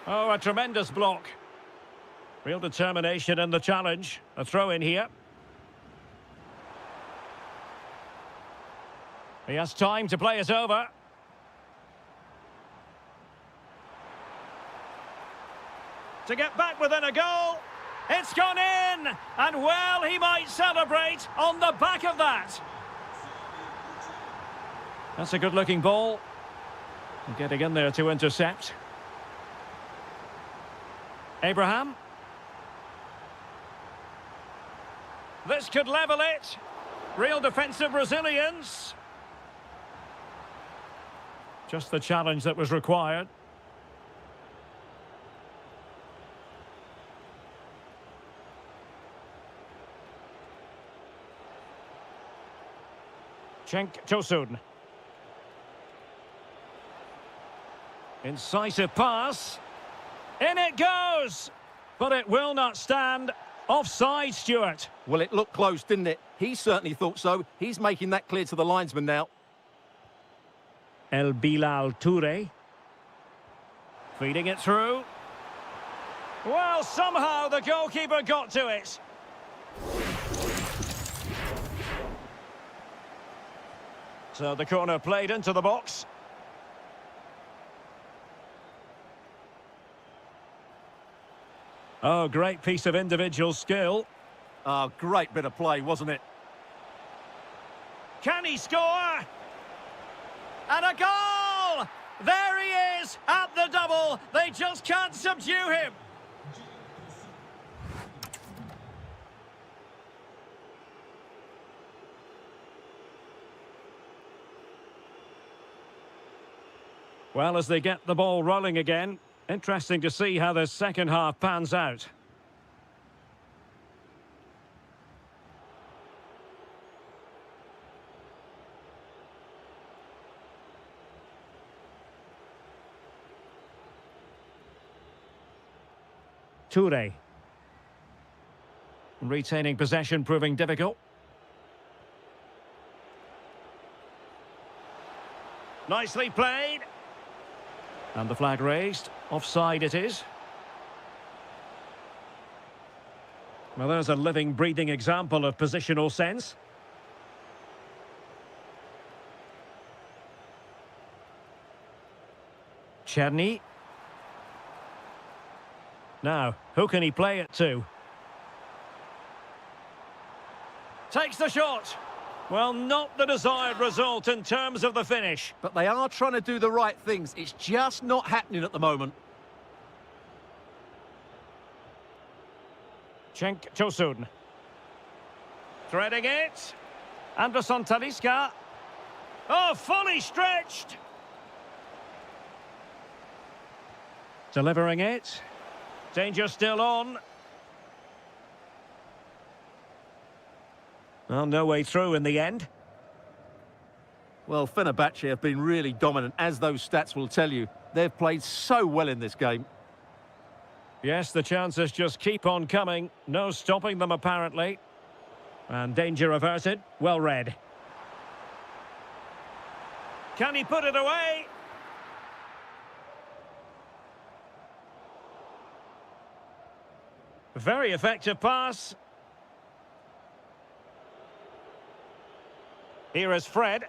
Oh, a tremendous block. Real determination in the challenge. A throw in here. He has time to play it over. To get back within a goal. It's gone in! And well, he might celebrate on the back of that. That's a good-looking ball. Getting in there to intercept. Abraham. This could level it. Real defensive resilience. Just the challenge that was required. Cenk Tosun. Incisive pass. In it goes! But it will not stand. Offside, Stuart. Well, it looked close, didn't it? He certainly thought so. He's making that clear to the linesman now. El Bilal Toure. Feeding it through. Well, somehow the goalkeeper got to it. So the corner played into the box. Oh, great piece of individual skill. Oh, great bit of play, wasn't it? Can he score? And a goal! There he is at the double. They just can't subdue him. Well, as they get the ball rolling again, Interesting to see how the second half pans out. Toure. Retaining possession proving difficult. Nicely played. And the flag raised. Offside it is. Well, there's a living, breathing example of positional sense. Czerny. Now, who can he play it to? Takes the shot. Well, not the desired result in terms of the finish. But they are trying to do the right things. It's just not happening at the moment. Cenk Tosun. Threading it. Anderson Talisca. Oh, fully stretched. Delivering it. Danger still on. Well, no way through in the end. Well, Fenerbahce have been really dominant, as those stats will tell you. They've played so well in this game. Yes, the chances just keep on coming. No stopping them, apparently. And danger averted. Well read. Can he put it away? Very effective pass. Here is Fred.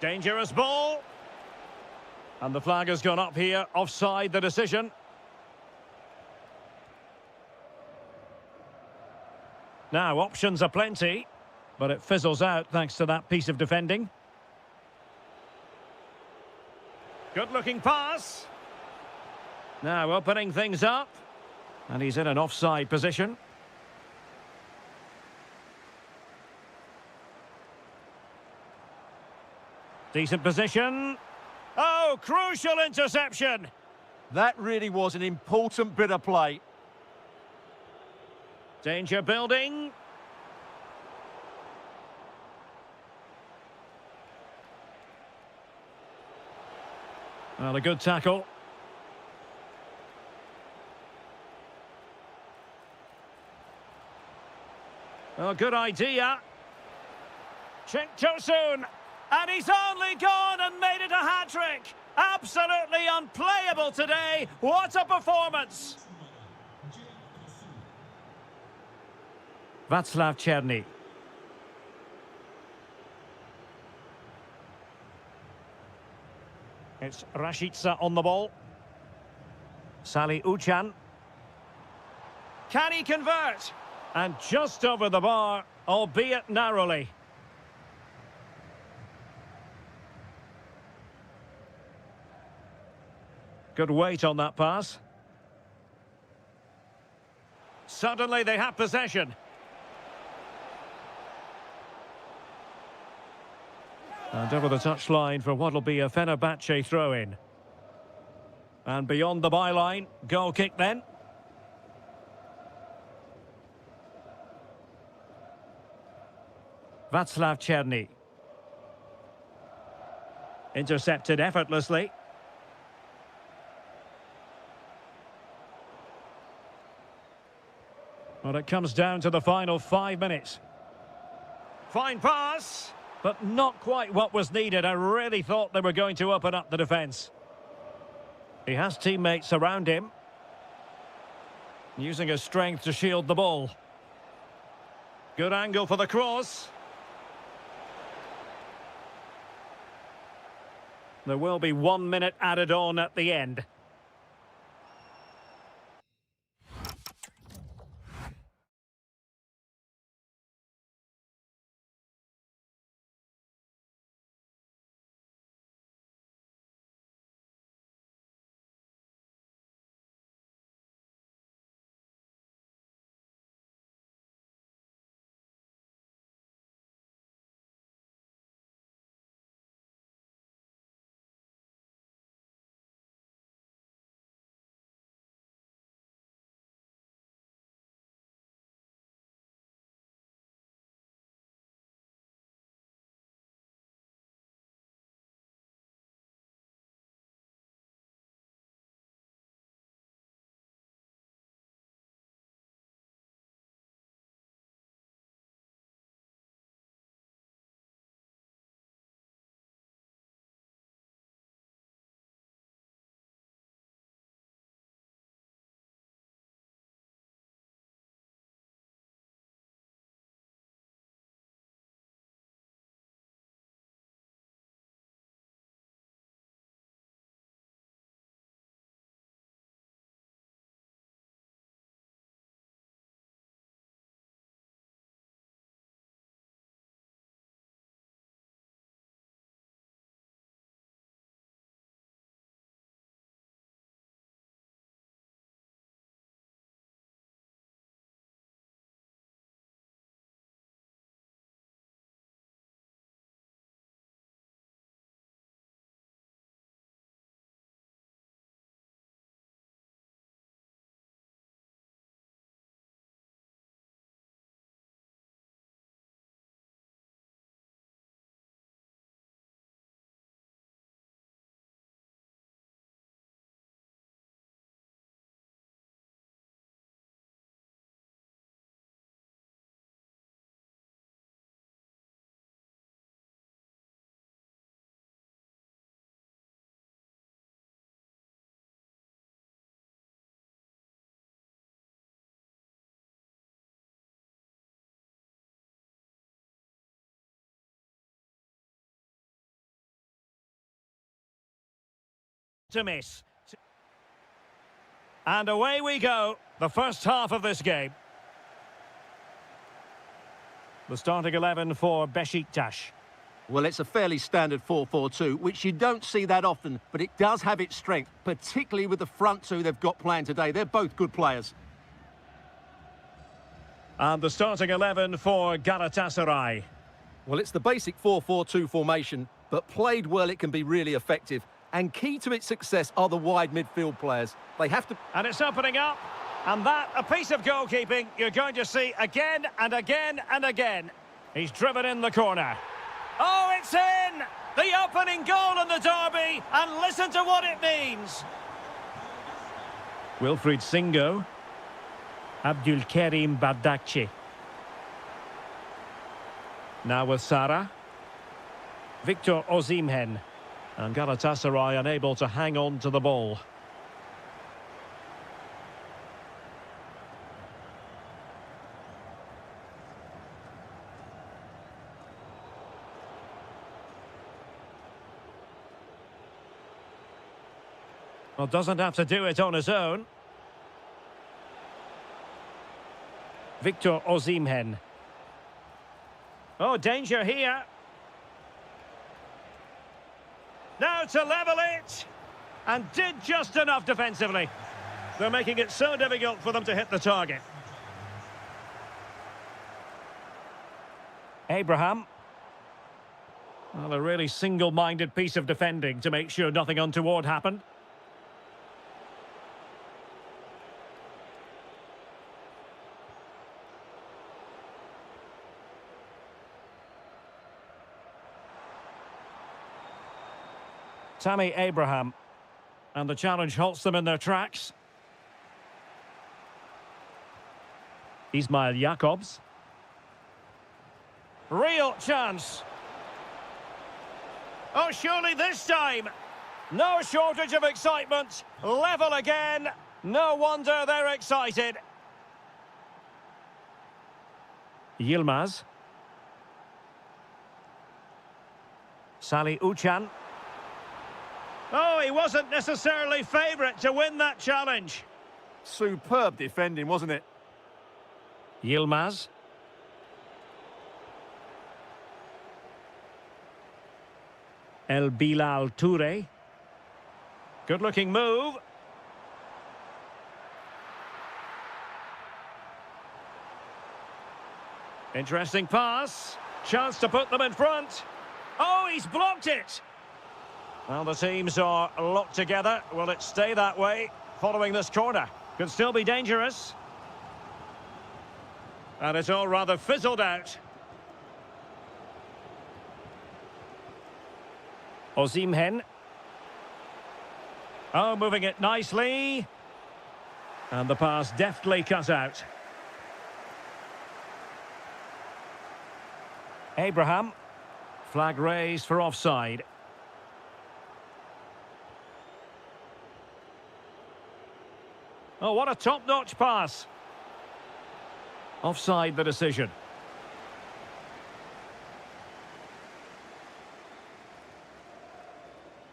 Dangerous ball. And the flag has gone up here. Offside the decision. Now, options are plenty, but it fizzles out thanks to that piece of defending. Good-looking pass. Now opening things up. And he's in an offside position. Decent position. Oh, crucial interception. That really was an important bit of play. Danger building. Well, a good tackle. Well, good idea. Cenk Tosun. And he's only gone and made it a hat-trick. Absolutely unplayable today. What a performance. Václav Czerny. It's Rashica on the ball. Salih Uçan. Can he convert? And just over the bar, albeit narrowly. Good weight on that pass. Suddenly they have possession. And over the touchline for what will be a Fenerbahce throw-in. And beyond the byline, goal kick then. Václav Czerny. Intercepted effortlessly. Well, it comes down to the final 5 minutes. Fine pass, but not quite what was needed. I really thought they were going to open up the defence. He has teammates around him. Using his strength to shield the ball. Good angle for the cross. There will be 1 minute added on at the end. to miss. And away we go, the first half of this game. The starting 11 for Besiktas. Well, it's a fairly standard 4-4-2, which you don't see that often, but it does have its strength, particularly with the front two they've got playing today. They're both good players. And the starting 11 for Galatasaray. Well, it's the basic 4-4-2 formation, but played well it can be really effective. And key to its success are the wide midfield players. They have to... And it's opening up. And that, a piece of goalkeeping you're going to see again and again and again. He's driven in the corner. Oh, it's in! The opening goal in the derby, and listen to what it means. Wilfried Singo. Abdulkarim Bardakci. Now with Sara. Victor Osimhen. And Galatasaray unable to hang on to the ball. Well, doesn't have to do it on his own. Victor Osimhen. Oh, danger here. Now to level it. And did just enough defensively. They're making it so difficult for them to hit the target. Abraham. Well, a really single-minded piece of defending to make sure nothing untoward happened. Tammy Abraham. And the challenge halts them in their tracks. Ismail Jakobs. Real chance. Oh, surely this time. No shortage of excitement. Level again. No wonder they're excited. Yilmaz. Salih Uchan. Oh, he wasn't necessarily favourite to win that challenge. Superb defending, wasn't it? Yilmaz. El Bilal Toure. Good-looking move. Interesting pass. Chance to put them in front. Oh, he's blocked it. Well, the teams are locked together. Will it stay that way following this corner? Could still be dangerous. And it's all rather fizzled out. Osimhen. Oh, moving it nicely. And the pass deftly cut out. Abraham. Flag raised for offside. Oh, what a top-notch pass. Offside the decision.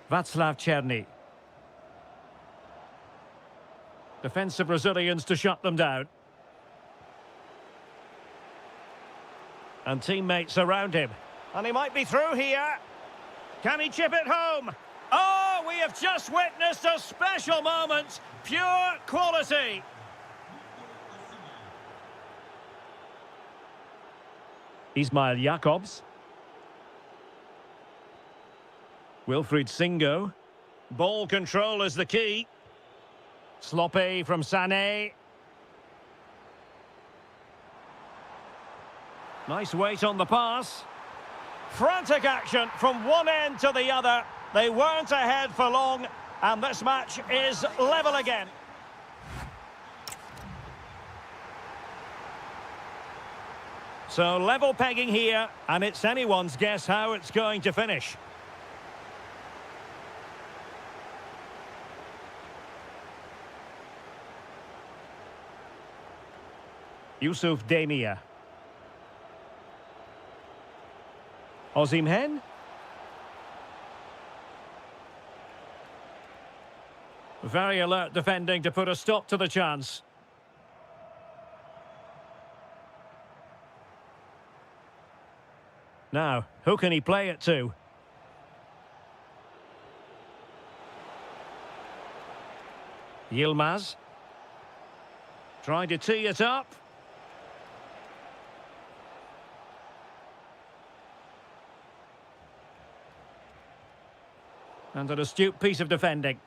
Václav Černý. Defensive Brazilians to shut them down. And teammates around him. And he might be through here. Can he chip it home? Oh, we have just witnessed a special moment. Pure quality. Ismail Jakobs. Wilfried Singo. Ball control is the key. Sloppy from Sané. Nice weight on the pass. Frantic action from one end to the other. They weren't ahead for long, and this match is level again. So level pegging here, and it's anyone's guess how it's going to finish. Yusuf Demir. Osimhen. Very alert defending to put a stop to the chance. Now, who can he play it to? Yilmaz. Trying to tee it up. And an astute piece of defending.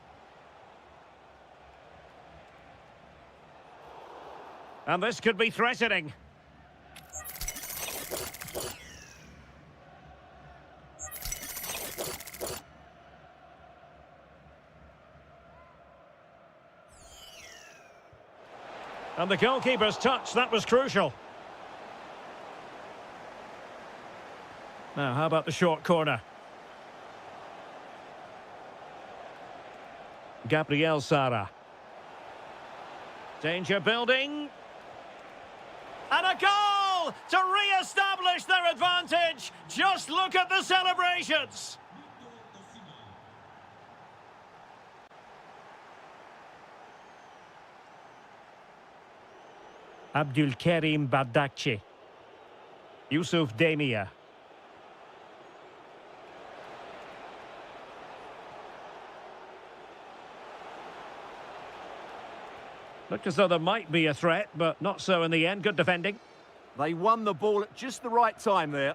And this could be threatening. And the goalkeeper's touch, that was crucial. Now, how about the short corner? Gabriel Sara. Danger building. And a goal to re-establish their advantage. Just look at the celebrations. Abdulkarim Bardakci. Yusuf Demir. Looked as though there might be a threat, but not so in the end. Good defending. They won the ball at just the right time there.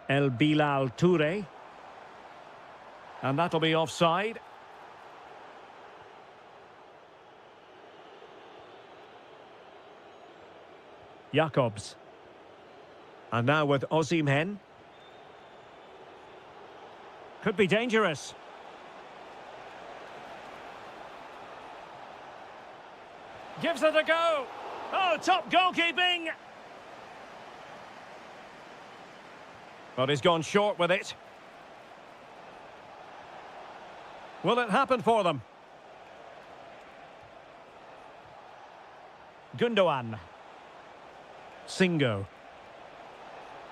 El Bilal Toure. And that'll be offside. Jacobs. And now with Osimhen. Could be dangerous. Gives it a go. Oh, top goalkeeping. But he's gone short with it. Will it happen for them? Gundogan. Singo.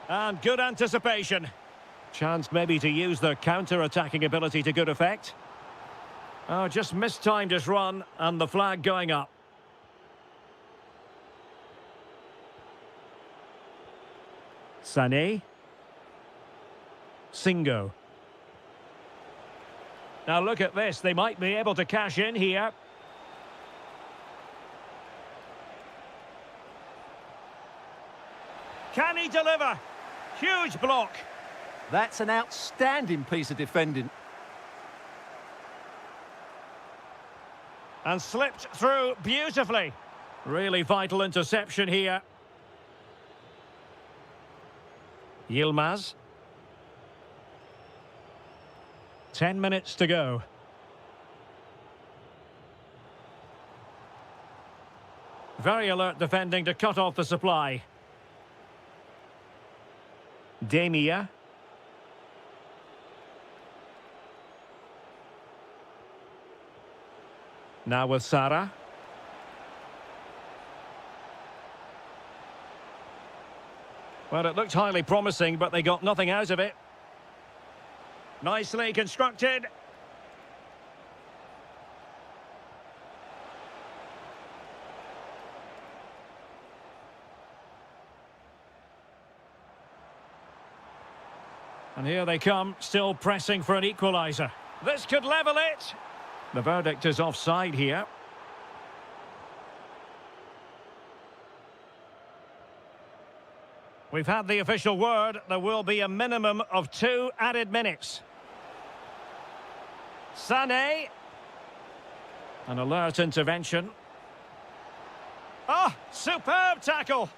And good anticipation. Chance maybe to use their counter-attacking ability to good effect. Oh, just mistimed his run and the flag going up. Sané. Singo. Now look at this, they might be able to cash in here. Can he deliver? Huge block. That's an outstanding piece of defending. And slipped through beautifully. Really vital interception here. Yilmaz. 10 minutes to go. Very alert defending to cut off the supply. Demir. Now with Sara. Well, it looked highly promising, but they got nothing out of it. Nicely constructed. And here they come, still pressing for an equaliser. This could level it. The verdict is offside here. We've had the official word. There will be a minimum of 2 added minutes. Sané. An alert intervention. Oh, superb tackle.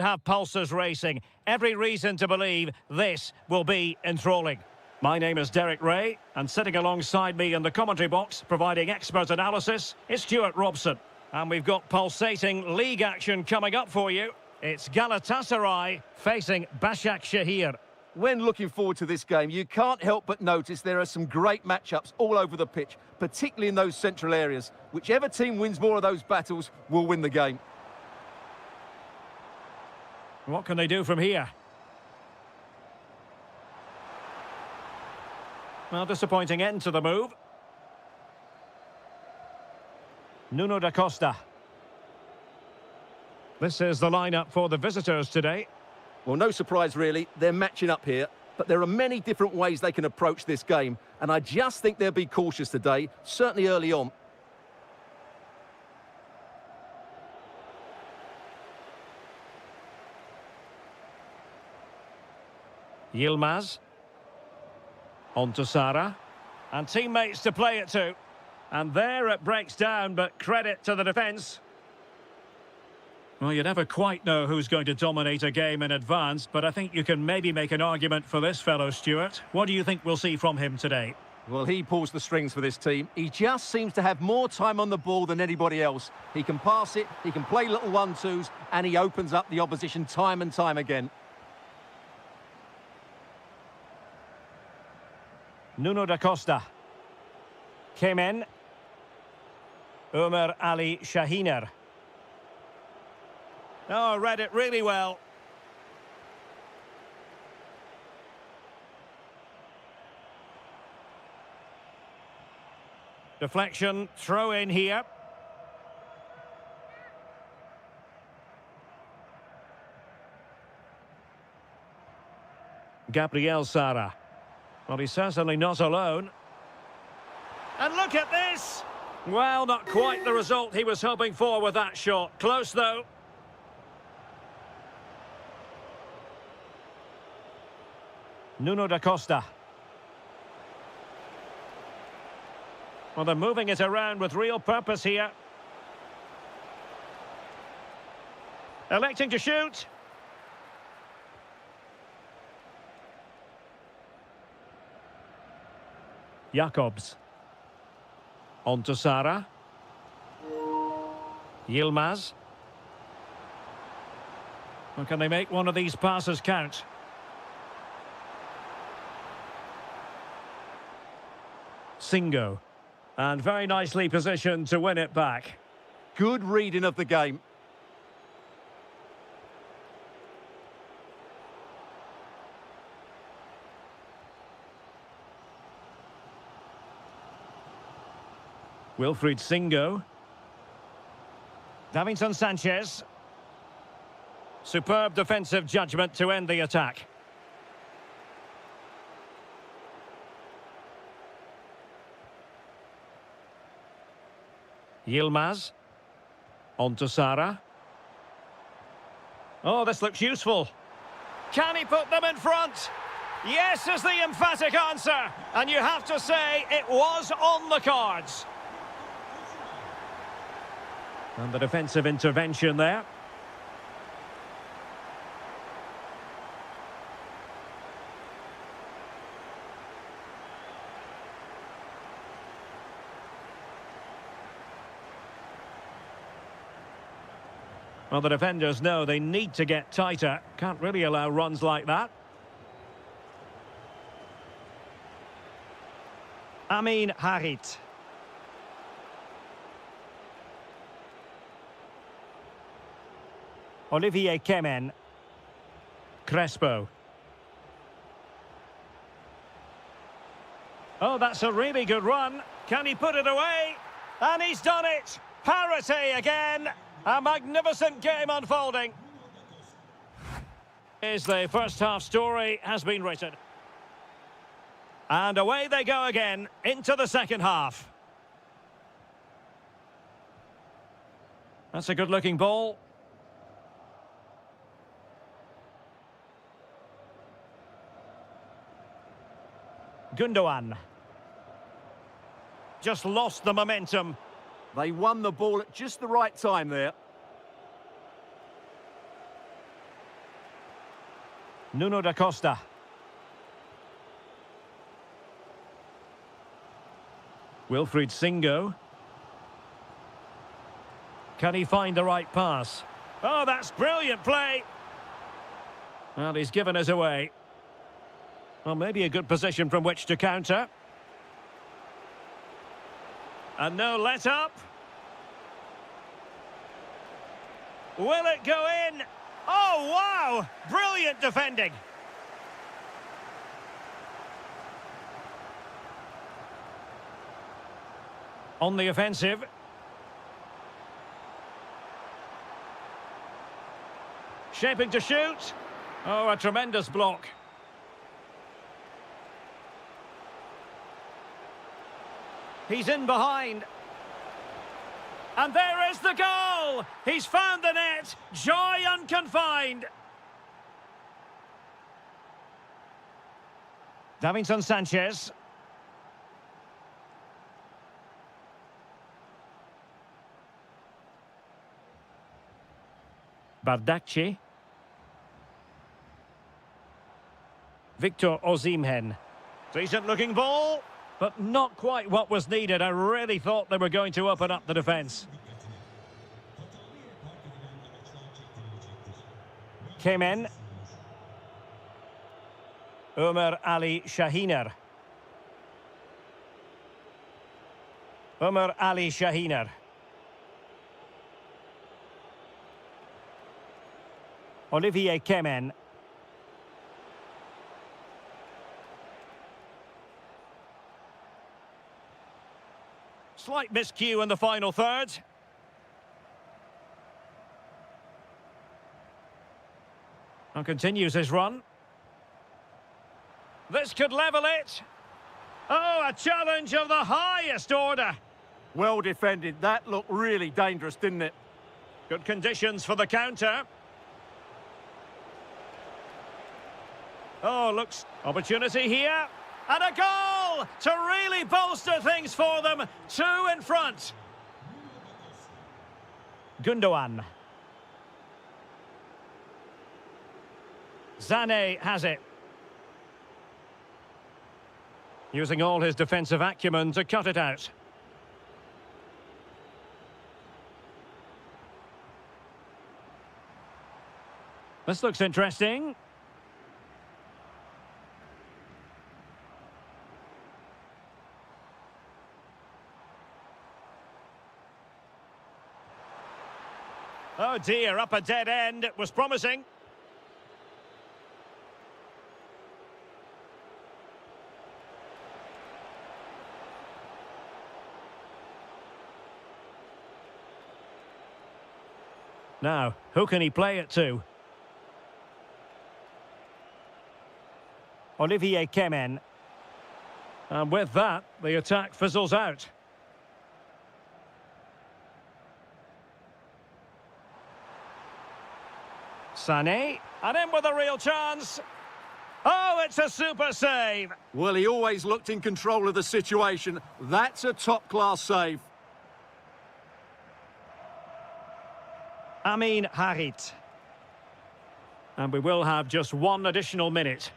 Have pulses racing. Every reason to believe this will be enthralling. My name is Derek Ray, and sitting alongside me in the commentary box, providing expert analysis, is Stuart Robson. And we've got pulsating league action coming up for you. It's Galatasaray facing Başakşehir. When looking forward to this game, you can't help but notice there are some great matchups all over the pitch, particularly in those central areas. Whichever team wins more of those battles will win the game. What can they do from here? Well, disappointing end to the move. Nuno da Costa. This is the lineup for the visitors today. Well, no surprise really, they're matching up here, but there are many different ways they can approach this game, and I just think they'll be cautious today, certainly early on. Yilmaz. On to Sara. And teammates to play it to. And there it breaks down, but credit to the defence. Well, you never quite know who's going to dominate a game in advance, but I think you can maybe make an argument for this fellow, Stuart. What do you think we'll see from him today? Well, he pulls the strings for this team. He just seems to have more time on the ball than anybody else. He can pass it, he can play little 1-2s, and he opens up the opposition time and time again. Nuno da Costa. Came in. Ömer Ali Şahiner. Oh, read it really well. Deflection, throw in here. Gabriel Sara. Well, he's certainly not alone. And look at this! Well, not quite the result he was hoping for with that shot. Close, though. Nuno da Costa. Well, they're moving it around with real purpose here. Electing to shoot. Jakobs. On to Sara. Yilmaz. Well, can they make one of these passes count? Singo. And very nicely positioned to win it back. Good reading of the game. Wilfried Singo. Davinson Sanchez. Superb defensive judgment to end the attack. Yilmaz. On to Sara. Oh, this looks useful. Can he put them in front? Yes is the emphatic answer. And you have to say it was on the cards. And the defensive intervention there. Well, the defenders know they need to get tighter. Can't really allow runs like that. Amin Harit. Olivier Kemen. Crespo. Oh, that's a really good run. Can he put it away? And he's done it! Parity again! A magnificent game unfolding. Is the first half story has been written. And away they go again into the second half. That's a good-looking ball. Gundogan. Just lost the momentum. They won the ball at just the right time there. Nuno da Costa. Wilfried Singo. Can he find the right pass? Oh, that's brilliant play. Well, he's given us away. Well, maybe a good position from which to counter. And no let up. Will it go in? Oh, wow! Brilliant defending. On the offensive. Shaping to shoot. Oh, a tremendous block. He's in behind. And there is the goal! He's found the net. Joy unconfined. Davinson Sanchez. Bardakci. Victor Osimhen. Decent looking ball, but not quite what was needed. I really thought they were going to open up the defence. Kemen. Ömer Ali Şahiner. Ömer Ali Şahiner. Olivier Kemen. Slight miscue in the final third. And continues his run. This could level it. Oh, a challenge of the highest order. Well defended. That looked really dangerous, didn't it? Good conditions for the counter. Oh, looks opportunity here. And a goal to really bolster things for them. 2 in front. Gundogan. Sané has it. Using all his defensive acumen to cut it out. This looks interesting. Oh dear, up a dead end. It was promising. Now, who can he play it to? Olivier Kemen. And with that, the attack fizzles out. Sané, and in with a real chance. Oh, it's a super save. Well, he always looked in control of the situation. That's a top-class save. Amin Harit. And we will have just one additional minute.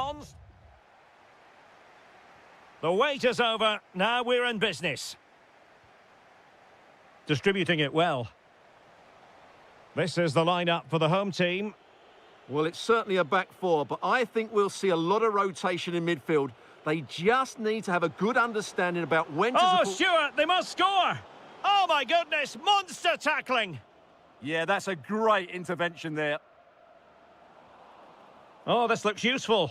Hans. The wait is over. Now we're in business. Distributing it well. This is the lineup for the home team. Well, it's certainly a back four, but I think we'll see a lot of rotation in midfield. They just need to have a good understanding about when to... Oh, Stuart, they must score! Oh, my goodness, monster tackling! Yeah, that's a great intervention there. Oh, this looks useful.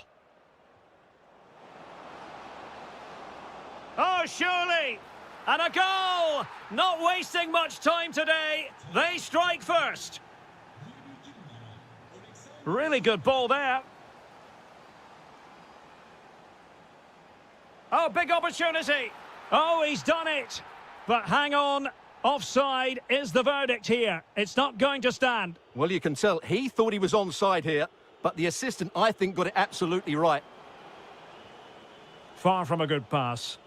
Oh, surely! And a goal! Not wasting much time today. They strike first. Really good ball there. Oh, big opportunity. Oh, he's done it. But hang on. Offside is the verdict here. It's not going to stand. Well, you can tell he thought he was onside here, but the assistant, I think, got it absolutely right. Far from a good pass.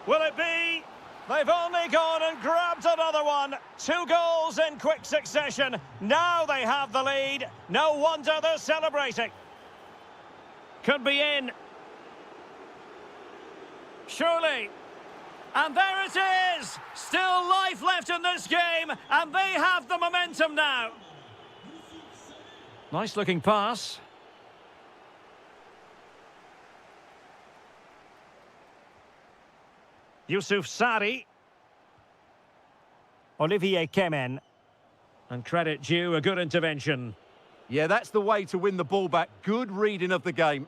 Will it be? They've only gone and grabbed another one. 2 goals in quick succession. Now they have the lead. No wonder they're celebrating. Could be in. Surely. And there it is! Still life left in this game, and they have the momentum now. Nice looking pass. Yusuf Sari. Olivier Kemen. And credit due, a good intervention. Yeah, that's the way to win the ball back. Good reading of the game.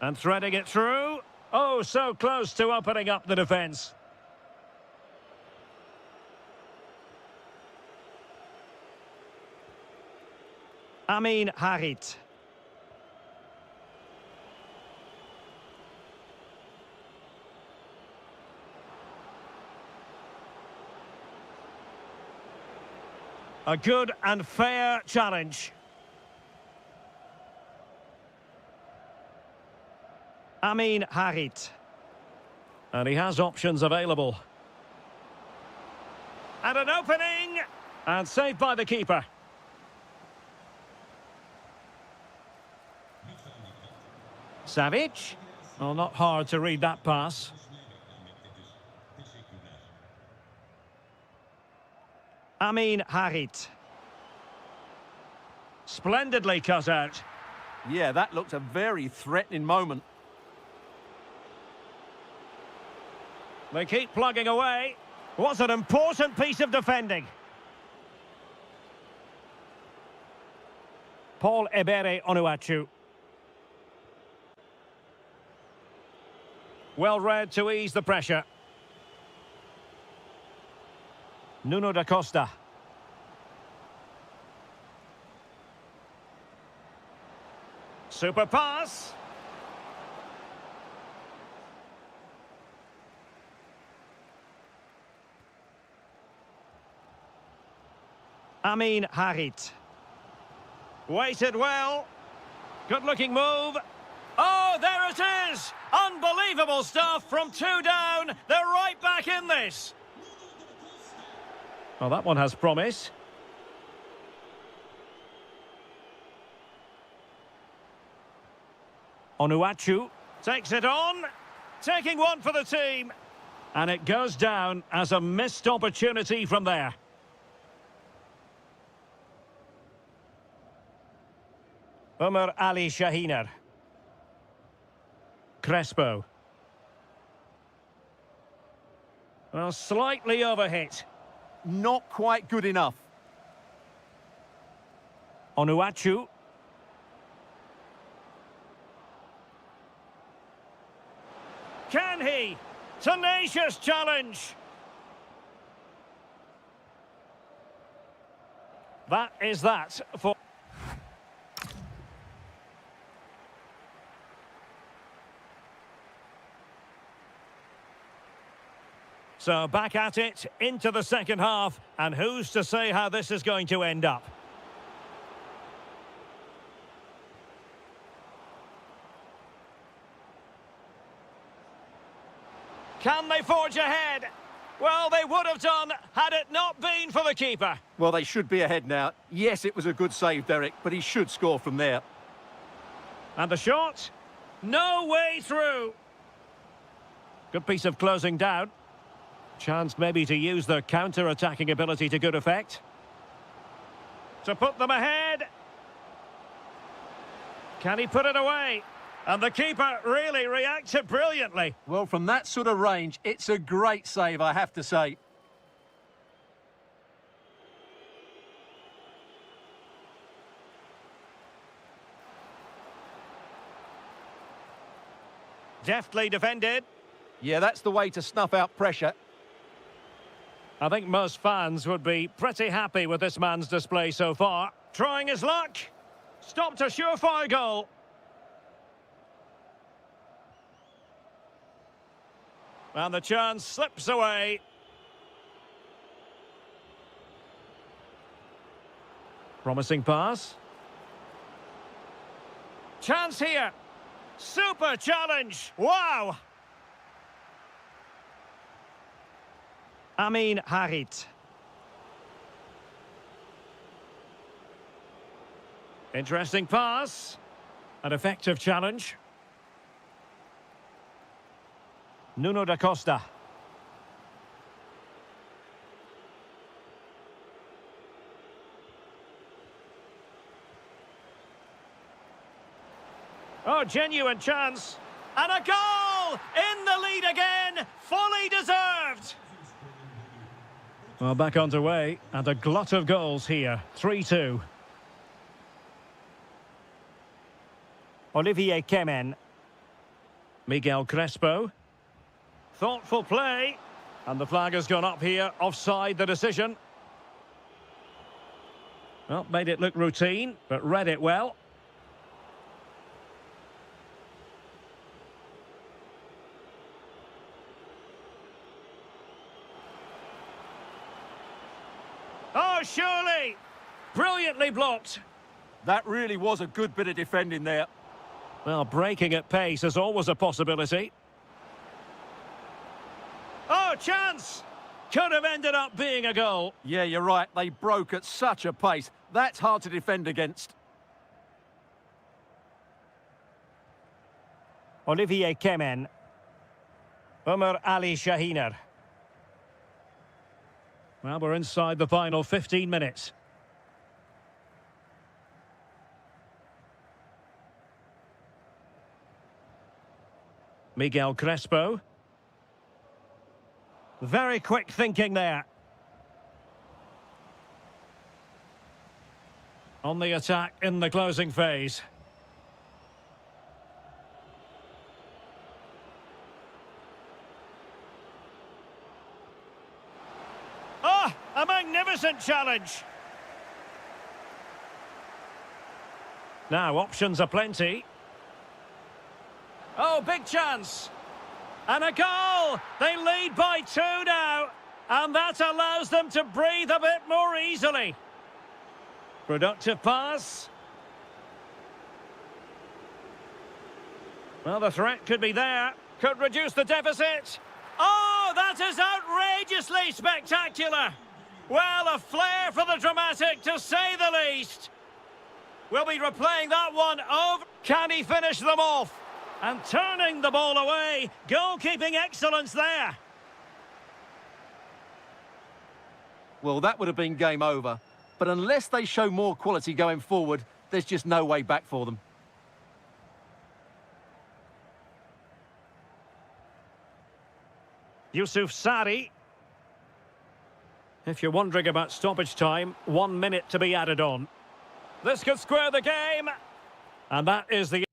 And threading it through. Oh, so close to opening up the defence. Amin Harit. A good and fair challenge. Amin Harit. And he has options available. And an opening! And saved by the keeper. Savic. Well, not hard to read that pass. Amin Harit. Splendidly cut out. Yeah, that looked a very threatening moment. They keep plugging away. What an important piece of defending. Paul Ebere Onuachu. Well read to ease the pressure. Nuno da Costa. Super pass. Amin Harit. Waited well. Good-looking move. Oh, there it is! Unbelievable stuff from 2 down. They're right back in this. Well, that one has promise. Onuachu takes it on. Taking one for the team. And it goes down as a missed opportunity from there. Umar Ali Shahiner. Crespo. Well, slightly overhit. Not quite good enough. Onuachu. Can he? Tenacious challenge. That is that for... So back at it, into the second half, and who's to say how this is going to end up? Can they forge ahead? Well, they would have done had it not been for the keeper. Well, they should be ahead now. Yes, it was a good save, Derek, but he should score from there. And the shot? No way through. Good piece of closing down. Chance maybe to use their counter-attacking ability to good effect. To put them ahead. Can he put it away? And the keeper really reacted brilliantly. Well, from that sort of range, it's a great save, I have to say. Deftly defended. Yeah, that's the way to snuff out pressure. I think most fans would be pretty happy with this man's display so far. Trying his luck. Stopped a surefire goal. And the chance slips away. Promising pass. Chance here. Super challenge. Wow. Amin Harit. Interesting pass. An effective challenge. Nuno da Costa. Oh, genuine chance. And a goal! In the lead again! Fully deserved! Well, back underway, and a glut of goals here. 3-2. Olivier Kemen. Miguel Crespo. Thoughtful play. And the flag has gone up here. Offside the decision. Well, made it look routine, but read it well. Oh, surely! Brilliantly blocked. That really was a good bit of defending there. Well, breaking at pace is always a possibility. Oh, chance! Could have ended up being a goal. Yeah, you're right. They broke at such a pace. That's hard to defend against. Olivier Kemen. Umar Ali Shahiner. Well, we're inside the final 15 minutes. Miguel Crespo. Very quick thinking there. On the attack in the closing phase. Ah, a magnificent challenge. Now, options are plenty. Oh, big chance. And a goal! They lead by 2 now. And that allows them to breathe a bit more easily. Productive pass. Well, the threat could be there. Could reduce the deficit. Oh, that is outrageously spectacular. Well, a flair for the dramatic, to say the least. We'll be replaying that one over. Can he finish them off? And turning the ball away. Goalkeeping excellence there. Well, that would have been game over. But unless they show more quality going forward, there's just no way back for them. Yusuf Sari. If you're wondering about stoppage time, 1 minute to be added on. This could square the game. And that is the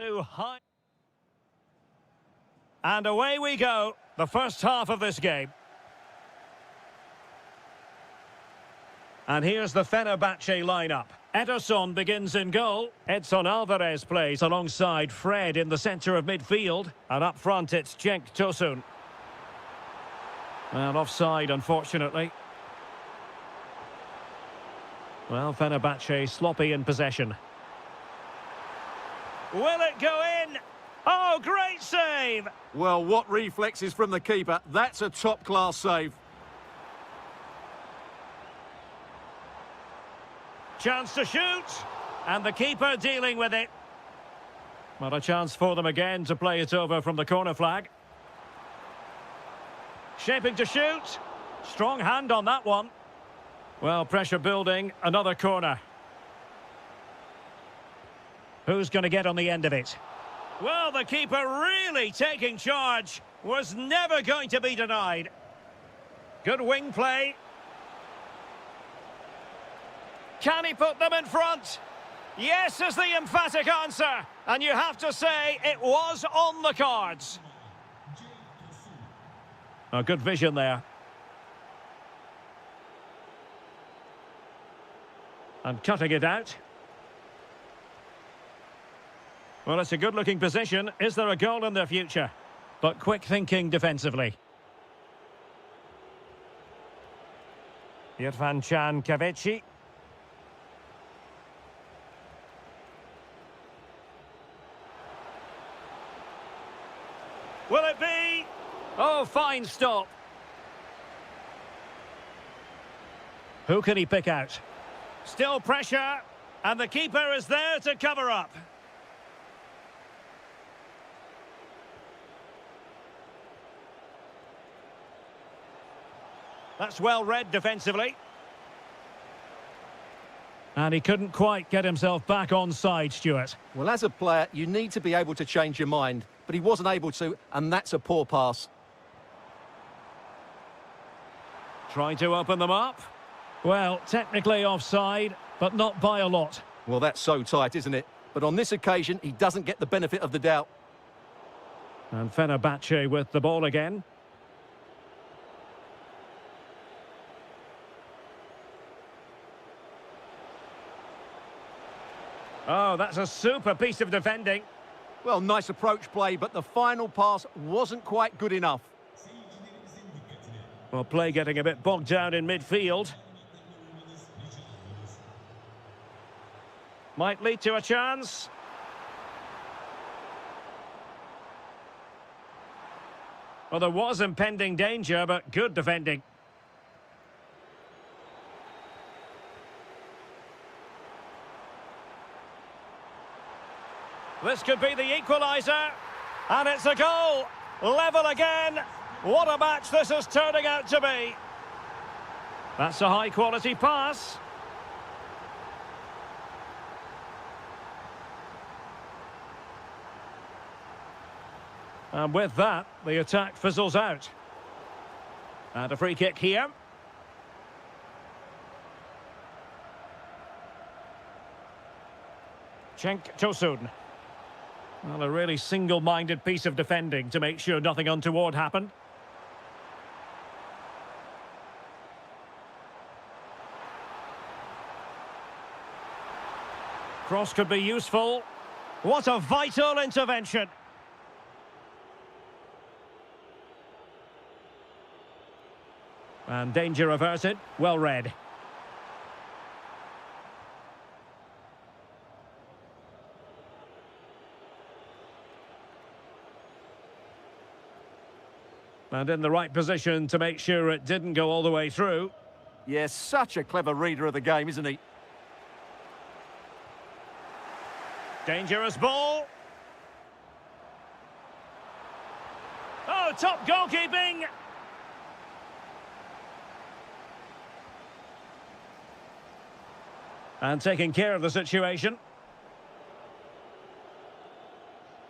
Too high. And away we go. The first half of this game. And here's the Fenerbahce lineup. Ederson begins in goal. Edson Alvarez plays alongside Fred in the centre of midfield. And up front it's Cenk Tosun. Well, offside, unfortunately. Well, Fenerbahce sloppy in possession. Will it go in? Oh, great save! Well, what reflexes from the keeper. That's a top-class save. Chance to shoot. And the keeper dealing with it. Well, a chance for them again to play it over from the corner flag. Shaping to shoot. Strong hand on that one. Well, pressure building. Another corner. Who's going to get on the end of it? Well, the keeper really taking charge. Was never going to be denied. Good wing play. Can he put them in front? Yes is the emphatic answer. And you have to say it was on the cards. A good vision there. And cutting it out. Well, it's a good-looking position. Is there a goal in their future? But quick thinking defensively. Irfan Can Kavechi. Will it be? Oh, fine stop. Who can he pick out? Still pressure, and the keeper is there to cover up. That's well read defensively. And he couldn't quite get himself back on side, Stuart. Well, as a player, you need to be able to change your mind, but he wasn't able to, and that's a poor pass. Trying to open them up. Well, technically offside, but not by a lot. Well, that's so tight, isn't it? But on this occasion, he doesn't get the benefit of the doubt. And Fenerbahce with the ball again. Oh, that's a super piece of defending. Well, nice approach play, but the final pass wasn't quite good enough. Well, play getting a bit bogged down in midfield. Might lead to a chance. Well, there was impending danger, but good defending. This could be the equaliser. And it's a goal. Level again. What a match this is turning out to be. That's a high-quality pass. And with that, the attack fizzles out. And a free kick here. Cenk Tosun. Well, a really single-minded piece of defending to make sure nothing untoward happened. Cross could be useful. What a vital intervention. And danger averted. Well read. And in the right position to make sure it didn't go all the way through. Yes, such a clever reader of the game, isn't he? Dangerous ball. Oh, top goalkeeping. And taking care of the situation.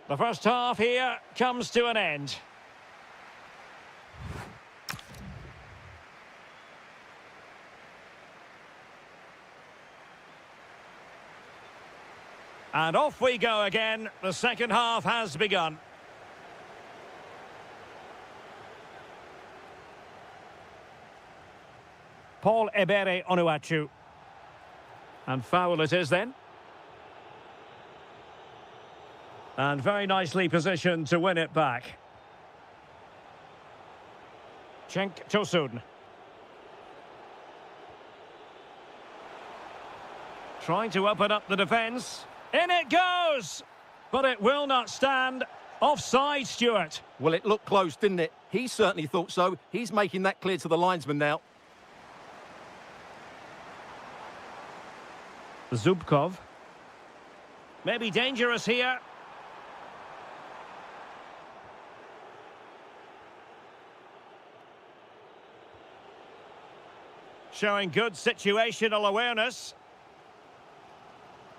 The first half here comes to an end. And off we go again. The second half has begun. Paul Ebere Onuachu. And foul it is then. And very nicely positioned to win it back. Cenk Tosun. Trying to open up the defence. In it goes! But it will not stand. Offside, Stuart. Well, it looked close, didn't it? He certainly thought so. He's making that clear to the linesman now. Zubkov. Maybe dangerous here. Showing good situational awareness.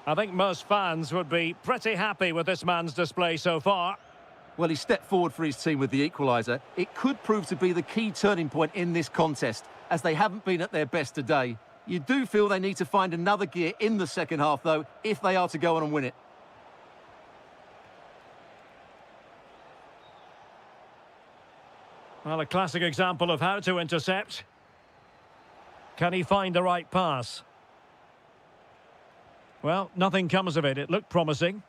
I think most fans would be pretty happy with this man's display so far. Well, he stepped forward for his team with the equaliser. It could prove to be the key turning point in this contest, as they haven't been at their best today. You do feel they need to find another gear in the second half, though, if they are to go on and win it. Well, a classic example of how to intercept. Can he find the right pass? Well, nothing comes of it. It looked promising.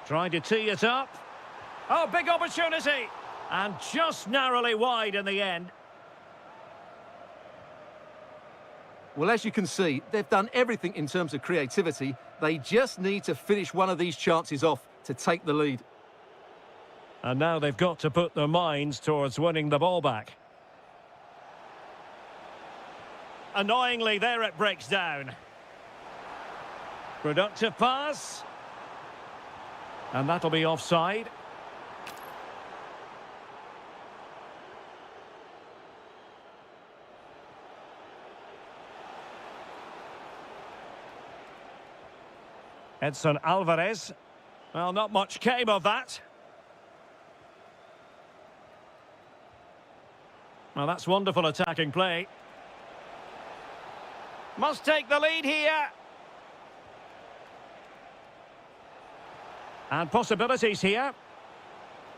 Trying to tee it up. Oh, big opportunity! And just narrowly wide in the end. Well, as you can see, they've done everything in terms of creativity. They just need to finish one of these chances off to take the lead. And now they've got to put their minds towards winning the ball back. Annoyingly, there it breaks down. Productive pass. And that'll be offside. Edson Alvarez. Well, not much came of that. Well, that's wonderful attacking play. Must take the lead here. And possibilities here.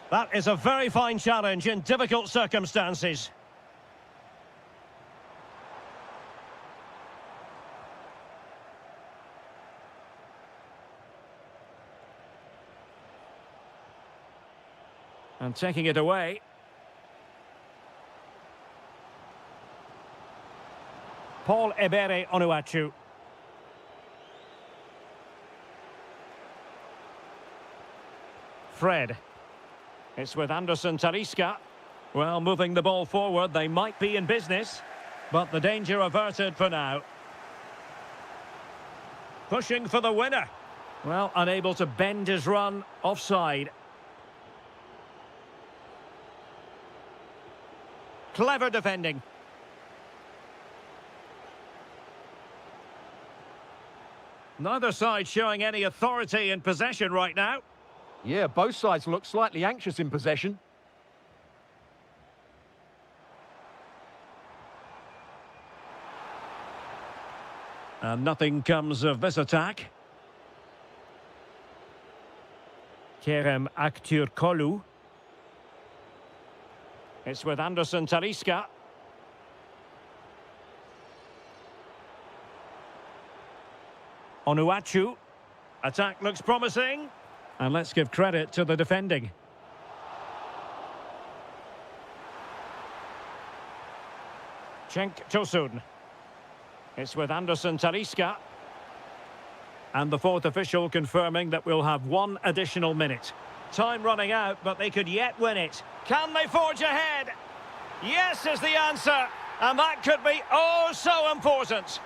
That is a very fine challenge in difficult circumstances. And taking it away. Paul Ebere Onuachu. Fred. It's with Anderson Talisca. Well, moving the ball forward, they might be in business. But the danger averted for now. Pushing for the winner. Well, unable to bend his run. Offside. Clever defending. Neither side showing any authority in possession right now. Yeah, both sides look slightly anxious in possession. And nothing comes of this attack. Kerem Aktürkoğlu. It's with Anderson Talisca. Onuachu. Attack looks promising. And let's give credit to the defending. Cenk Tosun. It's with Anderson Talisca. And the fourth official confirming that we'll have one additional minute. Time running out, but they could yet win it. Can they forge ahead? Yes is the answer. And that could be oh so important.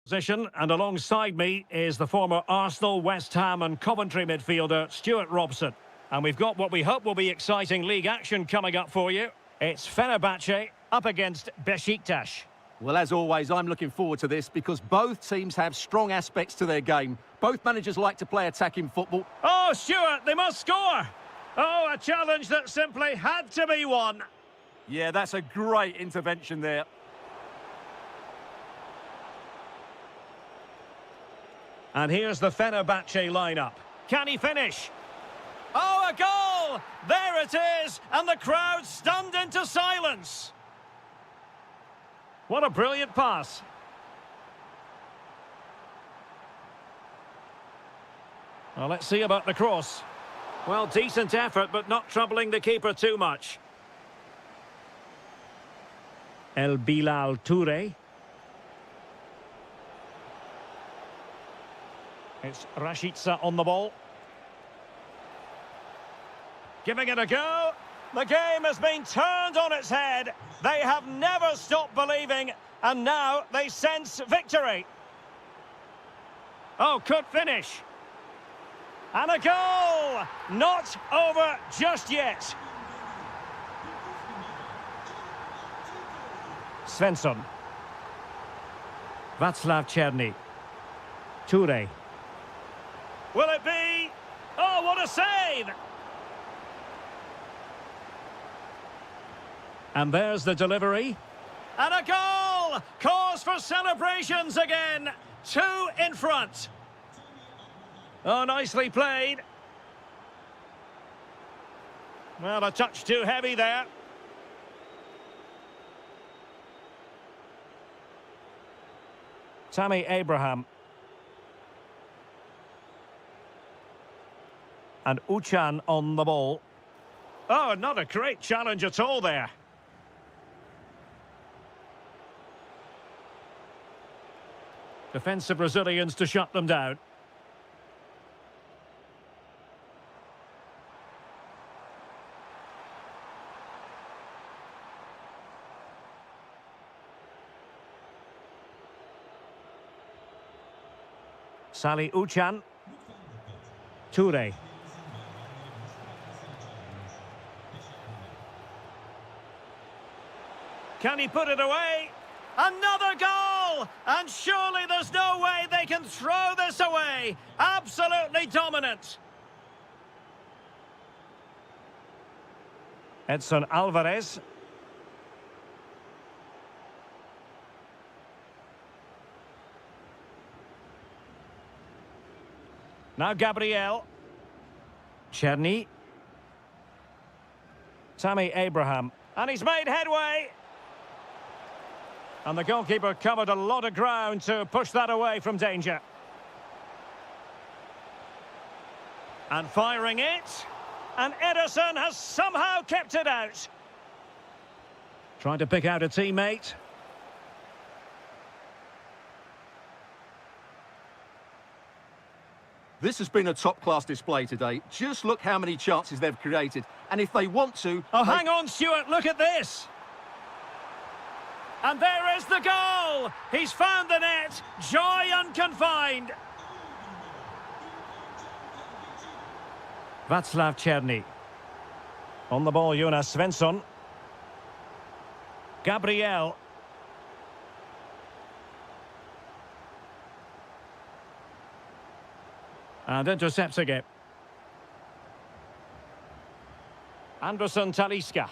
Position, and alongside me is the former Arsenal, West Ham and Coventry midfielder Stuart Robson. And we've got what we hope will be exciting league action coming up for you. It's Fenerbahce up against Besiktas. Well, as always, I'm looking forward to this because both teams have strong aspects to their game. Both managers like to play attacking football. Oh, Stuart, they must score! Oh, a challenge that simply had to be won. Yeah, that's a great intervention there. And here's the Fenerbahce lineup. Can he finish? Oh, a goal! There it is! And the crowd stunned into silence. What a brilliant pass. Well, let's see about the cross. Well, decent effort, but not troubling the keeper too much. El Bilal Toure. It's Rashica on the ball. Giving it a go. The game has been turned on its head. They have never stopped believing, and now they sense victory. Oh, could finish. And a goal! Not over just yet. Svensson. Václav Černý. Toure. Will it be? Oh, what a save! And there's the delivery. And a goal! Cause for celebrations again. 2 in front. Oh, nicely played. Well, a touch too heavy there. Tammy Abraham. And Uchan on the ball. Oh, not a great challenge at all there. Defensive Brazilians to shut them down. Sally Uchan. Toure. Can he put it away? Another goal! And surely there's no way they can throw this away. Absolutely dominant. Edson Alvarez. Now Gabriel. Černý. Tammy Abraham. And he's made headway. And the goalkeeper covered a lot of ground to push that away from danger. And firing it. And Ederson has somehow kept it out. Trying to pick out a teammate. This has been a top-class display today. Just look how many chances they've created. And if they want to... Oh, hang on, Stuart, look at this. And there is the goal. He's found the net. Joy unconfined. Václav Černý. On the ball, Jonas Svensson. Gabriel. And intercepting it. Anderson Talisca.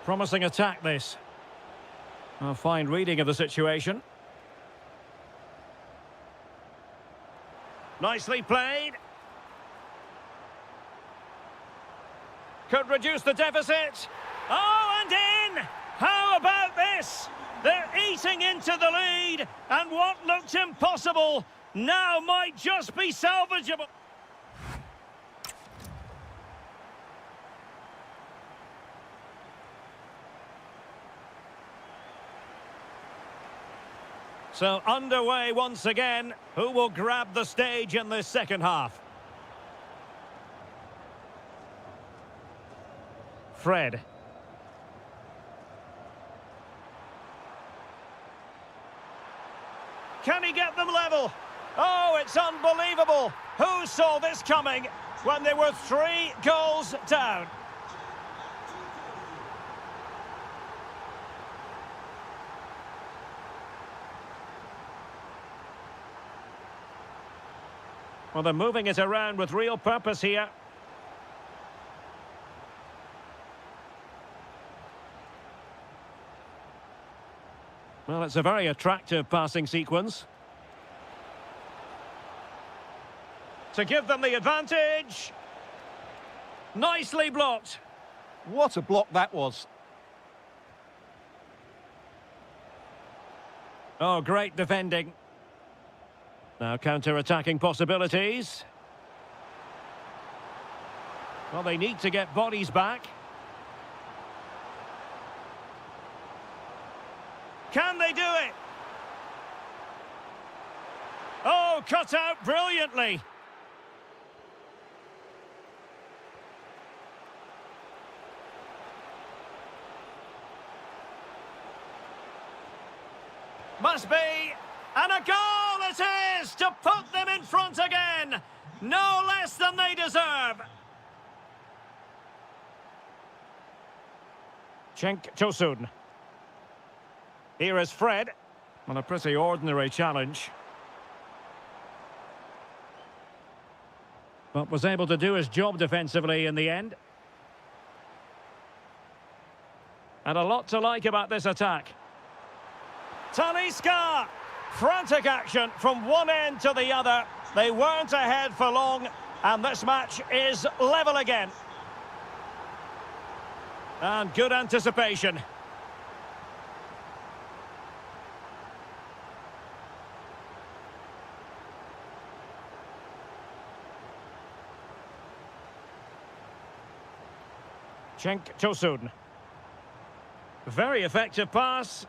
Promising attack, this. A fine reading of the situation. Nicely played. Could reduce the deficit. Oh, and in! How about this? They're eating into the lead, and what looked impossible now might just be salvageable. So underway once again. Who will grab the stage in this second half? Fred. Can he get them level? Oh, it's unbelievable. Who saw this coming when they were 3 goals down? Well, they're moving it around with real purpose here. Well, it's a very attractive passing sequence. To give them the advantage. Nicely blocked. What a block that was. Oh, great defending. Now counter-attacking possibilities. Well, they need to get bodies back. Can they do it? Oh, cut out brilliantly. Must be. And a goal it is to put them in front again. No less than they deserve. Cenk Tosun. Here is Fred. On a pretty ordinary challenge. But was able to do his job defensively in the end. And a lot to like about this attack. Talisca! Frantic action from one end to the other. They weren't ahead for long, and this match is level again. And good anticipation. Cenk Tosun. Very effective pass.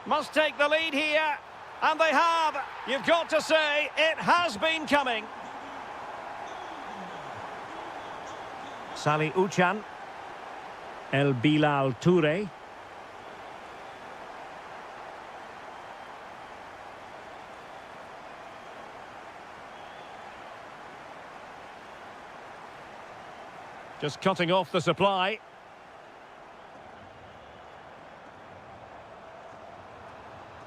Must take the lead here, and they have. You've got to say, it has been coming. Salih Uchan. El Bilal Toure. Just cutting off the supply.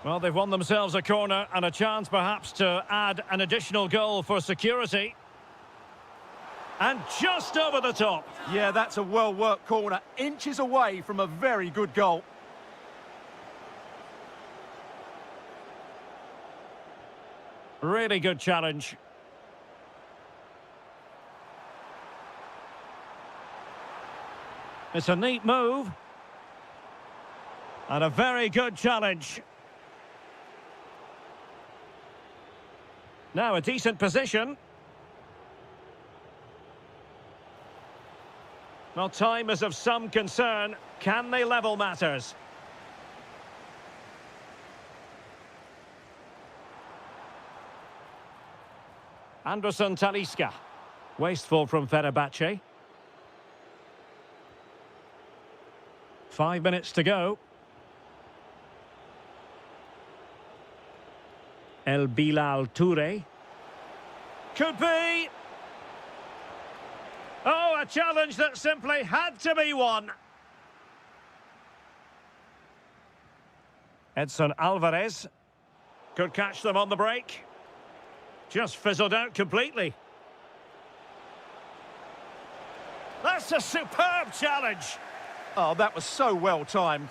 Well, they've won themselves a corner and a chance perhaps to add an additional goal for security. And just over the top. Yeah, that's a well-worked corner. Inches away from a very good goal. Really good challenge. It's a neat move. And a very good challenge. Now a decent position. Well, time is of some concern. Can they level matters? Anderson Talisca. Wasteful from Fenerbahce. 5 minutes to go. El Bilal Toure. Could be. Oh, a challenge that simply had to be won. Edson Alvarez. Could catch them on the break. Just fizzled out completely. That's a superb challenge. Oh, that was so well timed.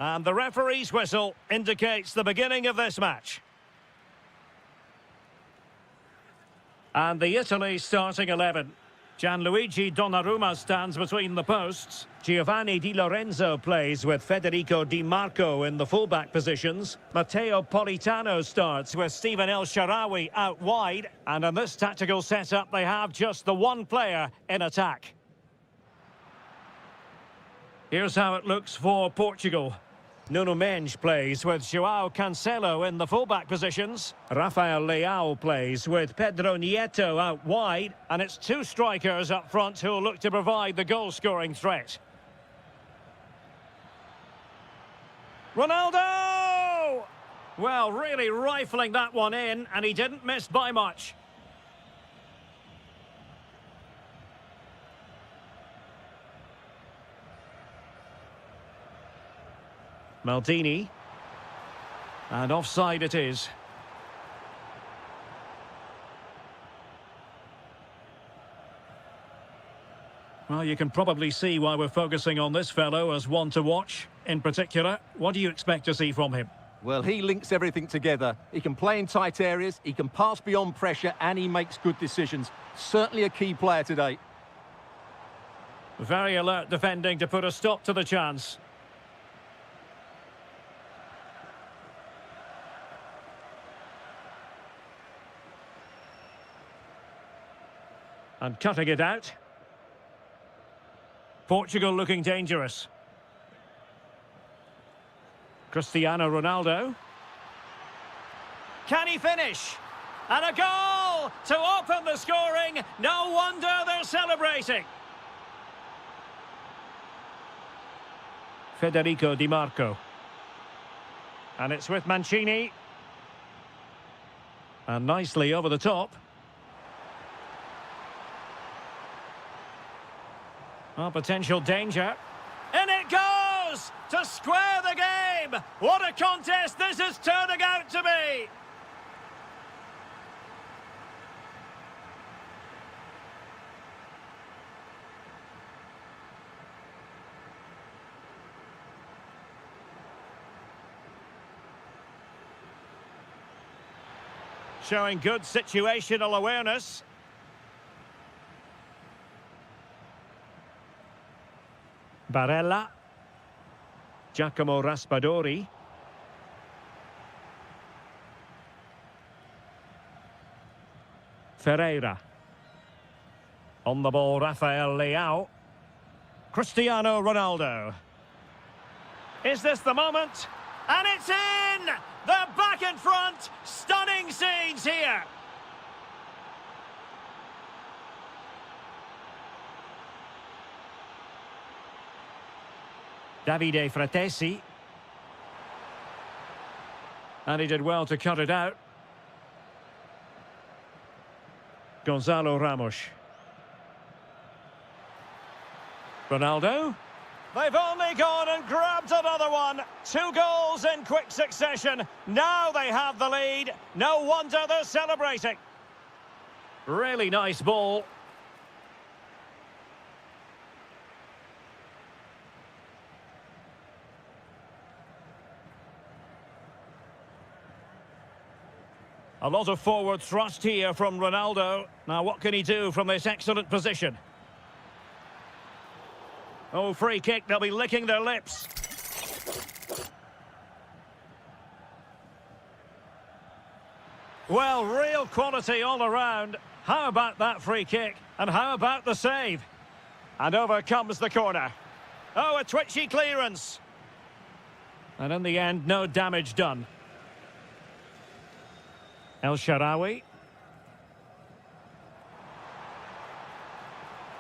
And the referee's whistle indicates the beginning of this match. And the Italy starting 11. Gianluigi Donnarumma stands between the posts. Giovanni Di Lorenzo plays with Federico Di Marco in the fullback positions. Matteo Politano starts with Steven El Shaarawy out wide. And in this tactical setup, they have just the one player in attack. Here's how it looks for Portugal. Nuno Mendes plays with João Cancelo in the fullback positions. Rafael Leao plays with Pedro Nieto out wide. And it's two strikers up front who will look to provide the goal-scoring threat. Ronaldo! Well, really rifling that one in, and he didn't miss by much. Maldini. And offside it is. Well, you can probably see why we're focusing on this fellow as one to watch. In particular, what do you expect to see from him? Well, he links everything together. He can play in tight areas, he can pass beyond pressure, and he makes good decisions. Certainly a key player today. Very alert defending to put a stop to the chance. And cutting it out. Portugal looking dangerous. Cristiano Ronaldo. Can he finish? And a goal to open the scoring. No wonder they're celebrating. Federico Di Marco. And it's with Mancini. And nicely over the top. Oh, potential danger. In it goes! To square the game! What a contest this is turning out to be! Showing good situational awareness. Barella. Giacomo Raspadori. Ferreira. On the ball, Rafael Leao. Cristiano Ronaldo. Is this the moment? And it's in! They're back in front! Stunning scenes here! Davide Fratesi. And he did well to cut it out. Gonzalo Ramos. Ronaldo. They've only gone and grabbed another one. 2 goals in quick succession. Now they have the lead. No wonder they're celebrating. Really nice ball. A lot of forward thrust here from Ronaldo. Now what can he do from this excellent position? Oh, free kick, they'll be licking their lips. Well, real quality all around. How about that free kick? And how about the save? And over comes the corner. Oh, a twitchy clearance. And in the end, no damage done. El Shaarawy.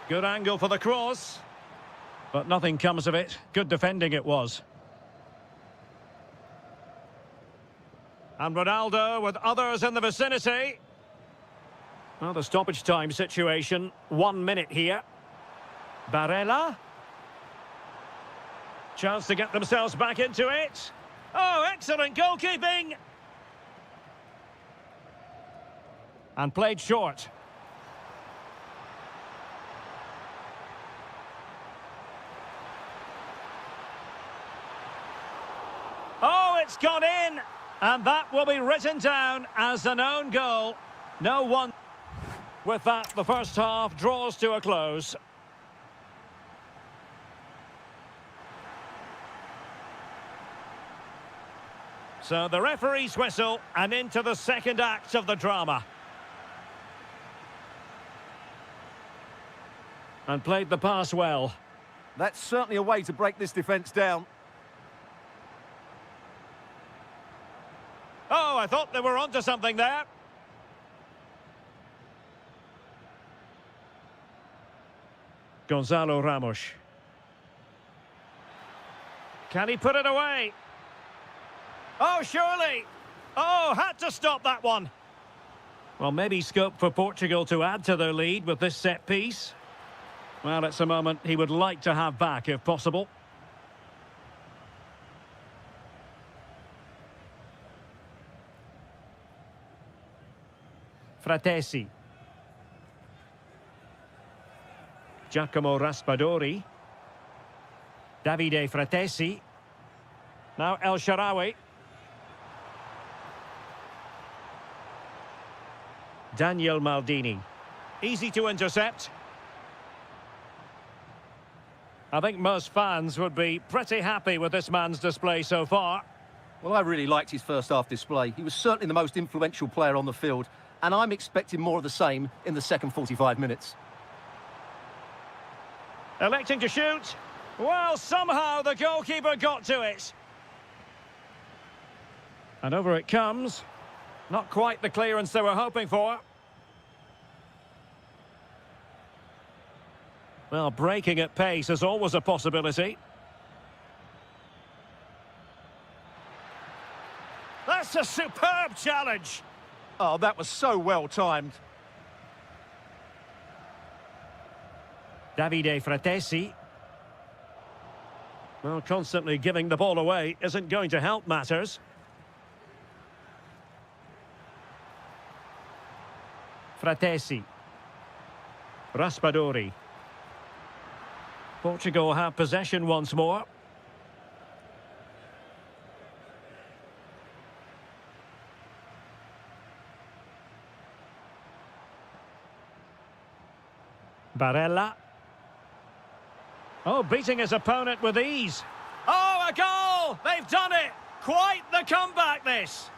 Good angle for the cross. But nothing comes of it. Good defending it was. And Ronaldo with others in the vicinity. Well, the stoppage time situation. 1 minute here. Barella. Chance to get themselves back into it. Oh, excellent goalkeeping. And played short. it's gone in, and that will be written down as an own goal. No one. With that, the first half draws to a close. So the referee's whistle, and into the second act of the drama. And played the pass well. That's certainly a way to break this defence down. Oh, I thought they were onto something there. Gonzalo Ramos. Can he put it away? Oh, surely. Oh, had to stop that one. Well, maybe scope for Portugal to add to their lead with this set piece. Well, it's a moment he would like to have back if possible. Fratesi. Giacomo Raspadori. Davide Fratesi. Now El Shaarawy. Daniel Maldini. Easy to intercept. I think most fans would be pretty happy with this man's display so far. Well, I really liked his first half display. He was certainly the most influential player on the field, and I'm expecting more of the same in the second 45 minutes. Electing to shoot. Well, somehow the goalkeeper got to it. And over it comes. Not quite the clearance they were hoping for. Well, breaking at pace is always a possibility. That's a superb challenge. Oh, that was so well timed. Davide Fratesi. Well, constantly giving the ball away isn't going to help matters. Fratesi. Raspadori. Portugal have possession once more. Barella. Oh, beating his opponent with ease. Oh, a goal! They've done it! Quite the comeback, this!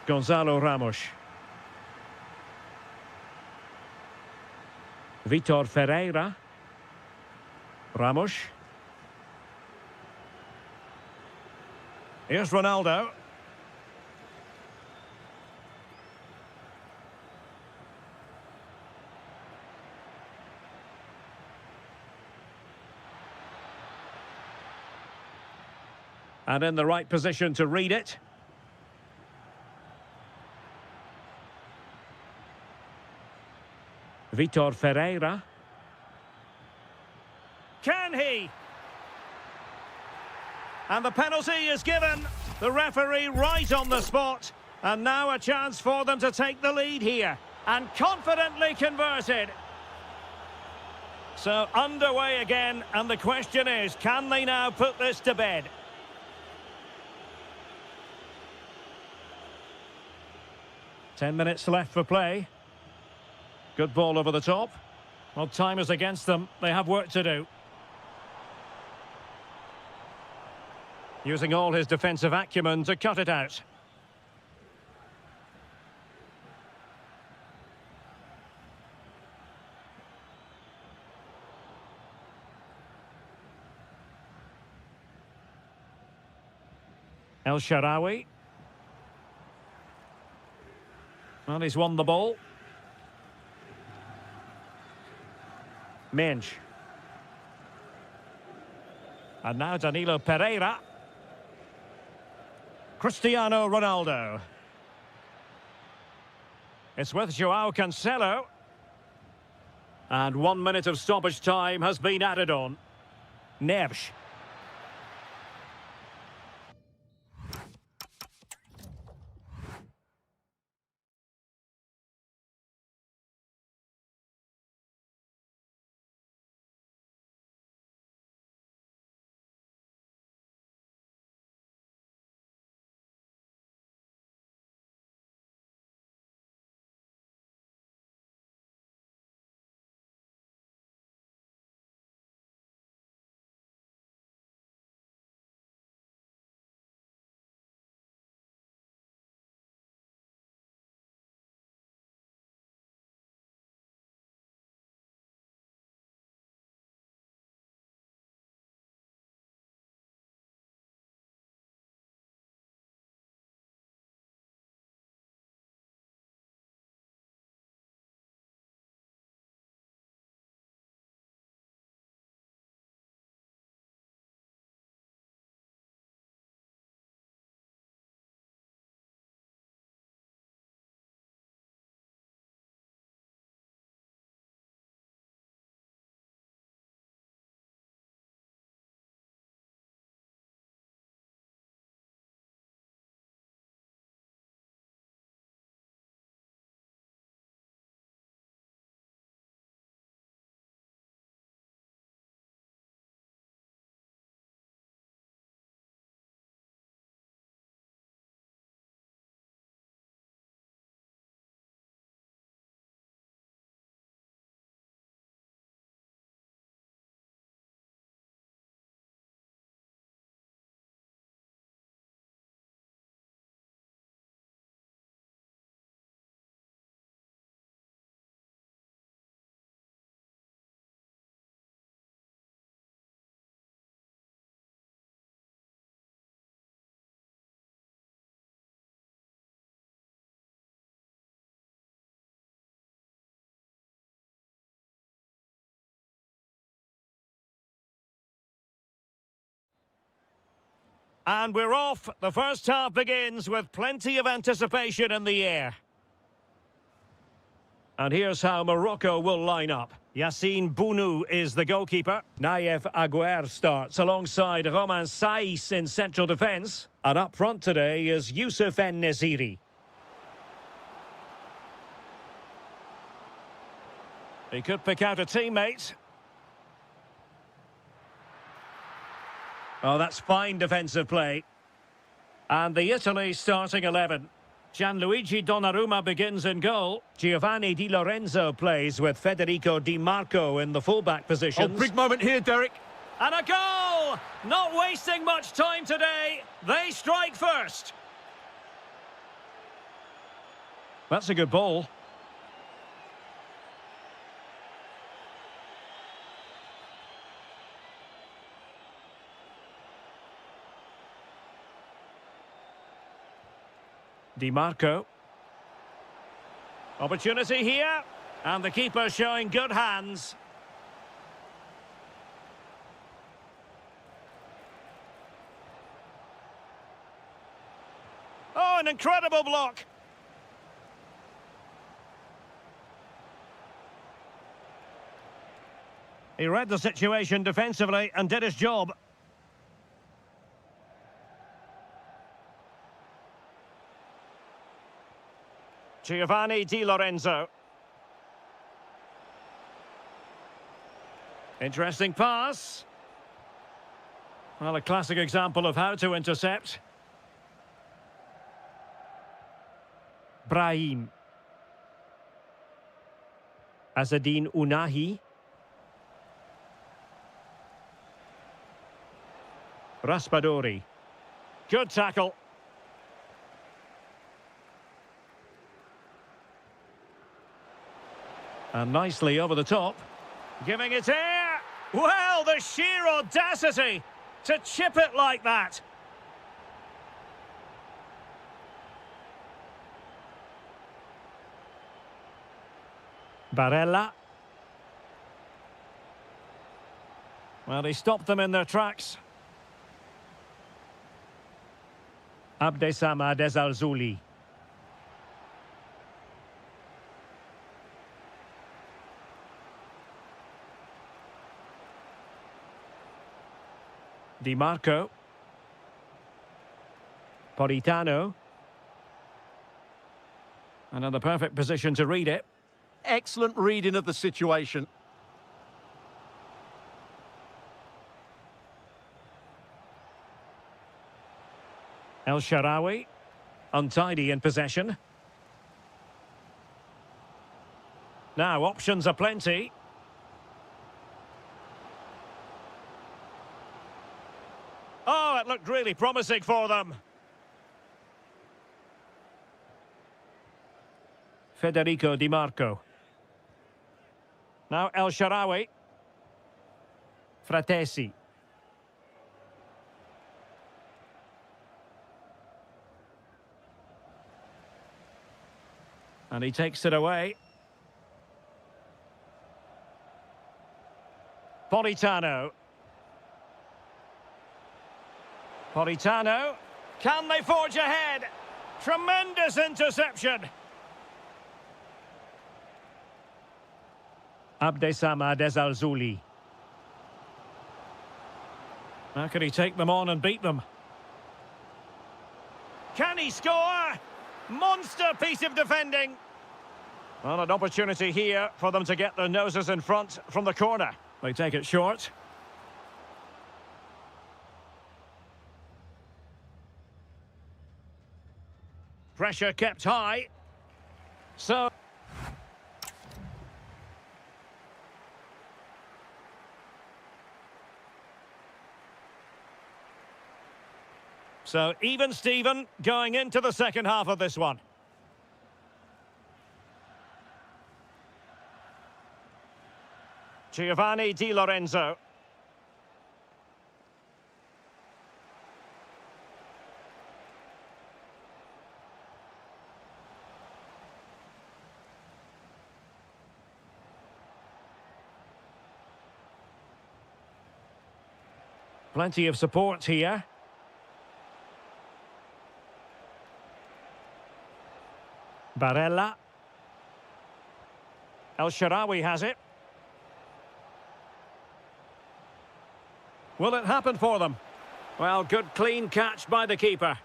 Gonzalo Ramos. Vitor Ferreira. Ramos. Here's Ronaldo. And in the right position to read it. Vitor Ferreira. Can he? And the penalty is given. The referee right on the spot. And now a chance for them to take the lead here. And confidently converted. So underway again. And the question is, can they now put this to bed? Ten minutes left for play. Good ball over the top. Well, time is against them. They have work to do. Using all his defensive acumen to cut it out. El Shaarawy. Well, he's won the ball. Minge. And now Danilo Pereira. Cristiano Ronaldo. It's with Joao Cancelo. And 1 minute of stoppage time has been added on. Neves. And we're off. The first half begins with plenty of anticipation in the air. And here's how Morocco will line up. Yassine Bounou is the goalkeeper. Naïef Aguer starts alongside Romain Saïs in central defence. And up front today is Youssef En-Nesyri. He could pick out a teammate. Oh, that's fine defensive play. And the Italy starting 11. Gianluigi Donnarumma begins in goal. Giovanni Di Lorenzo plays with Federico Di Marco in the fullback positions. Oh, big moment here, Derek. And a goal! Not wasting much time today. They strike first. That's a good ball. Di Marco. Opportunity here. And the keeper showing good hands. Oh, an incredible block. He read the situation defensively and did his job. Giovanni Di Lorenzo. Interesting pass. Well, a classic example of how to intercept. Brahim. Azzedine Ounahi. Raspadori. Good tackle. And nicely over the top. Giving it air. Well, the sheer audacity to chip it like that. Barella. Well, he stopped them in their tracks. Abdessamad Ezzalzouli. Di Marco. Politano. Another perfect position to read it. Excellent reading of the situation. El Shaarawy, untidy in possession. Now, options are plenty. Oh, it looked really promising for them. Federico Di Marco. Now El Shaarawy. Fratesi. And he takes it away. Politano. Politano. Can they forge ahead? Tremendous interception. Abdessamad Ezzalzouli. How can he take them on and beat them? Can he score? Monster piece of defending. Well, an opportunity here for them to get their noses in front from the corner. They take it short. Pressure kept high. So even Steven going into the second half of this one. Giovanni Di Lorenzo. Plenty of support here. Barella. El Shaarawy has it. Will it happen for them? Well, good clean catch by the keeper.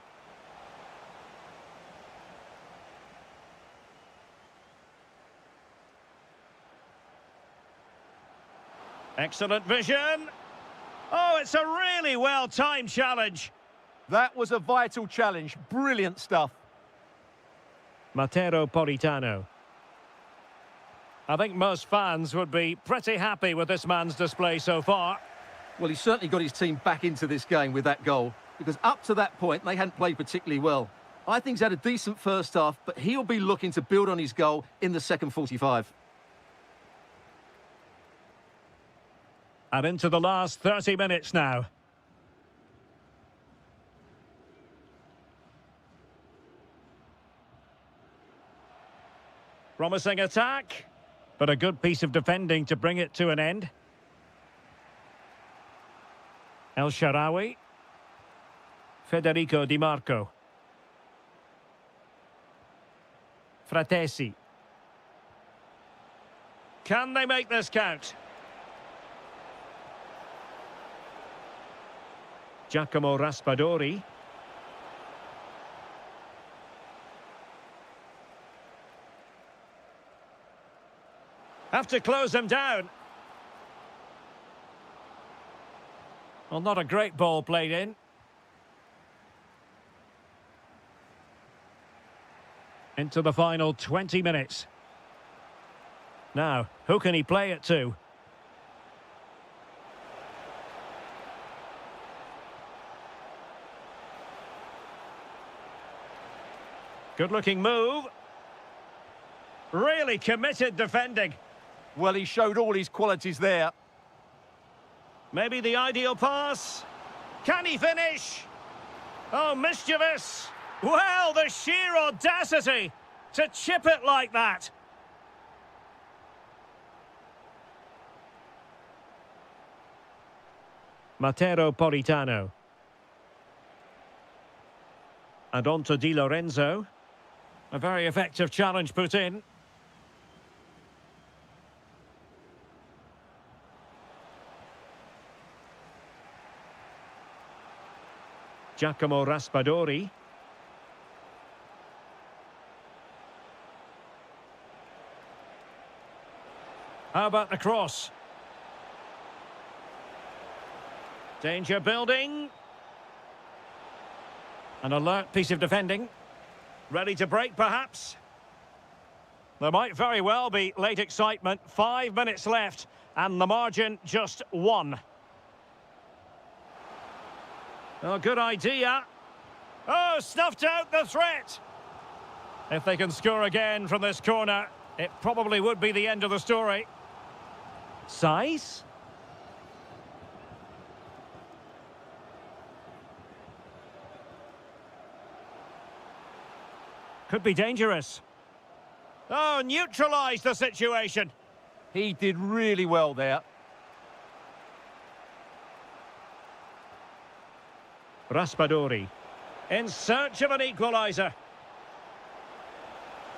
Excellent vision. Oh, it's a really well-timed challenge. That was a vital challenge. Brilliant stuff. Matteo Politano. I think most fans would be pretty happy with this man's display so far. Well, he's certainly got his team back into this game with that goal, because up to that point, they hadn't played particularly well. I think he's had a decent first half, but he'll be looking to build on his goal in the second 45. And into the last 30 minutes now. Promising attack, but a good piece of defending to bring it to an end. El Shaarawy. Federico Di Marco. Fratesi. Can they make this count? Giacomo Raspadori. Have to close him down. Well, not a great ball played in. Into the final 20 minutes. Now, who can he play it to? Good-looking move. Really committed defending. Well, he showed all his qualities there. Maybe the ideal pass. Can he finish? Oh, mischievous. Well, the sheer audacity to chip it like that. Matteo Politano. And on to Di Lorenzo. A very effective challenge put in. Giacomo Raspadori. How about the cross? Danger building. An alert piece of defending. Ready to break, perhaps? There might very well be late excitement. 5 minutes left, and the margin just 1. Oh, good idea. Oh, snuffed out the threat. If they can score again from this corner, it probably would be the end of the story. Size? Could be dangerous. Oh, neutralised the situation. He did really well there. Raspadori. In search of an equaliser.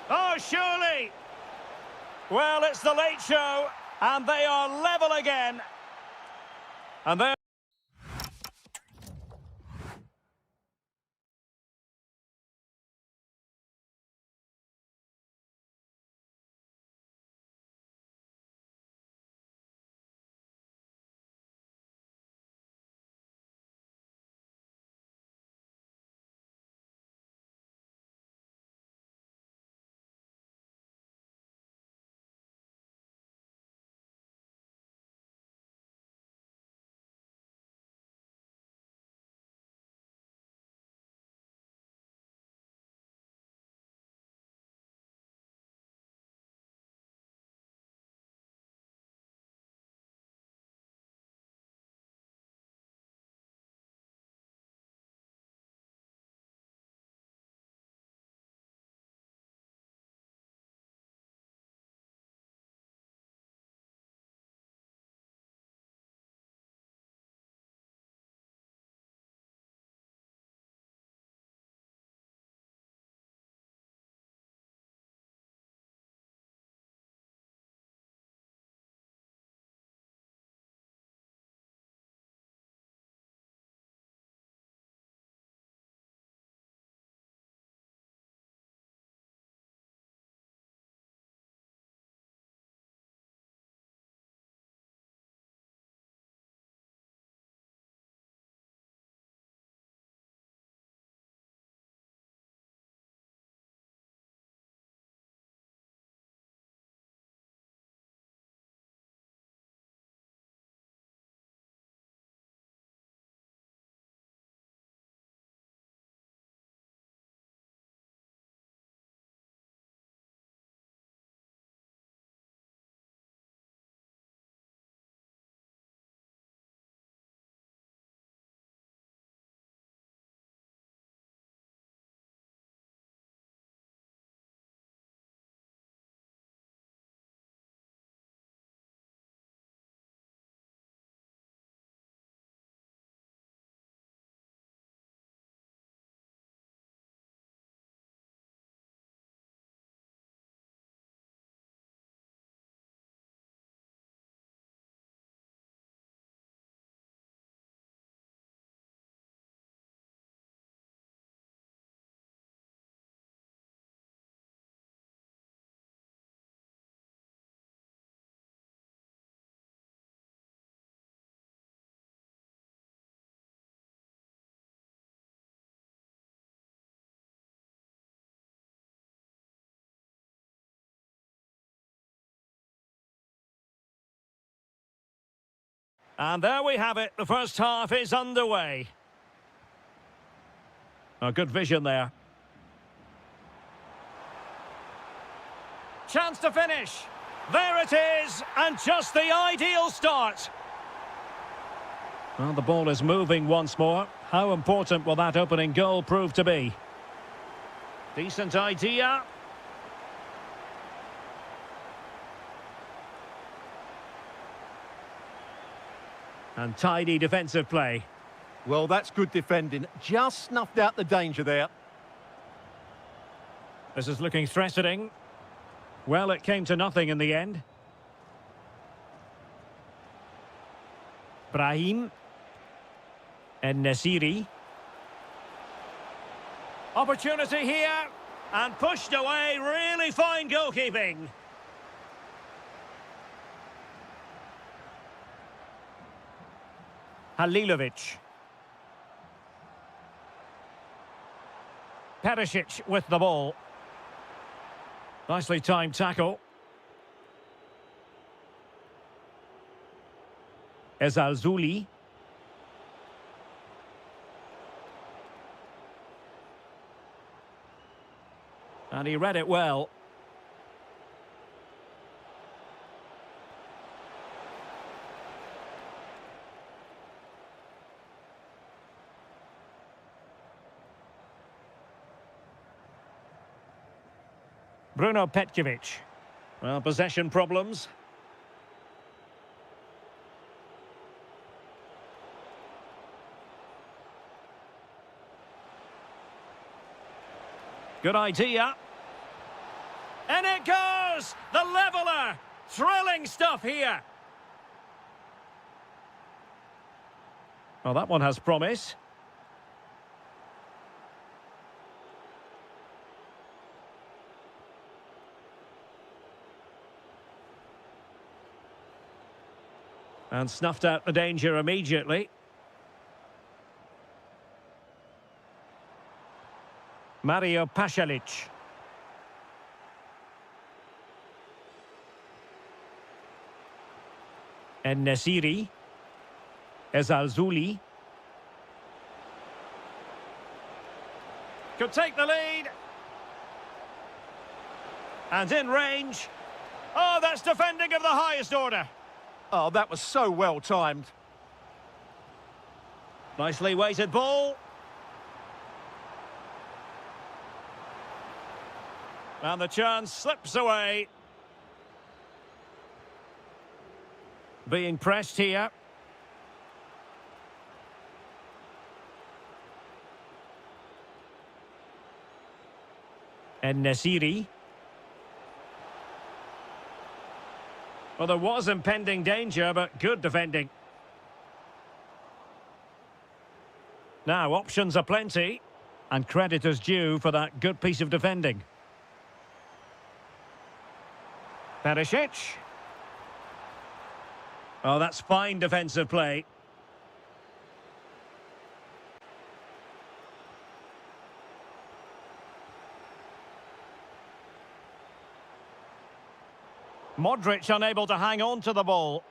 Oh, surely! Well, it's the late show, and they are level again. And they're And there we have it. The first half is underway. A good vision there. Chance to finish. There it is, and just the ideal start. Well, the ball is moving once more. How important will that opening goal prove to be? Decent idea. And tidy defensive play. Well, that's good defending. Just snuffed out the danger there. This is looking threatening. Well, it came to nothing in the end. Brahim. And Nasiri. Opportunity here. And pushed away. Really fine goalkeeping. Halilovic. Perisic with the ball. Nicely timed tackle. Ezalzouli. And he read it well. Bruno Petkovic. Well, possession problems. Good idea. And it goes! The leveller! Thrilling stuff here. Well, that one has promise. And snuffed out the danger immediately. Mario Pasalic. And Nasiri. Ezalzouli. Could take the lead. And in range. Oh, that's defending of the highest order. Oh, that was so well timed. Nicely weighted ball. And the chance slips away. Being pressed here. And Nasiri. Well, there was impending danger, but good defending. Now, options are plenty. And credit is due for that good piece of defending. Perisic. Oh, that's fine defensive play. Modric unable to hang on to the ball.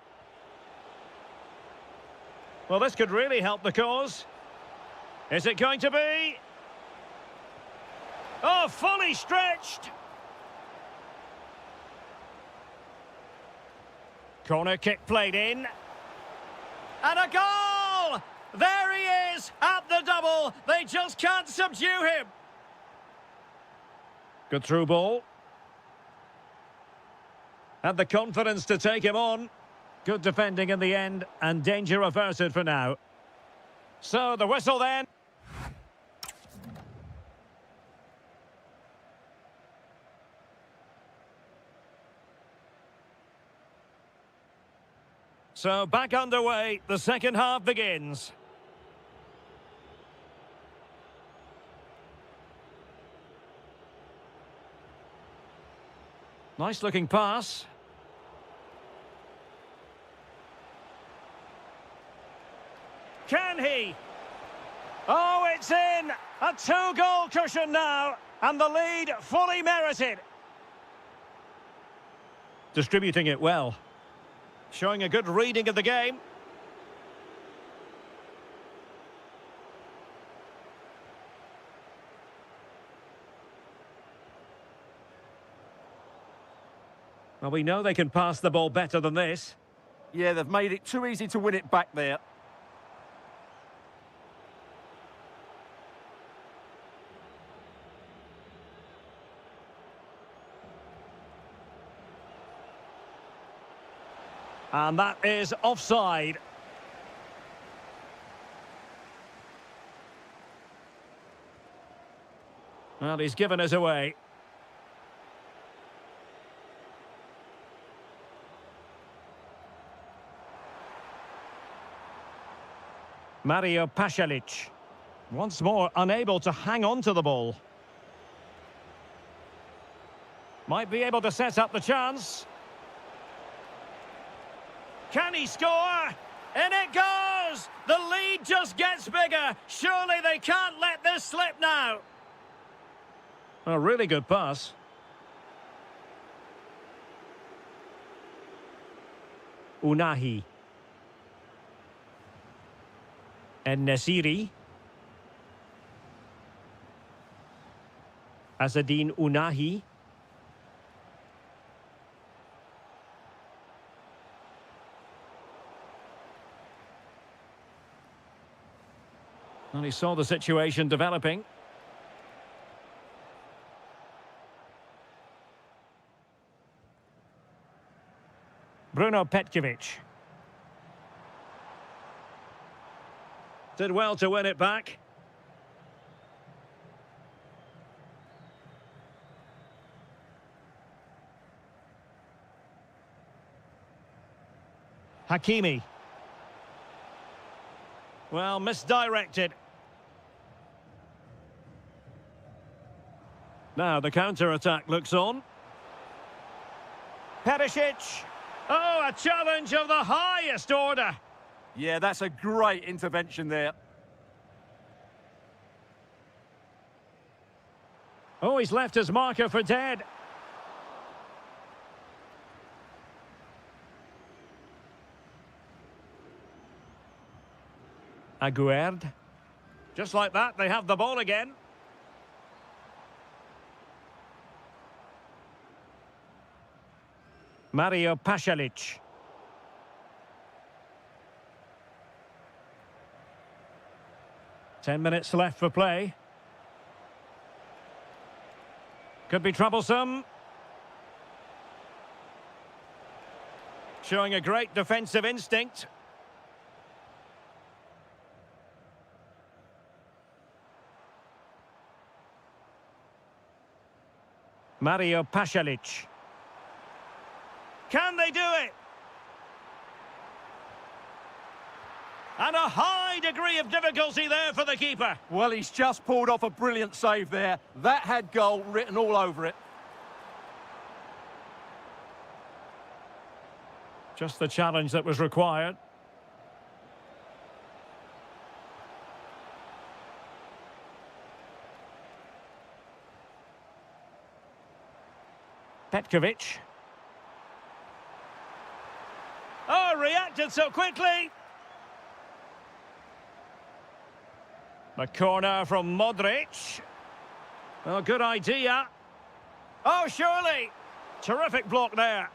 Well, this could really help the cause. Is it going to be? Oh, fully stretched. Corner kick played in. And a goal! There he is at the double. They just can't subdue him. Good through ball. Had the confidence to take him on. Good defending in the end, and danger averted for now. So, the whistle then. So, back underway, the second half begins. Nice looking pass. Can he? Oh, it's in! A two-goal cushion now, and the lead fully merited. Distributing it well. Showing a good reading of the game. Well, we know they can pass the ball better than this. Yeah, they've made it too easy to win it back there. And that is offside. Well, he's given us away. Mario Pasalic. Once more, unable to hang on to the ball. Might be able to set up the chance. Can he score? In it goes! The lead just gets bigger. Surely they can't let this slip now. A really good pass. Unahi. En-Nesyri. Azzedine Unahi. And he saw the situation developing. Bruno Petkovic. Did well to win it back. Hakimi. Well, misdirected. Now the counter-attack looks on. Perisic. Oh, a challenge of the highest order. Yeah, that's a great intervention there. Oh, he's left his marker for dead. Aguerd. Just like that, they have the ball again. Mario Pasalic. Ten minutes left for play. Could be troublesome. Showing a great defensive instinct. Mario Pasalic. Can they do it? And a high degree of difficulty there for the keeper. Well, he's just pulled off a brilliant save there. That had goal written all over it. Just the challenge that was required. Petkovic. Oh, reacted so quickly. The corner from Modric. Oh, good idea. Oh, surely. Terrific block there.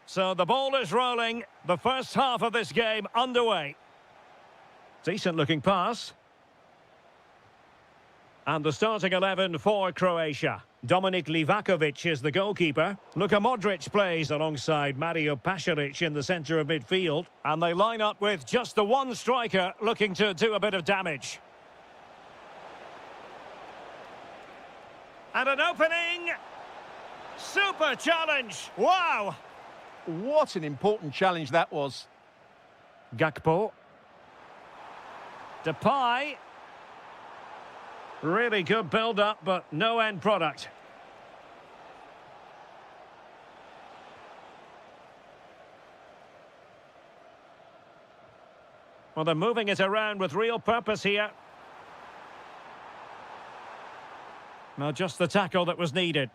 So the ball is rolling. The first half of this game underway. Decent looking pass. And the starting 11 for Croatia. Dominik Livakovic is the goalkeeper. Luka Modric plays alongside Mario Pasalic in the centre of midfield. And they line up with just the one striker looking to do a bit of damage. And an opening. Super challenge. Wow. What an important challenge that was. Gakpo. Depay. Really good build-up, but no end product. Well, they're moving it around with real purpose here. Well, just the tackle that was needed.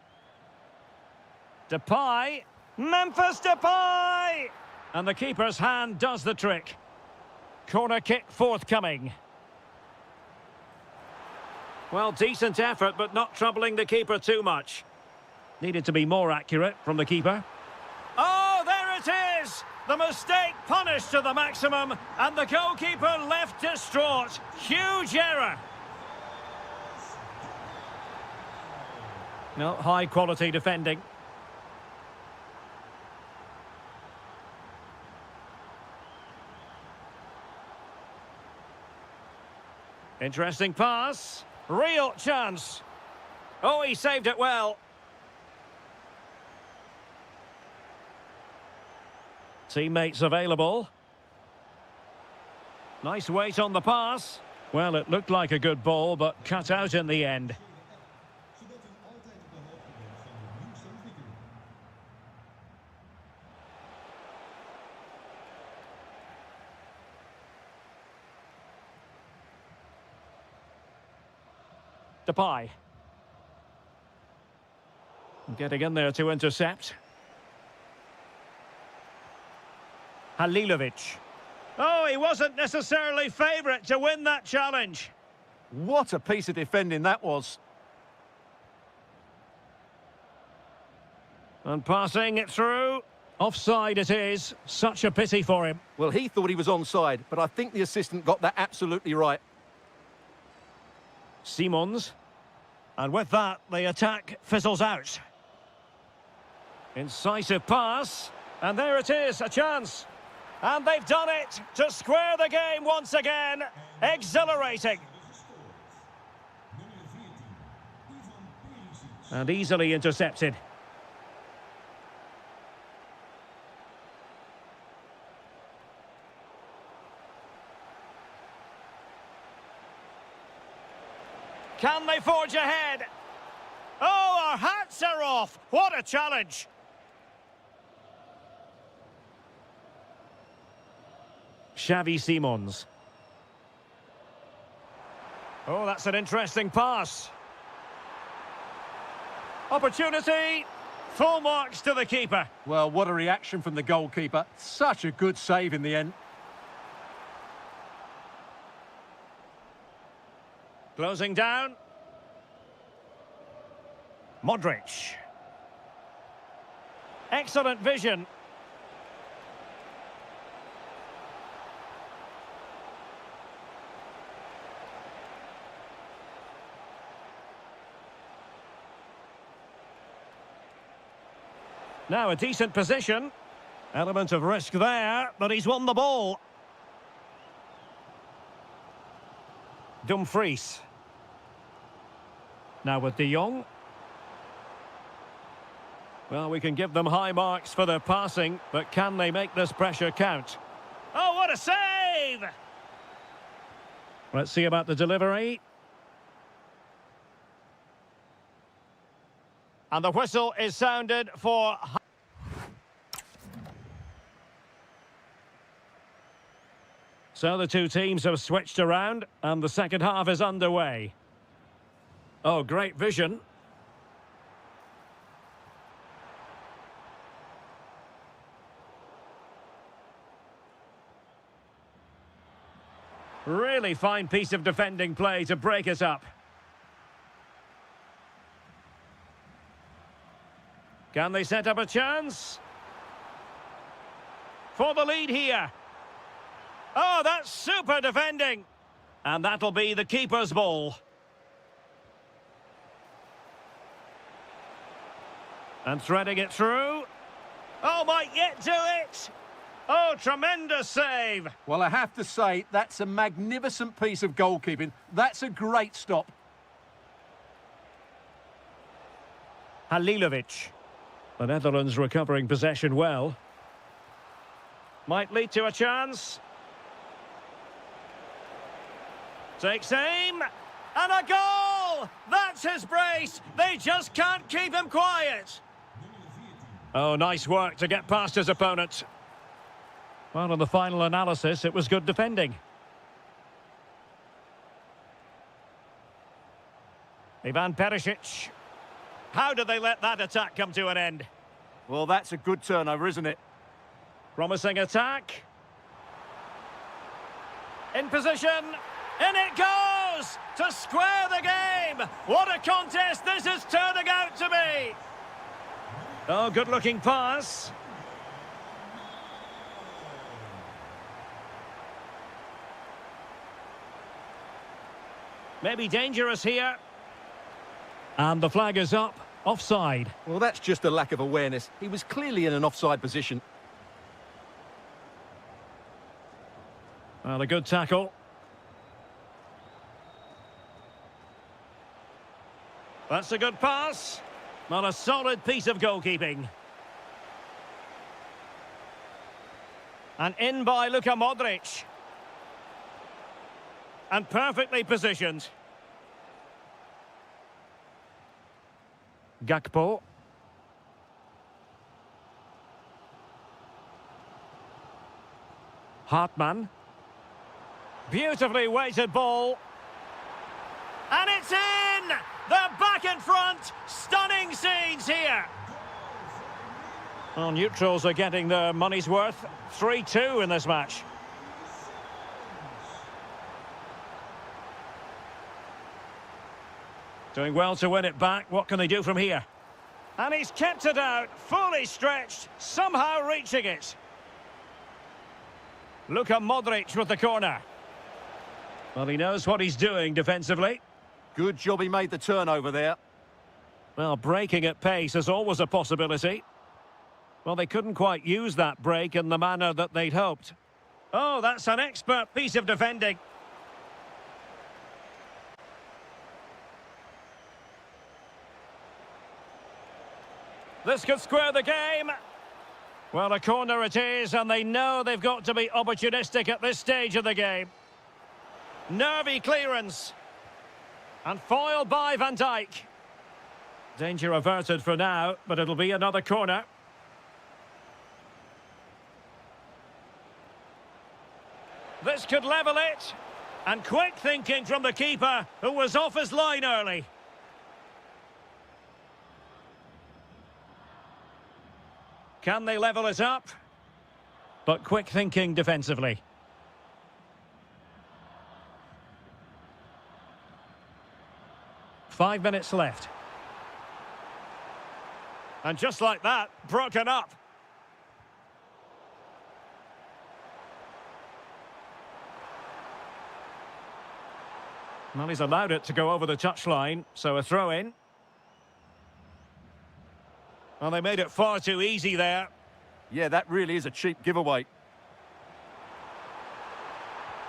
Depay. Memphis Depay! And the keeper's hand does the trick. Corner kick forthcoming. Well, decent effort, but not troubling the keeper too much. Needed to be more accurate from the keeper. Oh, there it is! The mistake punished to the maximum, and the goalkeeper left distraught. Huge error. No, high-quality defending. Interesting pass. Real chance. Oh, he saved it well. Teammates available. Nice weight on the pass. Well, it looked like a good ball, but cut out in the end. Depay. Getting in there to intercept. Halilovic. Oh, he wasn't necessarily favourite to win that challenge. What a piece of defending that was. And passing it through. Offside it is. Such a pity for him. Well, he thought he was onside, but I think the assistant got that absolutely right. Simons. And with that, the attack fizzles out. Incisive pass. And there it is, a chance. And they've done it to square the game once again. Exhilarating. And easily intercepted. Can they forge ahead? Oh, our hats are off. What a challenge. Xavi Simons. Oh, that's an interesting pass. Opportunity. Full marks to the keeper. Well, what a reaction from the goalkeeper. Such a good save in the end. Closing down. Modric. Excellent vision. Now a decent position. Element of risk there, but he's won the ball. Dumfries. Now with De Jong. Well, we can give them high marks for their passing, but can they make this pressure count? Oh, what a save! Let's see about the delivery. And the whistle is sounded for... So the two teams have switched around, and the second half is underway. Oh, great vision. Really fine piece of defending play to break it up. Can they set up a chance? for the lead here. Oh, that's super defending. And that'll be the keeper's ball. And threading it through. Oh, might yet do it. Oh, tremendous save. Well, I have to say, that's a magnificent piece of goalkeeping. That's a great stop. Halilovic. The Netherlands recovering possession well. Might lead to a chance. Takes aim. And a goal! That's his brace. They just can't keep him quiet. Oh, nice work to get past his opponent. Well, in the final analysis, it was good defending. Ivan Perisic. How did they let that attack come to an end? Well, that's a good turnover, isn't it? Promising attack. In position. In it goes! To square the game! What a contest this is turning out to be! Oh, good-looking pass. Maybe dangerous here. And the flag is up. Offside. Well, that's just a lack of awareness. He was clearly in an offside position. Well, a good tackle. That's a good pass. Not a solid piece of goalkeeping. And in by Luka Modric. And perfectly positioned. Gakpo. Hartmann. Beautifully weighted ball. And it's in! They're back in front! Stunning scenes here! Well, neutrals are getting their money's worth. 3-2 in this match. Doing well to win it back. What can they do from here? And he's kept it out, fully stretched, somehow reaching it. Luka Modric with the corner. Well, he knows what he's doing defensively. Good job he made the turnover there. Well, breaking at pace is always a possibility. Well, they couldn't quite use that break in the manner that they'd hoped. Oh, that's an expert piece of defending. This could square the game. Well, a corner it is, and they know they've got to be opportunistic at this stage of the game. Nervy clearance. And foiled by Van Dijk. Danger averted for now, but it'll be another corner. This could level it. And quick thinking from the keeper, who was off his line early. Can they level it up? But quick thinking defensively. Five minutes left. And just like that, broken up. Well, he's allowed it to go over the touchline, so a throw-in. Well, they made it far too easy there. Yeah, that really is a cheap giveaway.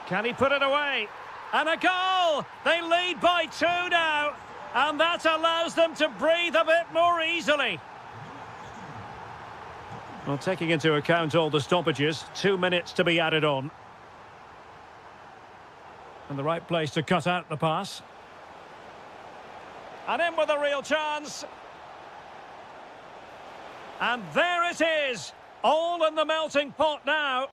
Can he put it away? And a goal! They lead by 2 now. And that allows them to breathe a bit more easily. Well, taking into account all the stoppages, 2 minutes to be added on. And the right place to cut out the pass. And in with a real chance. And there it is. All in the melting pot now.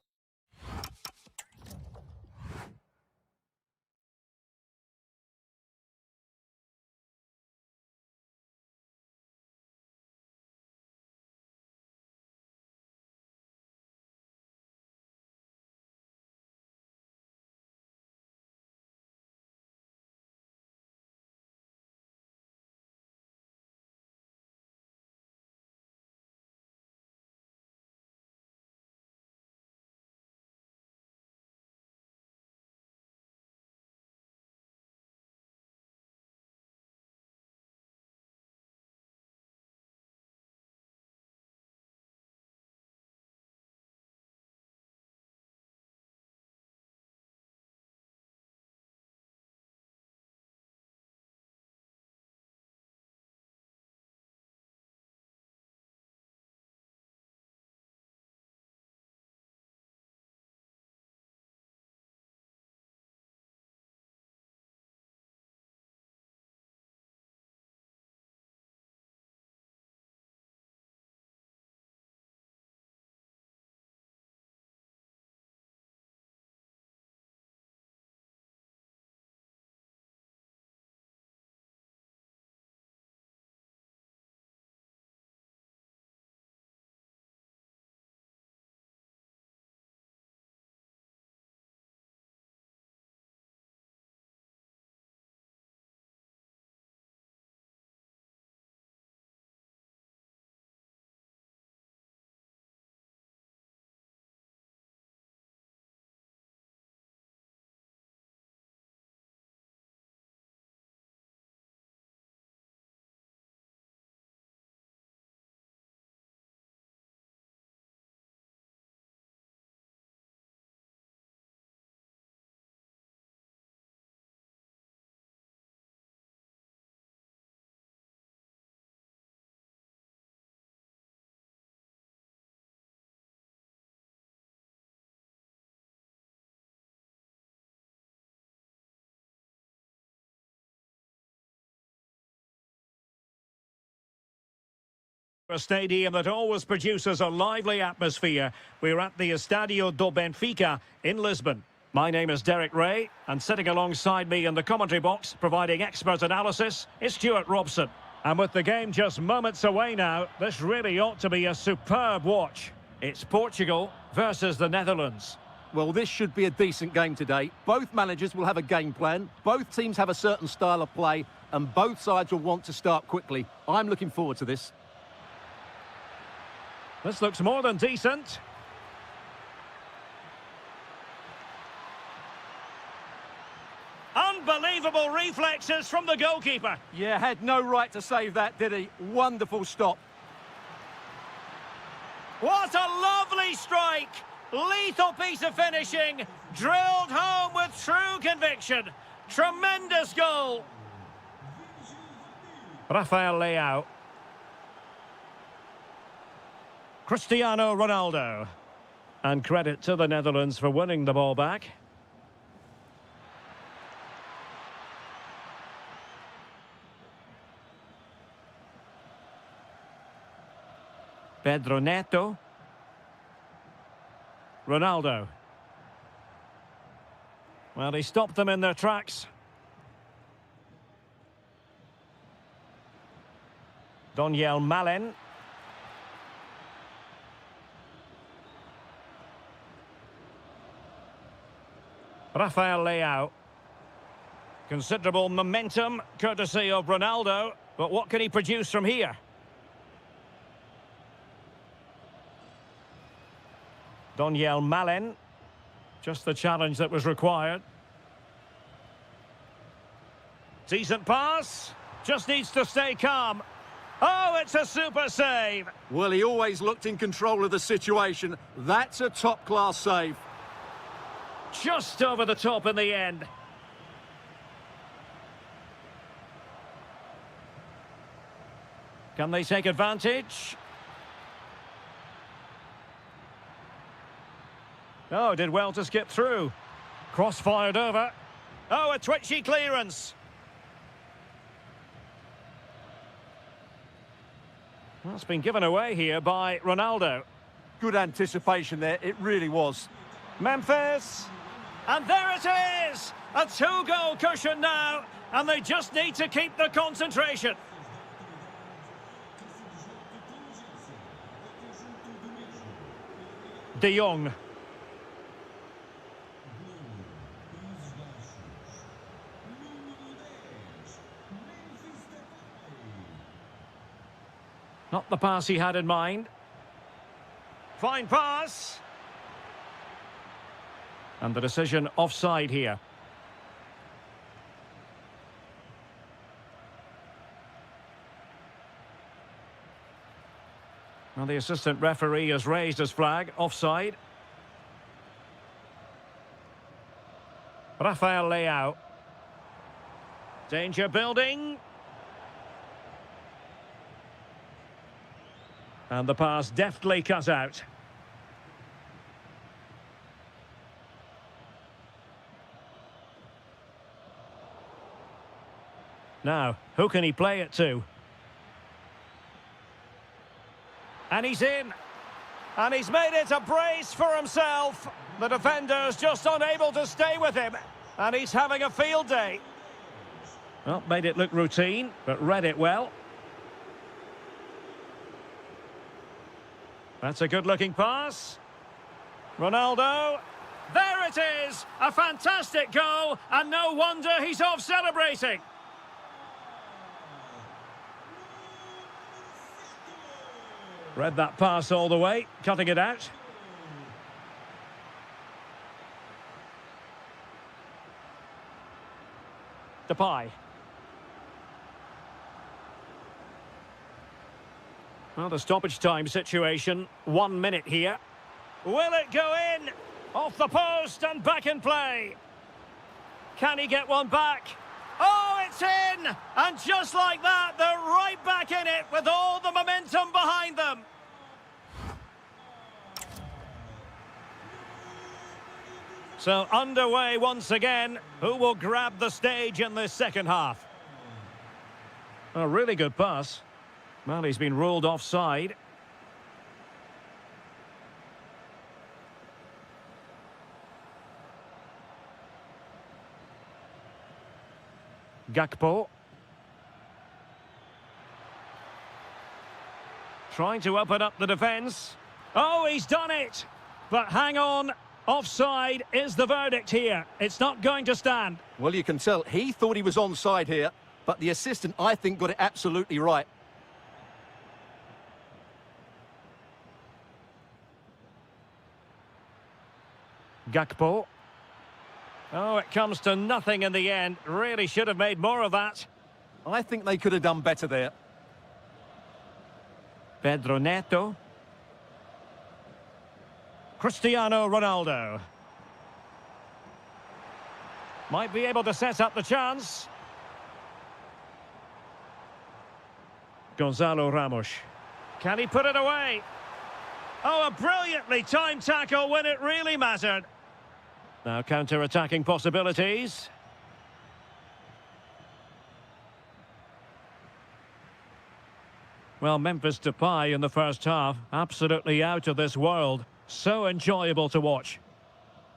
A stadium that always produces a lively atmosphere. We're at the Estadio do Benfica in Lisbon. My name is Derek Ray, and sitting alongside me in the commentary box, providing expert analysis, is Stuart Robson. And with the game just moments away now, this really ought to be a superb watch. It's Portugal versus the Netherlands. Well, this should be a decent game today. Both managers will have a game plan, both teams have a certain style of play, and both sides will want to start quickly. I'm looking forward to this. This looks more than decent. Unbelievable reflexes from the goalkeeper. Yeah, had no right to save that, did he? Wonderful stop. What a lovely strike! Lethal piece of finishing, drilled home with true conviction. Tremendous goal. Rafael Leao. Cristiano Ronaldo. And credit to the Netherlands for winning the ball back. Pedro Neto. Ronaldo. Well, he stopped them in their tracks. Daniel Malen. Rafael Leao. Considerable momentum, courtesy of Ronaldo. But what can he produce from here? Daniel Malen. Just the challenge that was required. Decent pass. Just needs to stay calm. Oh, it's a super save. Well, he always looked in control of the situation. That's a top-class save. Just over the top in the end. Can they take advantage? Oh, did well to skip through. Cross fired over. Oh, a twitchy clearance. Well, it's been given away here by Ronaldo. Good anticipation there, it really was. Memphis. And there it is! A two-goal cushion now, and they just need to keep the concentration. De Jong. Not the pass he had in mind. Fine pass. And the decision offside here. Well, the assistant referee has raised his flag, offside. Rafael Leao. Danger building. And the pass deftly cut out. Now, who can he play it to? And he's in. And he's made it a brace for himself. The defender's just unable to stay with him. And he's having a field day. Well, made it look routine, but read it well. That's a good-looking pass. Ronaldo. There it is! A fantastic goal, and no wonder he's off celebrating. Read that pass all the way, cutting it out. Depay. Well, the stoppage time situation, 1 minute here. Will it go in? Off the post and back in play. Can he get one back? Oh, it's in! And just like that, they're right back in it with all the momentum behind them. So underway once again. Who will grab the stage in this second half? A really good pass. Well, he's been ruled offside. Gakpo. Trying to open up the defence. Oh, he's done it! But hang on, offside is the verdict here. It's not going to stand. Well, you can tell he thought he was onside here, but the assistant, I think, got it absolutely right. Gakpo. Oh, it comes to nothing in the end. Really should have made more of that. I think they could have done better there. Pedro Neto. Cristiano Ronaldo. Might be able to set up the chance. Gonzalo Ramos. Can he put it away? Oh, a brilliantly timed tackle when it really mattered. Now counter-attacking possibilities. Well, Memphis Depay in the first half, absolutely out of this world. So enjoyable to watch.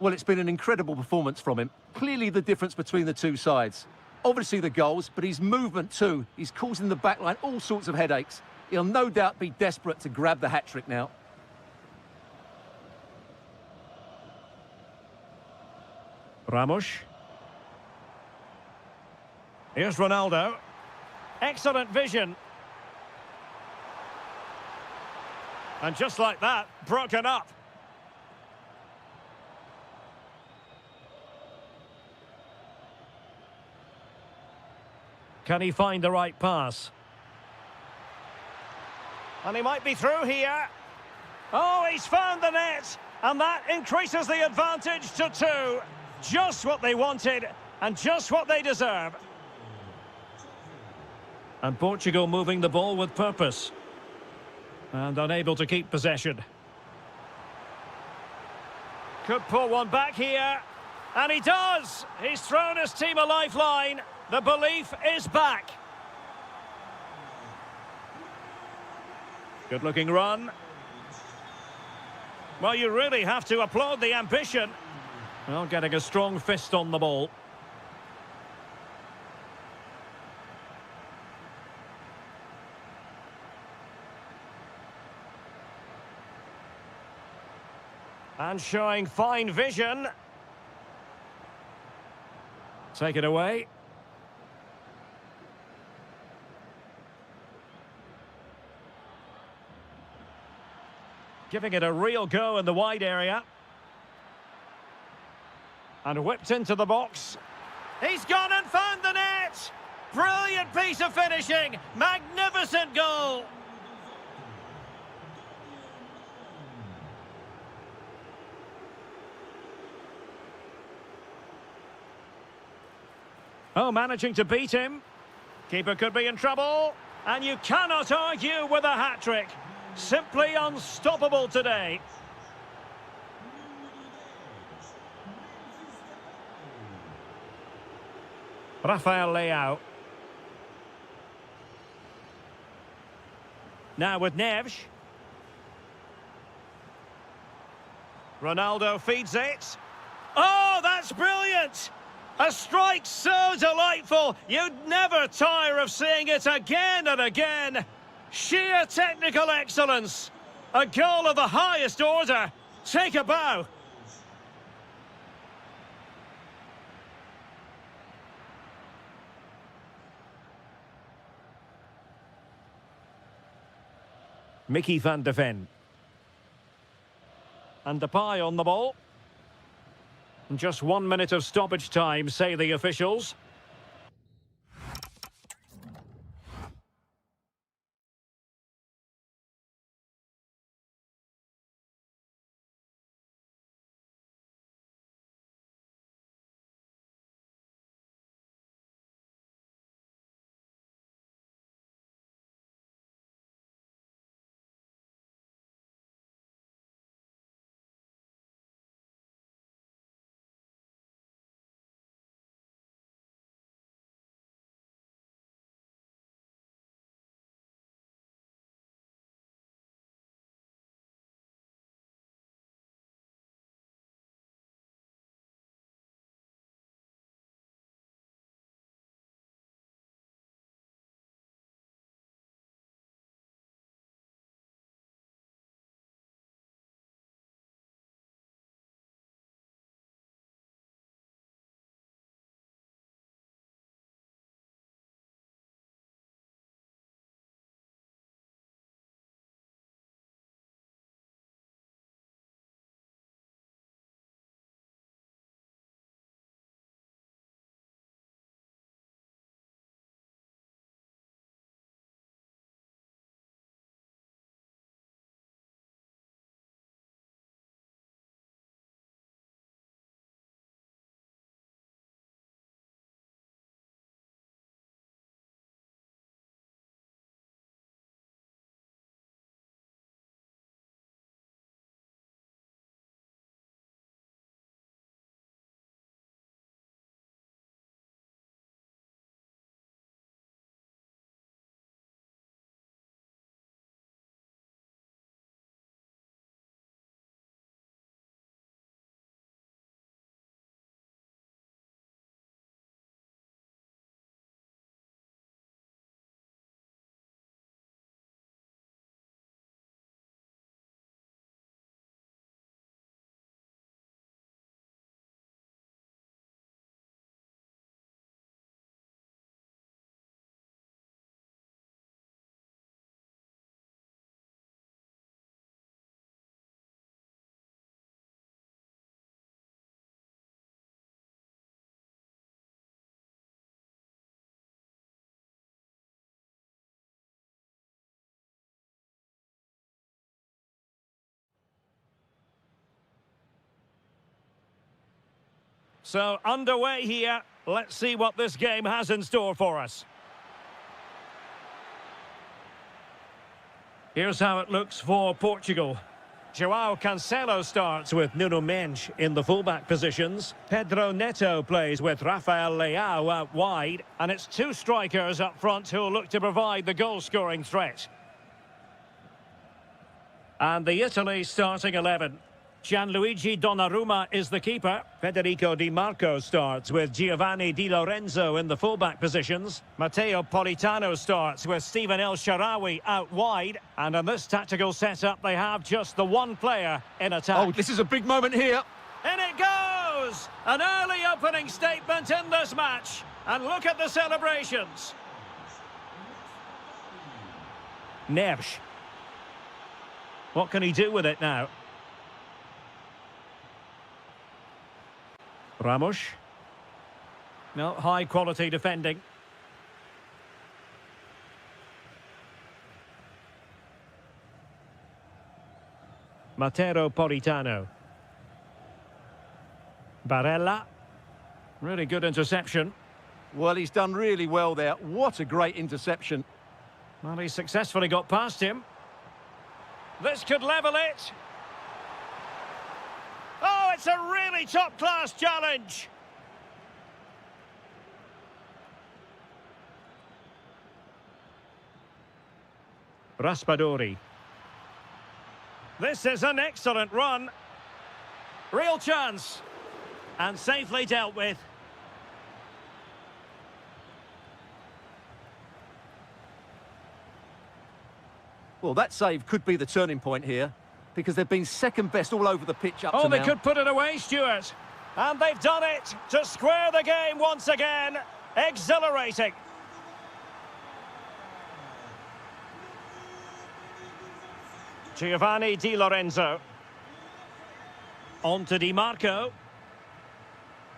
Well, it's been an incredible performance from him. Clearly the difference between the two sides. Obviously the goals, but his movement too. He's causing the backline all sorts of headaches. He'll no doubt be desperate to grab the hat-trick now. Ramos. Here's Ronaldo. Excellent vision. And just like that, broken up. Can he find the right pass? And he might be through here. Oh, he's found the net. And that increases the advantage to 2. Just what they wanted and just what they deserve. And Portugal moving the ball with purpose. And unable to keep possession. Could pull one back here. And he does! He's thrown his team a lifeline. The belief is back. Good-looking run. Well, you really have to applaud the ambition. Well, getting a strong fist on the ball. And showing fine vision. Take it away. Giving it a real go in the wide area. And whipped into the box. He's gone and found the net! Brilliant piece of finishing! Magnificent goal! Oh, managing to beat him. Keeper could be in trouble. And you cannot argue with a hat-trick. Simply unstoppable today. Rafael Leao. Now with Neves. Ronaldo feeds it. Oh, that's brilliant! A strike so delightful, you'd never tire of seeing it again and again. Sheer technical excellence. A goal of the highest order. Take a bow. Mickey van de Ven. And Depay on the ball. Just 1 minute of stoppage time, say the officials. So, underway here. Let's see what this game has in store for us. Here's how it looks for Portugal. João Cancelo starts with Nuno Mendes in the fullback positions. Pedro Neto plays with Rafael Leao out wide. And it's two strikers up front who'll look to provide the goal-scoring threat. And the Italy starting 11. Gianluigi Donnarumma is the keeper. Federico Di Marco starts with Giovanni Di Lorenzo in the fullback positions. Matteo Politano starts with Steven El Shaarawy out wide. And in this tactical setup, they have just the one player in attack. Oh, this is a big moment here. In it goes! An early opening statement in this match. And look at the celebrations. Neves. What can he do with it now? Ramos. No, high quality defending. Matteo Politano. Barella. Really good interception. Well, he's done really well there. What a great interception. Well, he successfully got past him. This could level it. Oh, it's a really top-class challenge. Raspadori. This is an excellent run. Real chance. And safely dealt with. Well, that save could be the turning point here, because they've been second best all over the pitch up to Oh, they now. could put it away, Stuart. And they've done it to square the game once again. Exhilarating. Giovanni Di Lorenzo. On to Di Marco.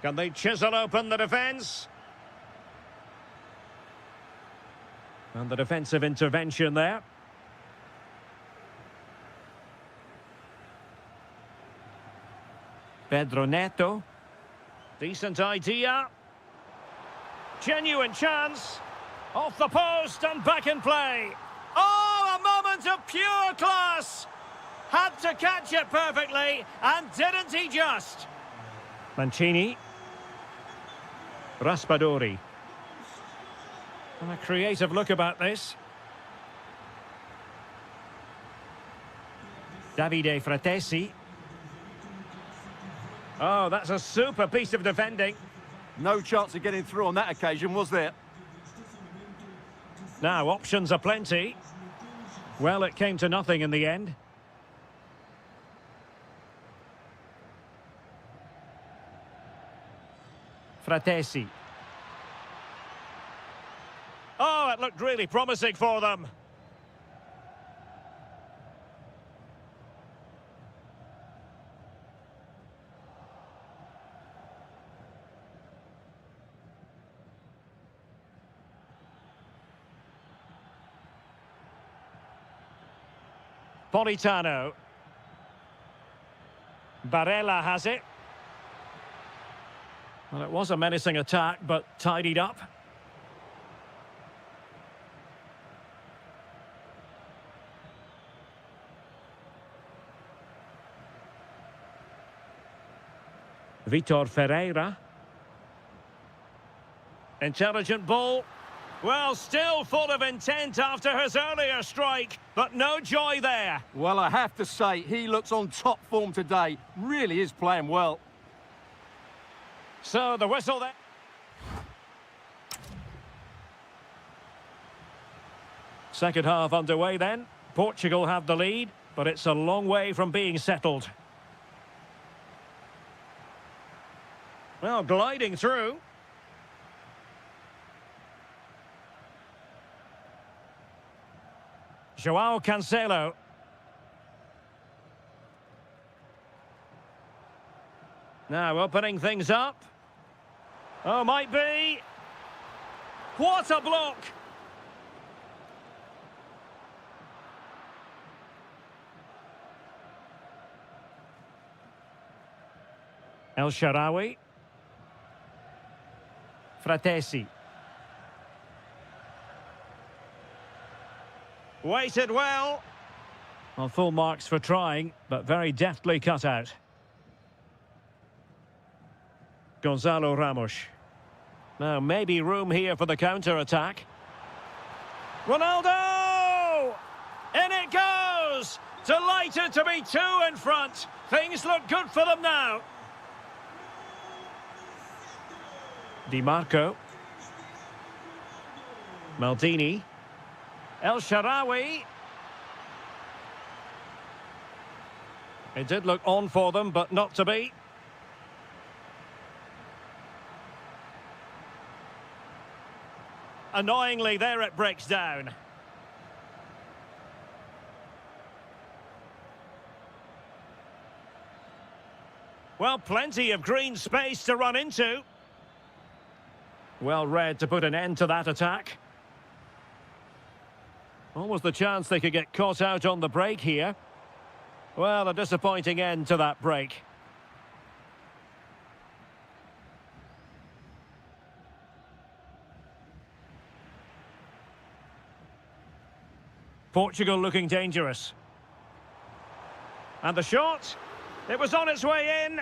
Can they chisel open the defence? And the defensive intervention there. Pedro Neto. Decent idea. Genuine chance. Off the post and back in play. Oh, a moment of pure class. Had to catch it perfectly, and didn't he just? Mancini. Raspadori. And a creative look about this. Davide Fratesi. Oh, that's a super piece of defending. No chance of getting through on that occasion, was there? Now, options are plenty. Well, it came to nothing in the end. Fratesi. Oh, it looked really promising for them. Politano. Barella has it. Well, it was a menacing attack, but tidied up. Vitor Ferreira. Intelligent ball. Well, still full of intent after his earlier strike, but no joy there. Well, I have to say, he looks on top form today. Really is playing well. So the whistle there. Second half underway then. Portugal have the lead, but it's a long way from being settled. Well, gliding through. João Cancelo. Now opening things up. Oh, might be. What a block! El Shaarawy. Fratesi. Waited well. Well, full marks for trying, but very deftly cut out. Gonzalo Ramos. Now, maybe room here for the counter-attack. Ronaldo! In it goes! Delighted to be two in front. Things look good for them now. Di Marco. Maldini. El Shaarawy. It did look on for them, but not to be. Annoyingly, there it breaks down. Well, plenty of green space to run into. Well read to put an end to that attack. Almost the chance they could get caught out on the break here. Well, a disappointing end to that break. Portugal looking dangerous. And the shot. It was on its way in.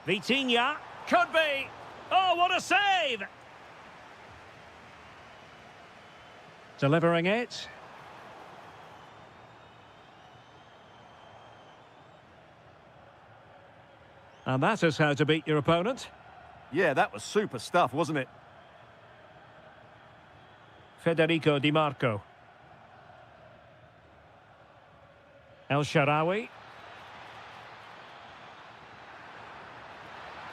Vitinha. Could be. Oh, what a save! Delivering it. And that is how to beat your opponent. Yeah, that was super stuff, wasn't it? Federico Di Marco. El Shaarawy.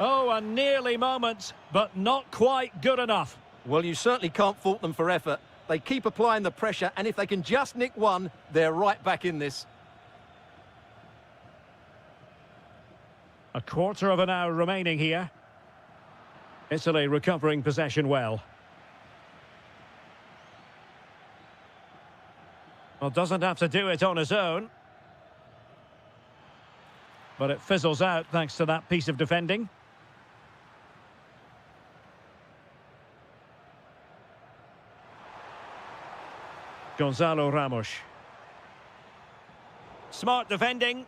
Oh, a nearly moment, but not quite good enough. Well, you certainly can't fault them for effort. They keep applying the pressure, and if they can just nick one, they're right back in this. A quarter of an hour remaining here. Italy recovering possession well. Well, doesn't have to do it on his own. But it fizzles out thanks to that piece of defending. Gonzalo Ramos. Smart defending.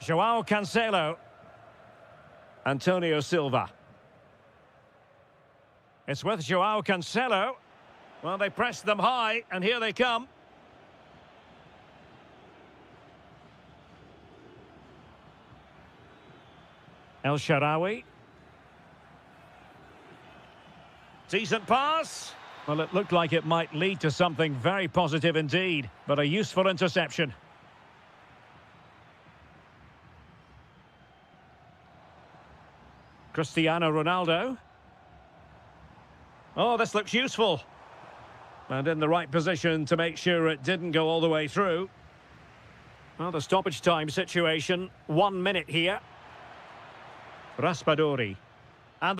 João Cancelo. Antonio Silva. It's with João Cancelo. Well, they pressed them high, and here they come. El Shaarawy. Decent pass. Well, it looked like it might lead to something very positive indeed, but a useful interception. Cristiano Ronaldo. Oh, this looks useful. And in the right position to make sure it didn't go all the way through. Well, the stoppage time situation, 1 minute here. Raspadori. And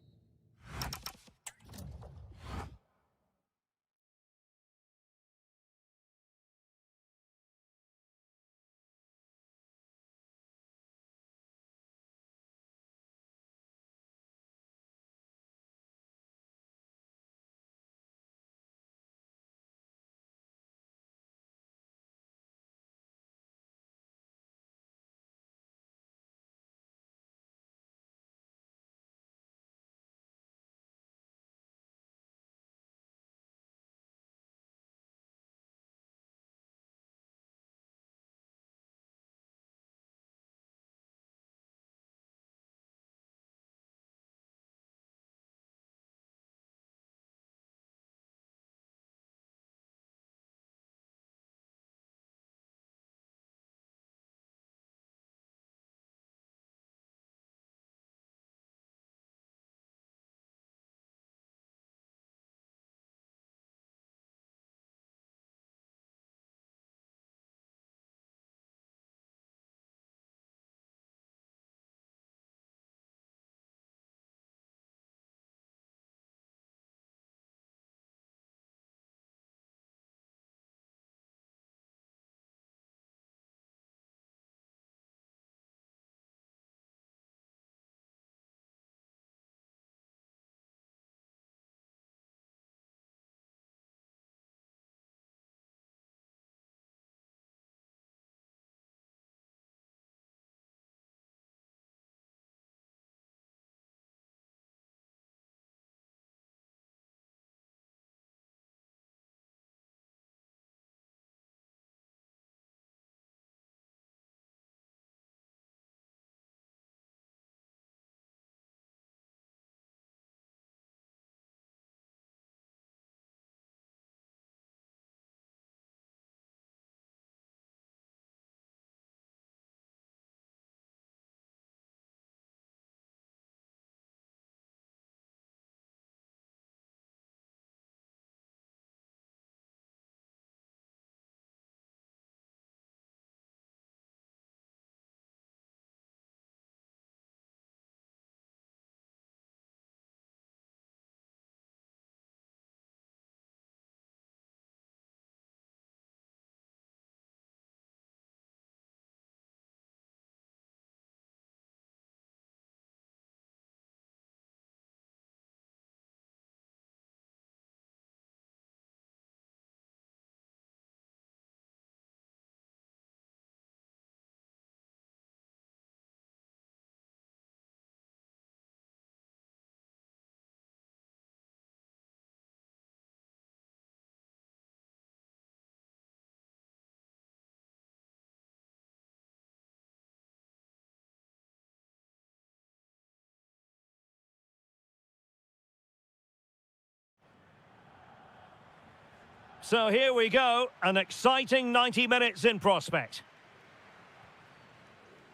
So here we go, an exciting 90 minutes in prospect.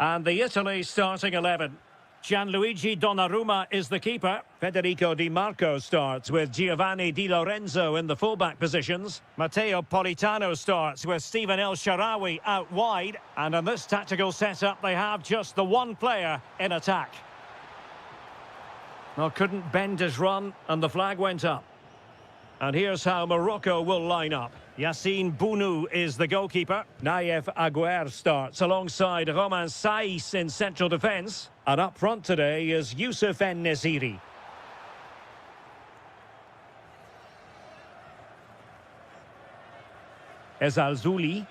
And the Italy starting 11. Gianluigi Donnarumma is the keeper. Federico Di Marco starts with Giovanni Di Lorenzo in the fullback positions. Matteo Politano starts with Stephen El Shaarawy out wide. And in this tactical setup, they have just the one player in attack. Well, couldn't bend his run, and the flag went up. And here's how Morocco will line up. Yassine Bounou is the goalkeeper. Naïef Aguer starts alongside Romain Saïs in central defence. And up front today is Youssef En-Nesyri. Ezalzouli.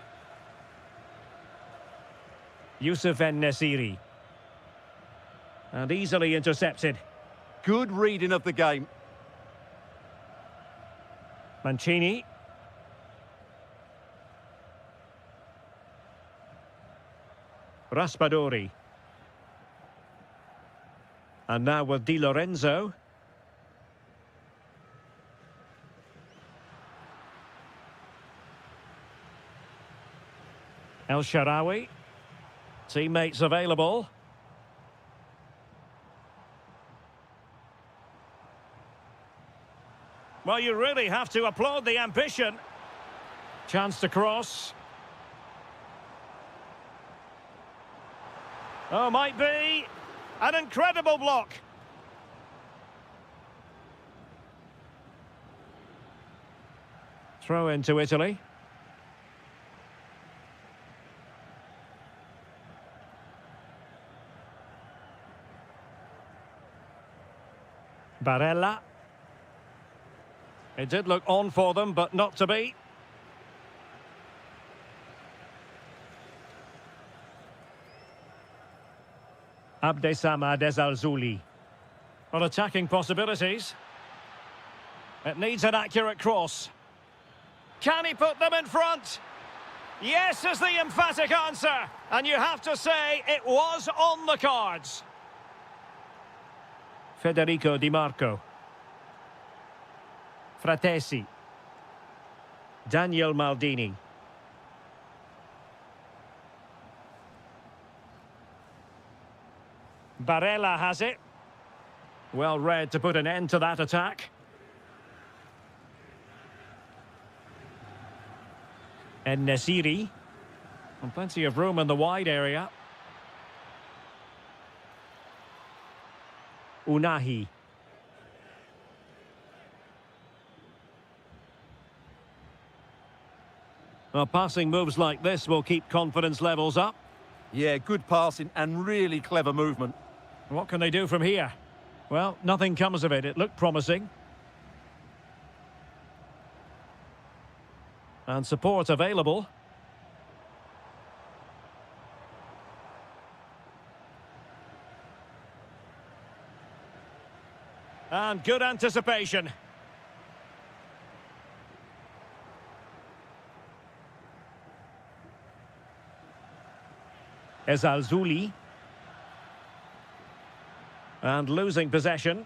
Youssef En-Nesyri. And easily intercepted. Good reading of the game. Mancini. Raspadori. And now with Di Lorenzo. El Shaarawy. Teammates available. Well, you really have to applaud the ambition. Chance to cross. Oh, might be. An incredible block. Throw into Italy. Barella. It did look on for them, but not to be. Abdesamad Ezalzouli. Well, attacking possibilities. It needs an accurate cross. Can he put them in front? Yes is the emphatic answer. And you have to say it was on the cards. Federico Di Marco. Fratesi. Daniel Maldini. Barella has it. Well read to put an end to that attack. En-Nesyri. And plenty of room in the wide area. Unahi. Well, passing moves like this will keep confidence levels up. Yeah, good passing and really clever movement. What can they do from here? Well, nothing comes of it. It looked promising. And support available. And good anticipation. Ezalzouli. And losing possession.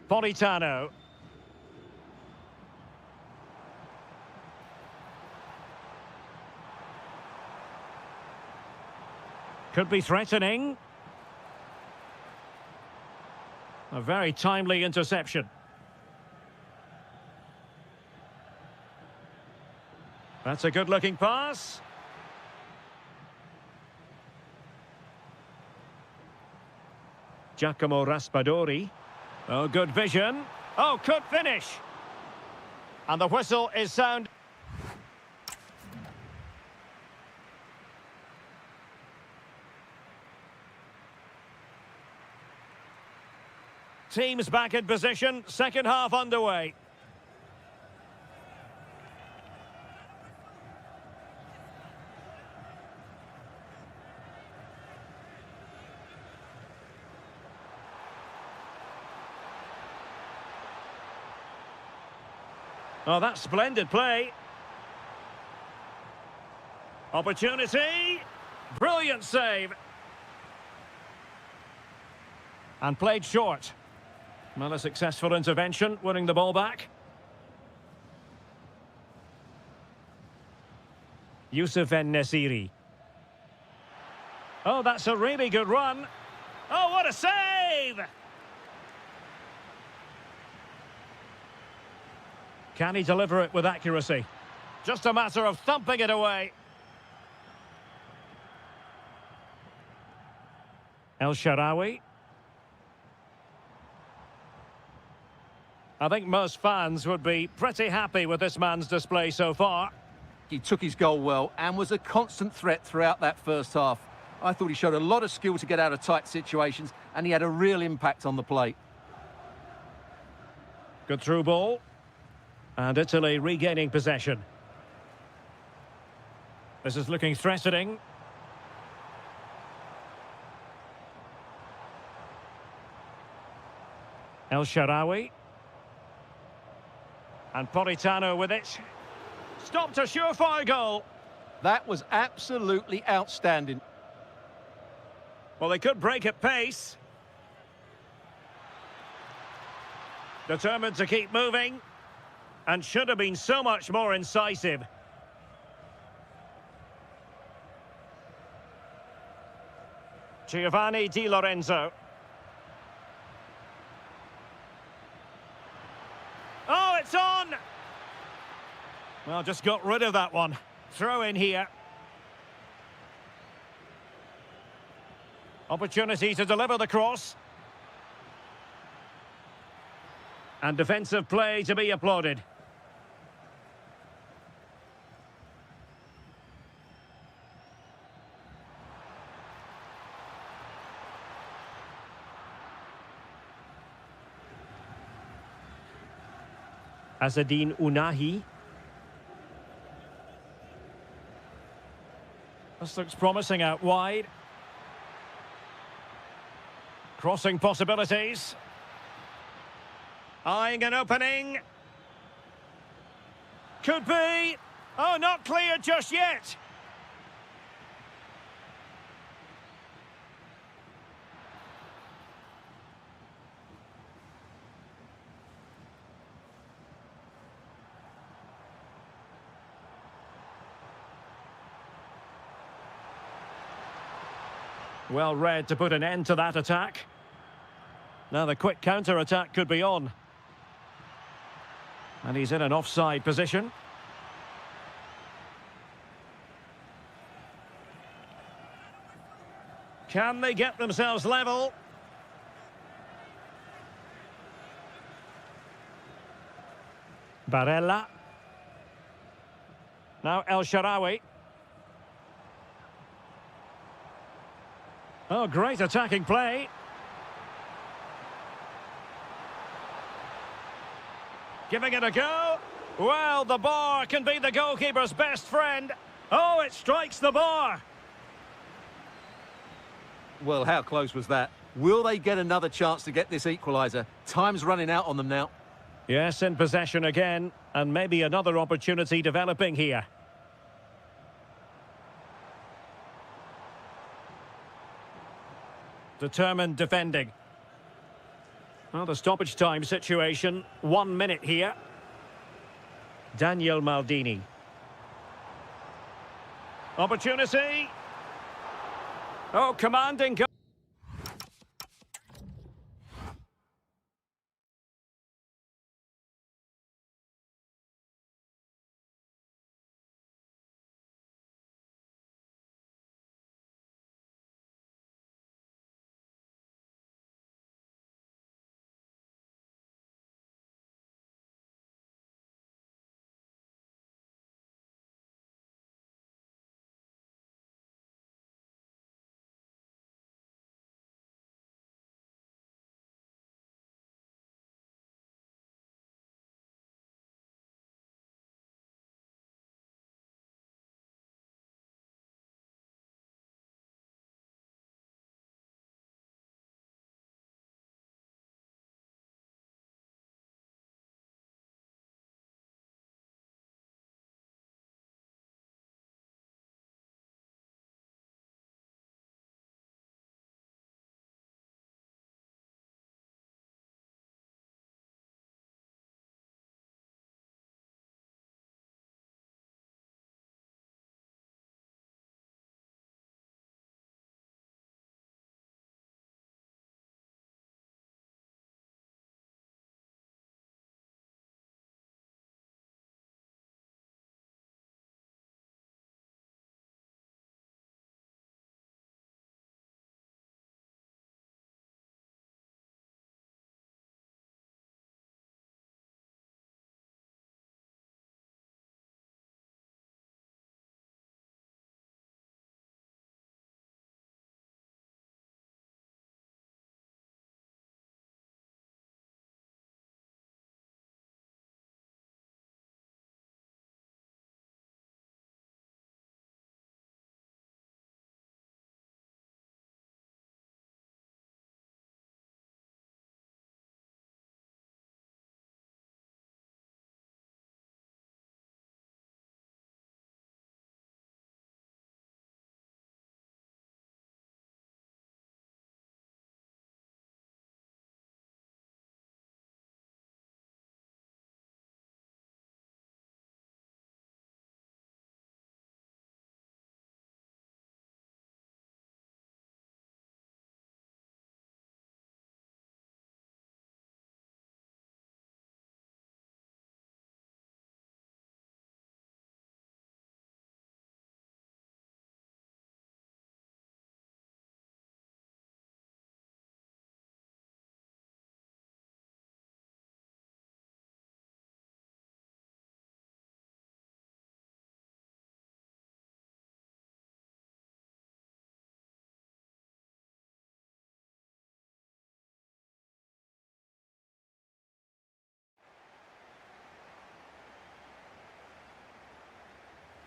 Politano. Could be threatening. A very timely interception. That's a good-looking pass. Giacomo Raspadori. Oh, good vision. Oh, could finish. And the whistle is sound. Teams back in position, second half underway. Oh, that's splendid play. Opportunity. Brilliant save. And played short. Well, a successful intervention, winning the ball back. Yusuf En-Nesyri. Oh, that's a really good run. Oh, what a save! Can he deliver it with accuracy? Just a matter of thumping it away. El Shaarawy. I think most fans would be pretty happy with this man's display so far. He took his goal well and was a constant threat throughout that first half. I thought he showed a lot of skill to get out of tight situations, and he had a real impact on the plate. Good through ball. And Italy regaining possession. This is looking threatening. El Shaarawy. And Politano with it. Stopped a surefire goal. That was absolutely outstanding. Well, they could break at pace. Determined to keep moving. And should have been so much more incisive. Giovanni Di Lorenzo. Oh, it's on! Well, just got rid of that one. Throw in here. Opportunity to deliver the cross. And defensive play to be applauded. Azzedine Ounahi. This looks promising out wide. Crossing possibilities. Eyeing an opening. Could be. Oh, not clear just yet. Well read to put an end to that attack. Now the quick counter-attack could be on. And he's in an offside position. Can they get themselves level? Barella. Now El Shaarawy. Oh, great attacking play. Giving it a go. Well, the bar can be the goalkeeper's best friend. Oh, it strikes the bar. Well, how close was that? Will they get another chance to get this equaliser? Time's running out on them now. Yes, in possession again, and maybe another opportunity developing here. Determined defending. Well, the stoppage time situation, 1 minute here. Daniel Maldini. Opportunity. Oh, commanding.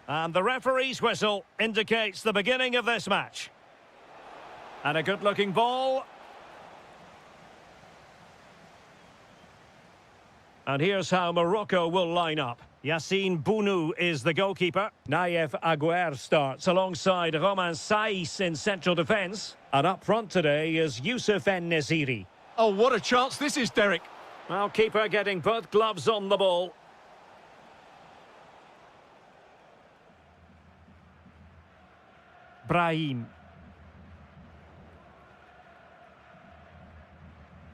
And the referee's whistle indicates the beginning of this match. And a good-looking ball. And here's how Morocco will line up. Yassine Bounou is the goalkeeper. Naïef Aguer starts alongside Romain Saïs in central defence. And up front today is Youssef En-Nesyri. Oh, what a chance this is, Derek. Well, keeper getting both gloves on the ball. Brahim.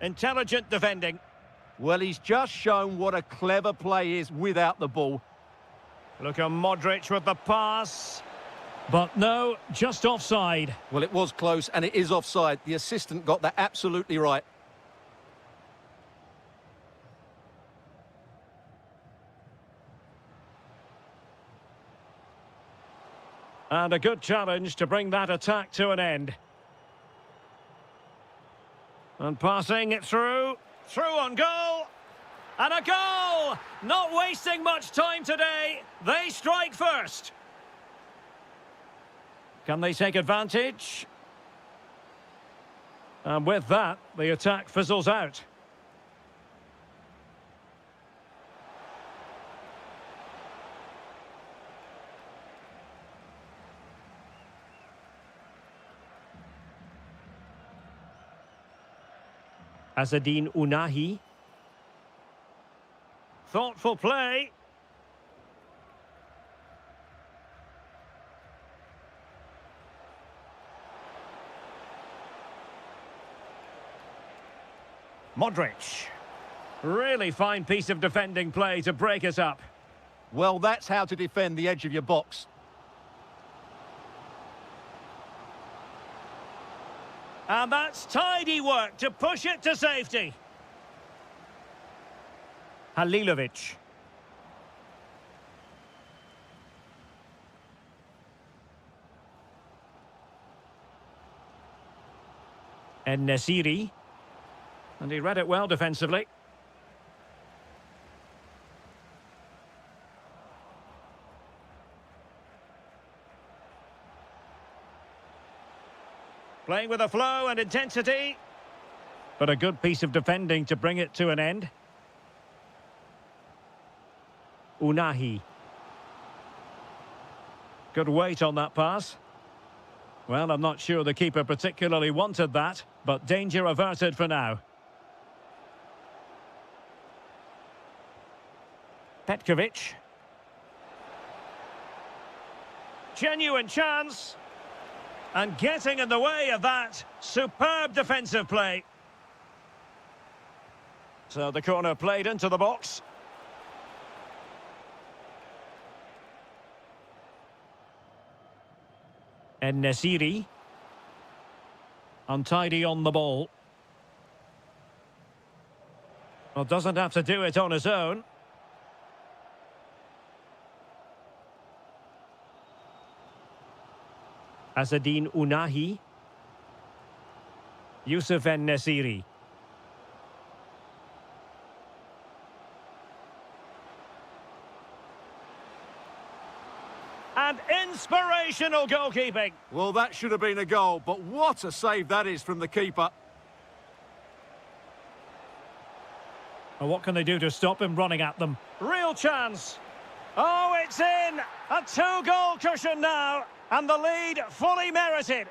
Intelligent defending. Well, he's just shown what a clever play is without the ball. Luka Modric with the pass. But no, just offside. Well, it was close, and it is offside. The assistant got that absolutely right. And a good challenge to bring that attack to an end. And passing it through on goal. And a goal! Not wasting much time today. They strike first. Can they take advantage? And with that, the attack fizzles out. Azzedine Ounahi. Thoughtful play. Modric. Really fine piece of defending play to break it up. Well, that's how to defend the edge of your box. And that's tidy work to push it to safety. Halilovic. En-Nesyri. And he read it well defensively. Playing with a flow and intensity. But a good piece of defending to bring it to an end. Ounahi. Good weight on that pass. Well, I'm not sure the keeper particularly wanted that, but danger averted for now. Petkovic. Genuine chance. And getting in the way of that, superb defensive play. So the corner played into the box. En-Nesyri. Untidy on the ball. Well, doesn't have to do it on his own. Azzedine Ounahi. Youssef En-Nesyri. And inspirational goalkeeping. Well, that should have been a goal, but what a save that is from the keeper. Well, what can they do to stop him running at them? Real chance. Oh, it's in. A two-goal cushion now. And the lead fully merited.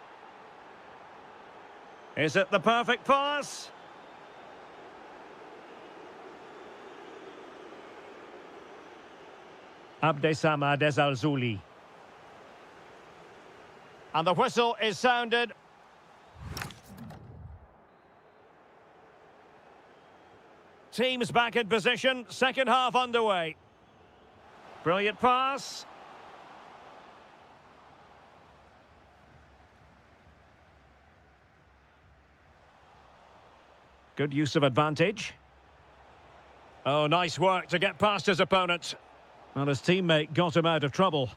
Is it the perfect pass? Abdesamad Ezzalzouli. And the whistle is sounded. Teams back in position, second half underway. Brilliant pass. Good use of advantage. Oh, nice work to get past his opponent. Well, his teammate got him out of trouble.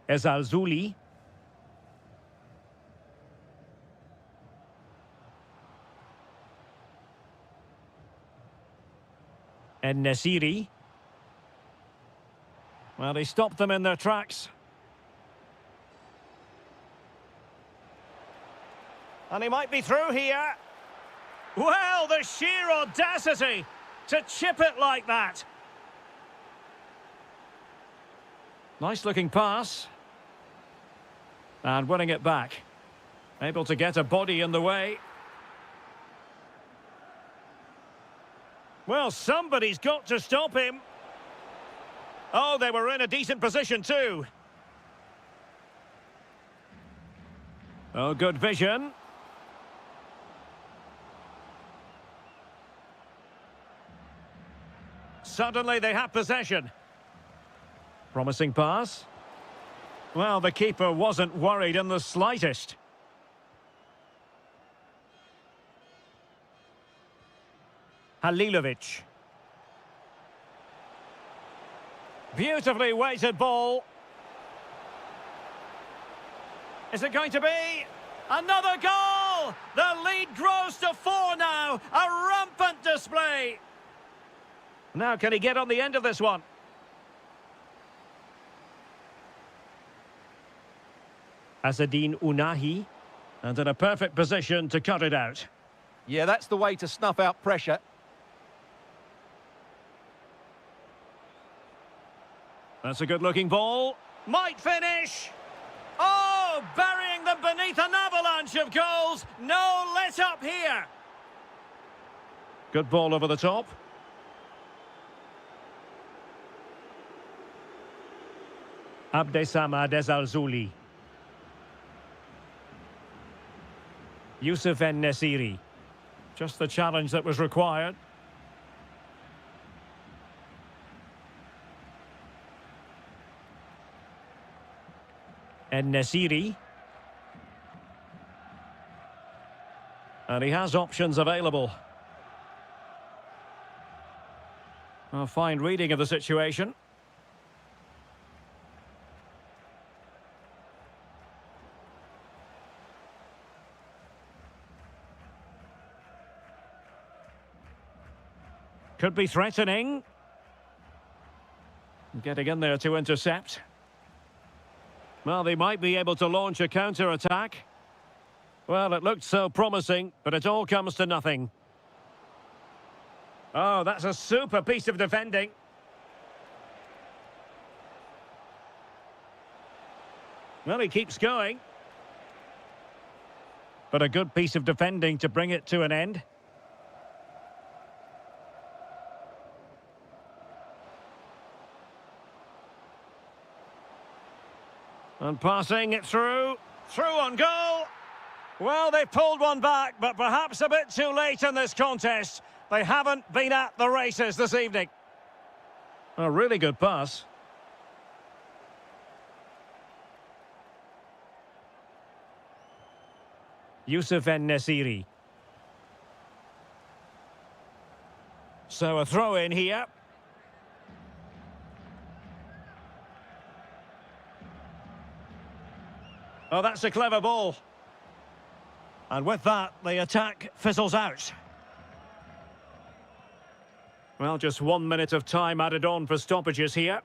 Ezzalzouli. And Nesiri. Well, he stopped them in their tracks. And he might be through here. Well, the sheer audacity to chip it like that. Nice looking pass. And winning it back. Able to get a body in the way. Well, somebody's got to stop him. Oh, they were in a decent position too. Oh, good vision. Suddenly they have possession. Promising pass. Well, the keeper wasn't worried in the slightest. Halilovic. Beautifully weighted ball. Is it going to be another goal? The lead grows to 4 now. A rampant display. Now can he get on the end of this one? Asadine Unahi, and in a perfect position to cut it out. Yeah, that's the way to snuff out pressure. That's a good-looking ball. Might finish. Oh, burying them beneath an avalanche of goals. No let up here. Good ball over the top. Abdessamad Ezalzouli. Youssef En-Nesyri. Just the challenge that was required. En-Nesyri. And he has options available. A fine reading of the situation. Could be threatening. Getting in there to intercept. Well, they might be able to launch a counter-attack. Well, it looked so promising, but it all comes to nothing. Oh, that's a super piece of defending. Well, he keeps going. But a good piece of defending to bring it to an end. And passing it through on goal. Well, they pulled one back, but perhaps a bit too late in this contest. They haven't been at the races this evening. A really good pass. Youssef En-Nesyri. So a throw in here. Oh, that's a clever ball. And with that, the attack fizzles out. Well, just 1 minute of time added on for stoppages here.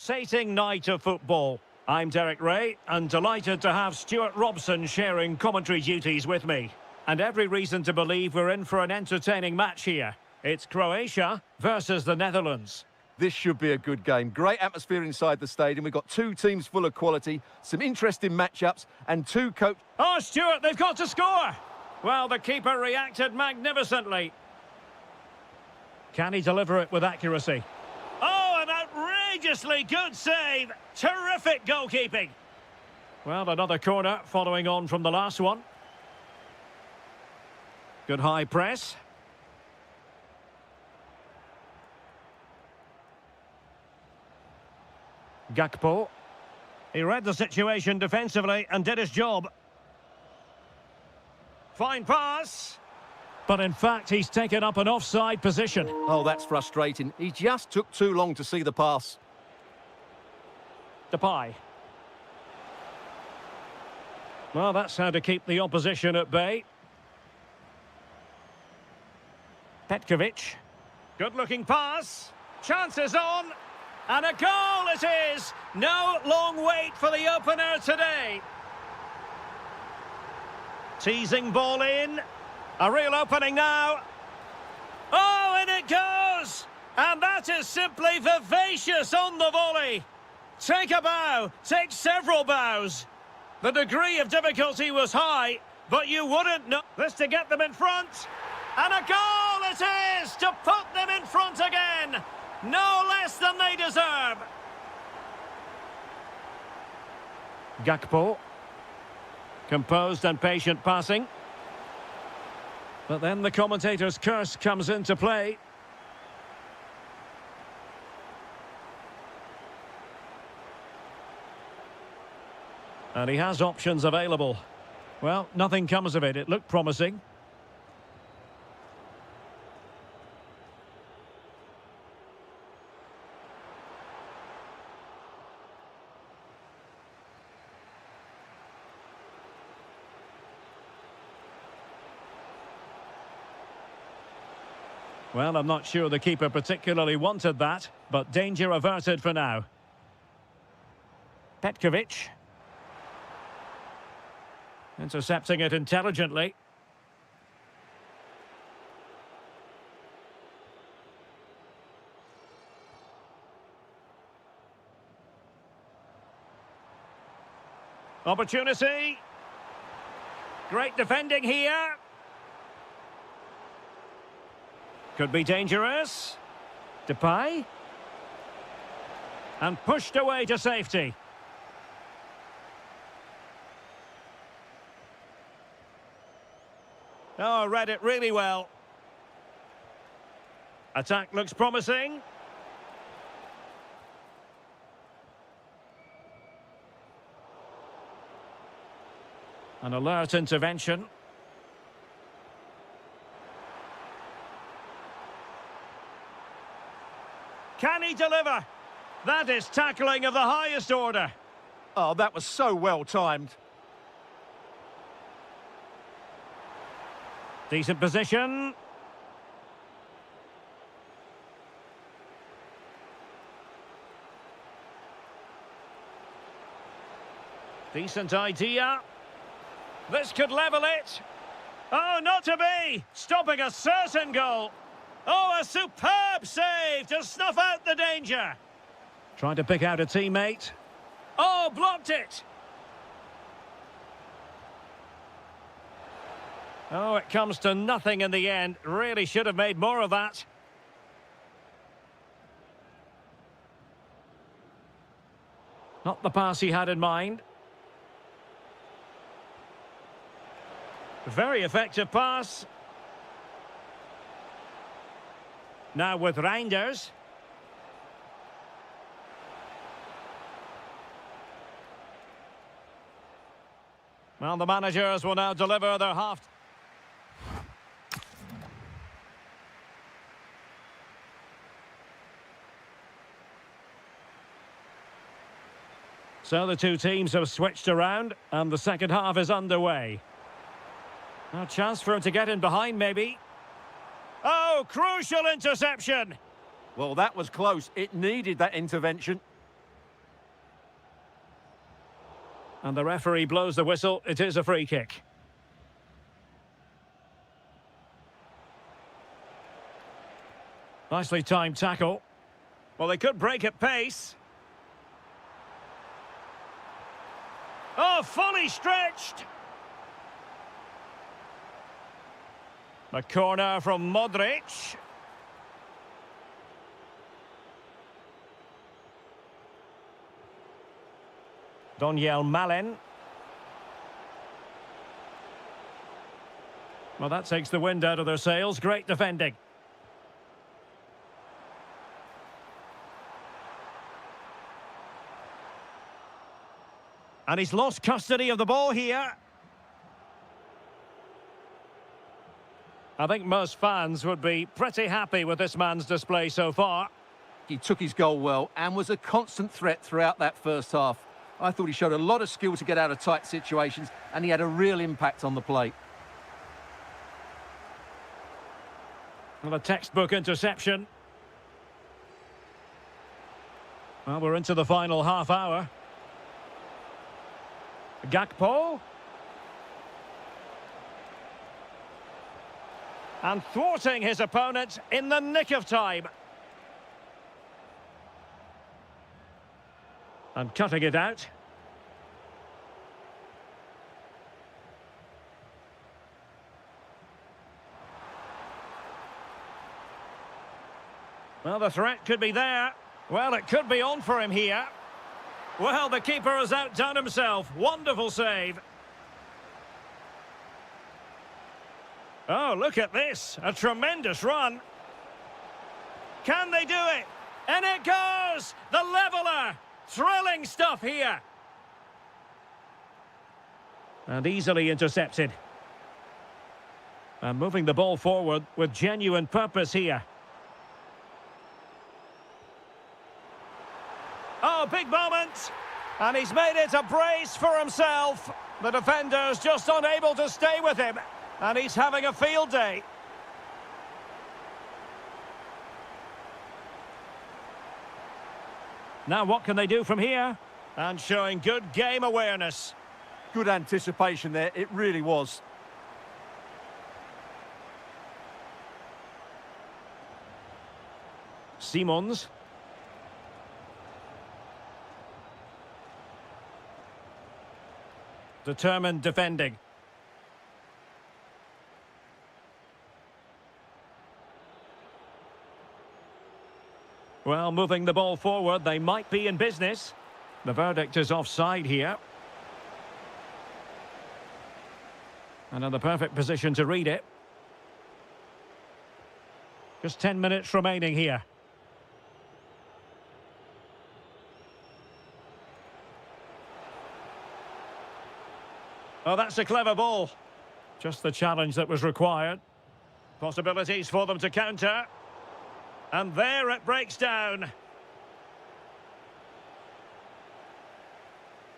pulsating night of football. I'm Derek Ray, and delighted to have Stuart Robson sharing commentary duties with me. And every reason to believe we're in for an entertaining match here. It's Croatia versus the Netherlands. This should be a good game. Great atmosphere inside the stadium. We've got two teams full of quality, some interesting matchups, and two Oh, Stuart, they've got to score! Well, the keeper reacted magnificently. Can he deliver it with accuracy? Oh, an outrageously good save! Terrific goalkeeping! Well, another corner following on from the last one. Good high press. Gakpo. He read the situation defensively and did his job. Fine pass. But in fact, he's taken up an offside position. Oh, that's frustrating. He just took too long to see the pass. Depay. Well, that's how to keep the opposition at bay. Petkovic. Good-looking pass. Chances on. And a goal it is! No long wait for the opener today. Teasing ball in. A real opening now. Oh, and it goes! And that is simply vivacious on the volley. Take a bow, take several bows. The degree of difficulty was high, but you wouldn't know. This to get them in front. And a goal it is to put them in front again. No less than they deserve. Gakpo. Composed and patient passing. But then the commentator's curse comes into play. And he has options available. Well, nothing comes of it. It looked promising. Well, I'm not sure the keeper particularly wanted that, but danger averted for now. Petkovic. Intercepting it intelligently. Opportunity. Great defending here. Could be dangerous. Depay. And pushed away to safety. Oh, read it really well. Attack looks promising. An alert intervention. Can he deliver? That is tackling of the highest order. Oh, that was so well timed. Decent position. Decent idea. This could level it. Oh, not to be! Stopping a certain goal. Oh, a superb save to snuff out the danger. Trying to pick out a teammate. Oh, blocked it. Oh, it comes to nothing in the end. Really should have made more of that. Not the pass he had in mind. Very effective pass. Now with Reinders. Well, the managers will now deliver their half. So the two teams have switched around and the second half is underway. A chance for him to get in behind, maybe. Oh, crucial interception! Well, that was close. It needed that intervention. And the referee blows the whistle. It is a free kick. Nicely timed tackle. Well, they could break at pace. Oh, fully stretched. A corner from Modric. Doniel Malen. Well, that takes the wind out of their sails. Great defending. And he's lost custody of the ball here. I think most fans would be pretty happy with this man's display so far. He took his goal well and was a constant threat throughout that first half. I thought he showed a lot of skill to get out of tight situations, and he had a real impact on the plate. Well, a textbook interception. Well, we're into the final half hour. Gakpo. And thwarting his opponent in the nick of time. And cutting it out. Well, the threat could be there. Well, it could be on for him here. Well, the keeper has outdone himself. Wonderful save. Oh, look at this. A tremendous run. Can they do it? And it goes! The leveller! Thrilling stuff here. And easily intercepted. And moving the ball forward with genuine purpose here. Oh, big moment. And he's made it a brace for himself. The defender's just unable to stay with him. And he's having a field day. Now what can they do from here? And showing good game awareness. Good anticipation there, it really was. Simons. Determined defending. Well, moving the ball forward, they might be in business. The verdict is offside here. And in the perfect position to read it. Just 10 minutes remaining here. Oh, that's a clever ball. Just the challenge that was required. Possibilities for them to counter. And there it breaks down.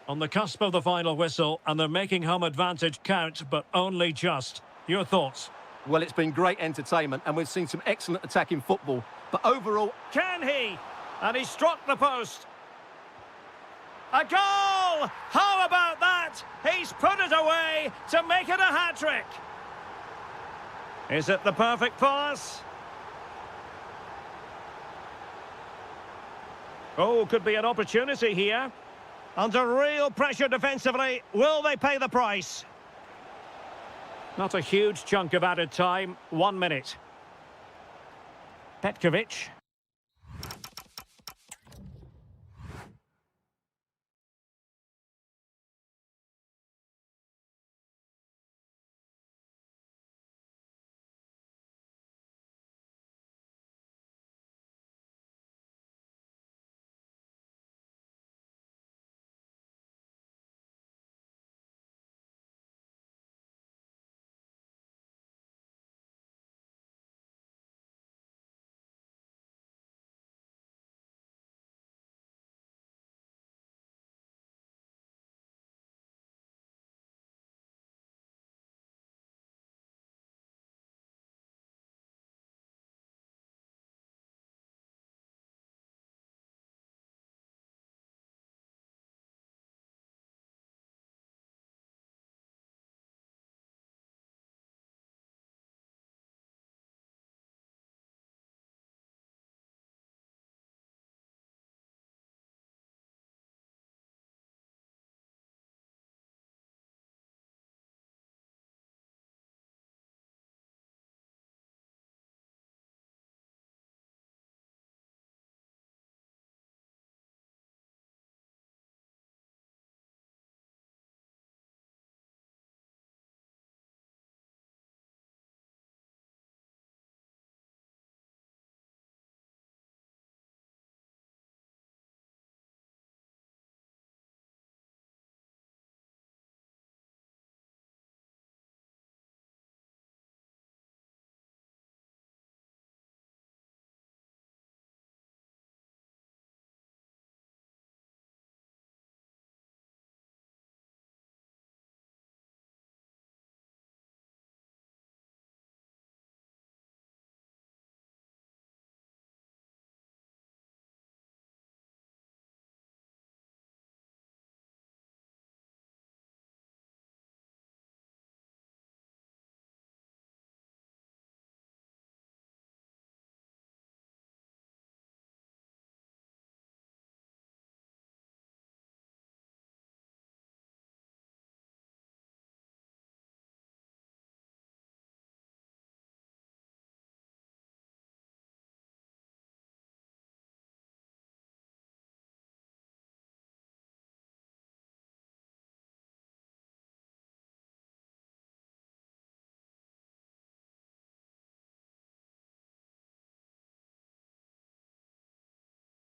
On the cusp of the final whistle, and they're making home advantage count, but only just. Your thoughts? Well, it's been great entertainment, and we've seen some excellent attacking football. But overall... Can he? And he struck the post. A goal! How about that? He's put it away to make it a hat-trick. Is it the perfect pass? Oh, could be an opportunity here. Under real pressure defensively, will they pay the price? Not a huge chunk of added time, 1 minute. Petkovic.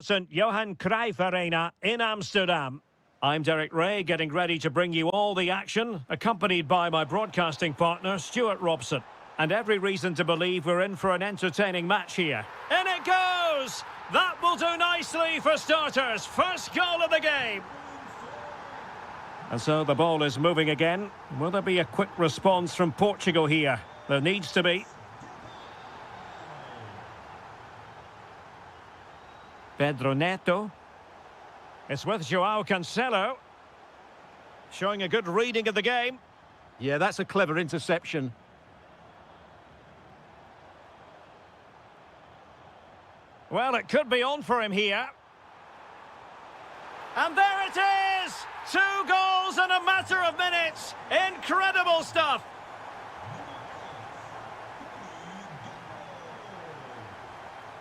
magnificent Johan Cruyff Arena in Amsterdam. I'm Derek Ray, getting ready to bring you all the action, accompanied by my broadcasting partner, Stuart Robson. And every reason to believe we're in for an entertaining match here. In it goes! That will do nicely for starters. First goal of the game. And so the ball is moving again. Will there be a quick response from Portugal here? There needs to be. Pedro Neto. It's with João Cancelo. Showing a good reading of the game. Yeah, that's a clever interception. Well, it could be on for him here. And there it is! 2 goals in a matter of minutes. Incredible stuff.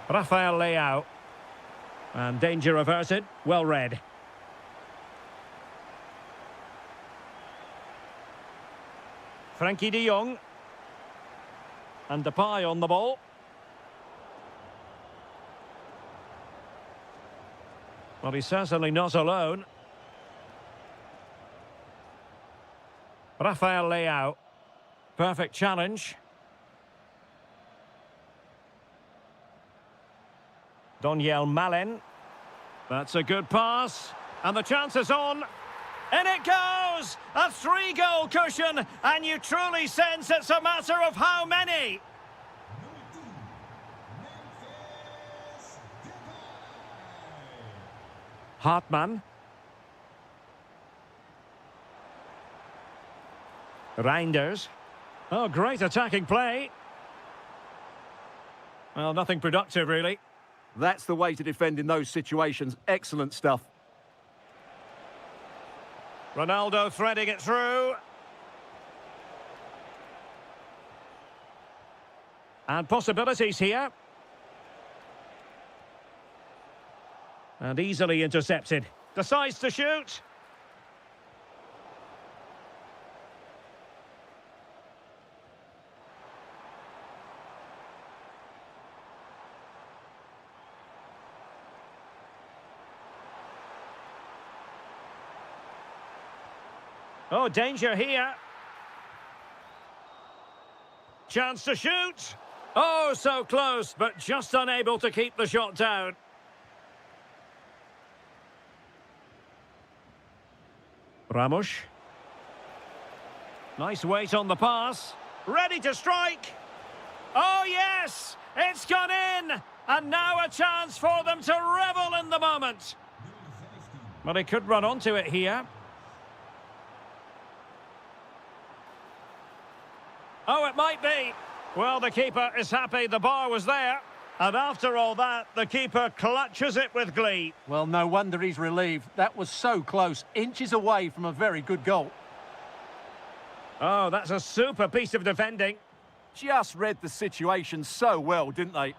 Rafael Leao. And danger averted. Well read. Frankie de Jong. And Depay on the ball. Well, he's certainly not alone. Rafael Leao. Perfect challenge. Doniel Malen. That's a good pass. And the chance is on. In it goes! A 3-goal cushion. And you truly sense it's a matter of how many. Hartmann. Reinders. Oh, great attacking play. Well, nothing productive, really. That's the way to defend in those situations. Excellent stuff. Ronaldo threading it through. And possibilities here. And easily intercepted. Decides to shoot. Oh, danger here. Chance to shoot. Oh, so close, but just unable to keep the shot down. Ramos. Nice weight on the pass. Ready to strike. Oh, yes! It's gone in! And now a chance for them to revel in the moment. Well, he could run onto it here. Oh, it might be. Well, the keeper is happy the bar was there. And after all that, the keeper clutches it with glee. Well, no wonder he's relieved. That was so close. Inches away from a very good goal. Oh, that's a super piece of defending. Just read the situation so well, didn't they?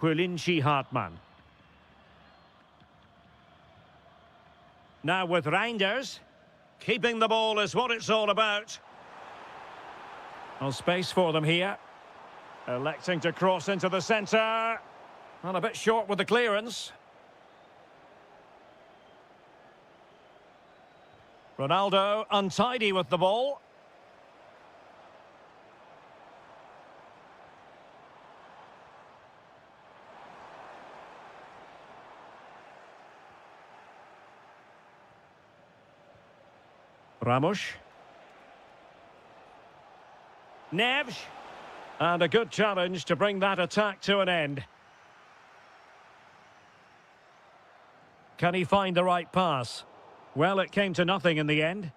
Quilinci Hartmann. Now with Reinders. Keeping the ball is what it's all about. Well, space for them here. Electing to cross into the centre. Well, a bit short with the clearance. Ronaldo untidy with the ball. Ramos. Neves. And a good challenge to bring that attack to an end. Can he find the right pass? Well, it came to nothing in the end.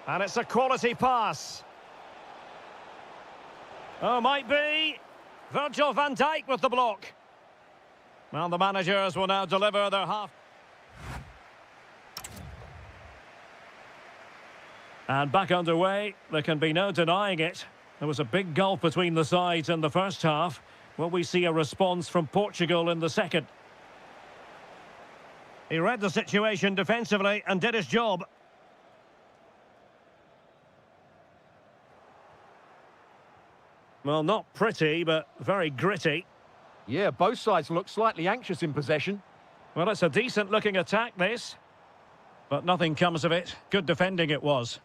And it's a quality pass. Oh, might be. Virgil van Dijk with the block. Well, the managers will now deliver their half. And back underway, there can be no denying it. There was a big gulf between the sides in the first half. Will we see a response from Portugal in the second? He read the situation defensively and did his job. Well, not pretty, but very gritty. Yeah, both sides look slightly anxious in possession. Well, it's a decent-looking attack, this. But nothing comes of it. Good defending it was.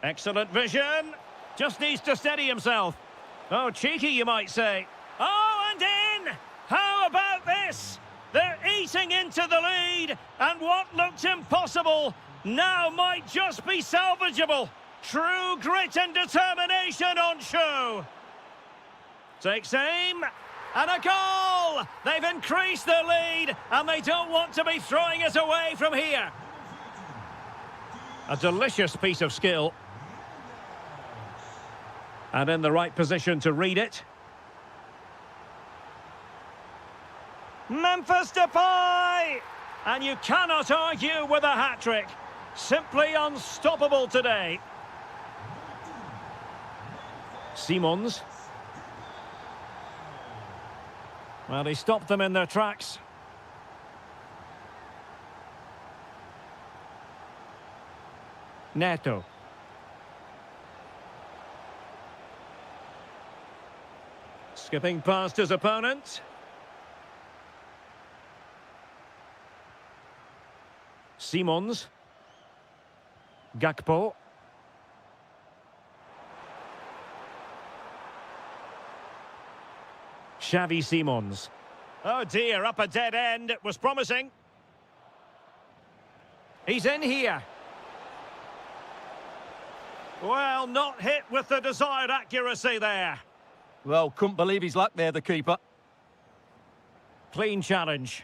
Excellent vision. Just needs to steady himself. Oh, cheeky, you might say. Oh, and in! How about this? They're eating into the lead, and what looked impossible now might just be salvageable. True grit and determination on show. Takes aim, and a goal! They've increased their lead, and they don't want to be throwing it away from here. A delicious piece of skill. And in the right position to read it. Memphis Depay! And you cannot argue with a hat-trick. Simply unstoppable today. Simons. Well, he stopped them in their tracks. Neto. Skipping past his opponent. Simons. Gakpo. Xavi Simons. Oh dear, up a dead end. It was promising. He's in here. Well, not hit with the desired accuracy there. Well, couldn't believe his luck there, the keeper. Clean challenge.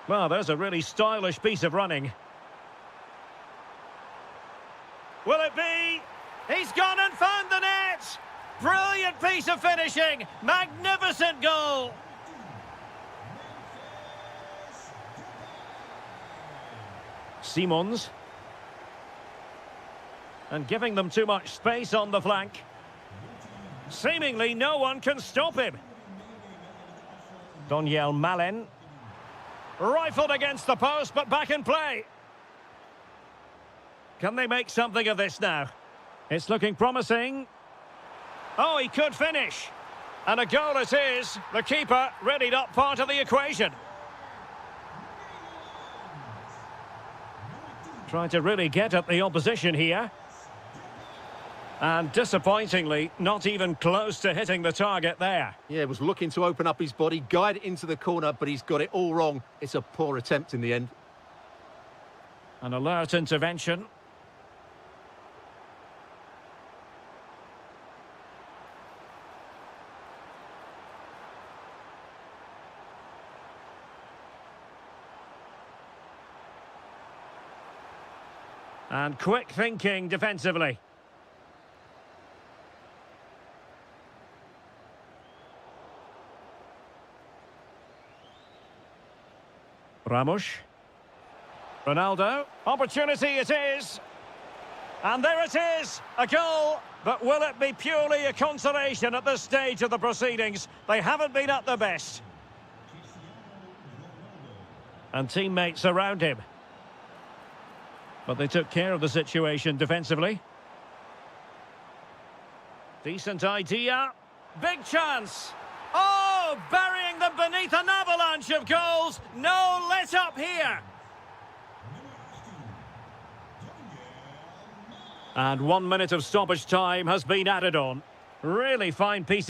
Well, there's a really stylish piece of running. Will it be? He's gone and found the net! Brilliant piece of finishing! Magnificent goal! Simons. And giving them too much space on the flank. Seemingly no one can stop him. Doniel Malen. Rifled against the post, but back in play. Can they make something of this now? It's looking promising. Oh, he could finish. And a goal it is. The keeper readied up part of the equation. Trying to really get at the opposition here. And disappointingly, not even close to hitting the target there. Yeah, was looking to open up his body, guide it into the corner, but he's got it all wrong. It's a poor attempt in the end. An alert intervention. And quick thinking defensively. Ramos. Ronaldo. Opportunity it is. And there it is. A goal. But will it be purely a consolation at this stage of the proceedings? They haven't been at their best. And teammates around him. But they took care of the situation defensively. Decent idea. Big chance. Oh, burying them beneath an avalanche of goals. No let up here. And 1 minute of stoppage time has been added on. Really fine piece.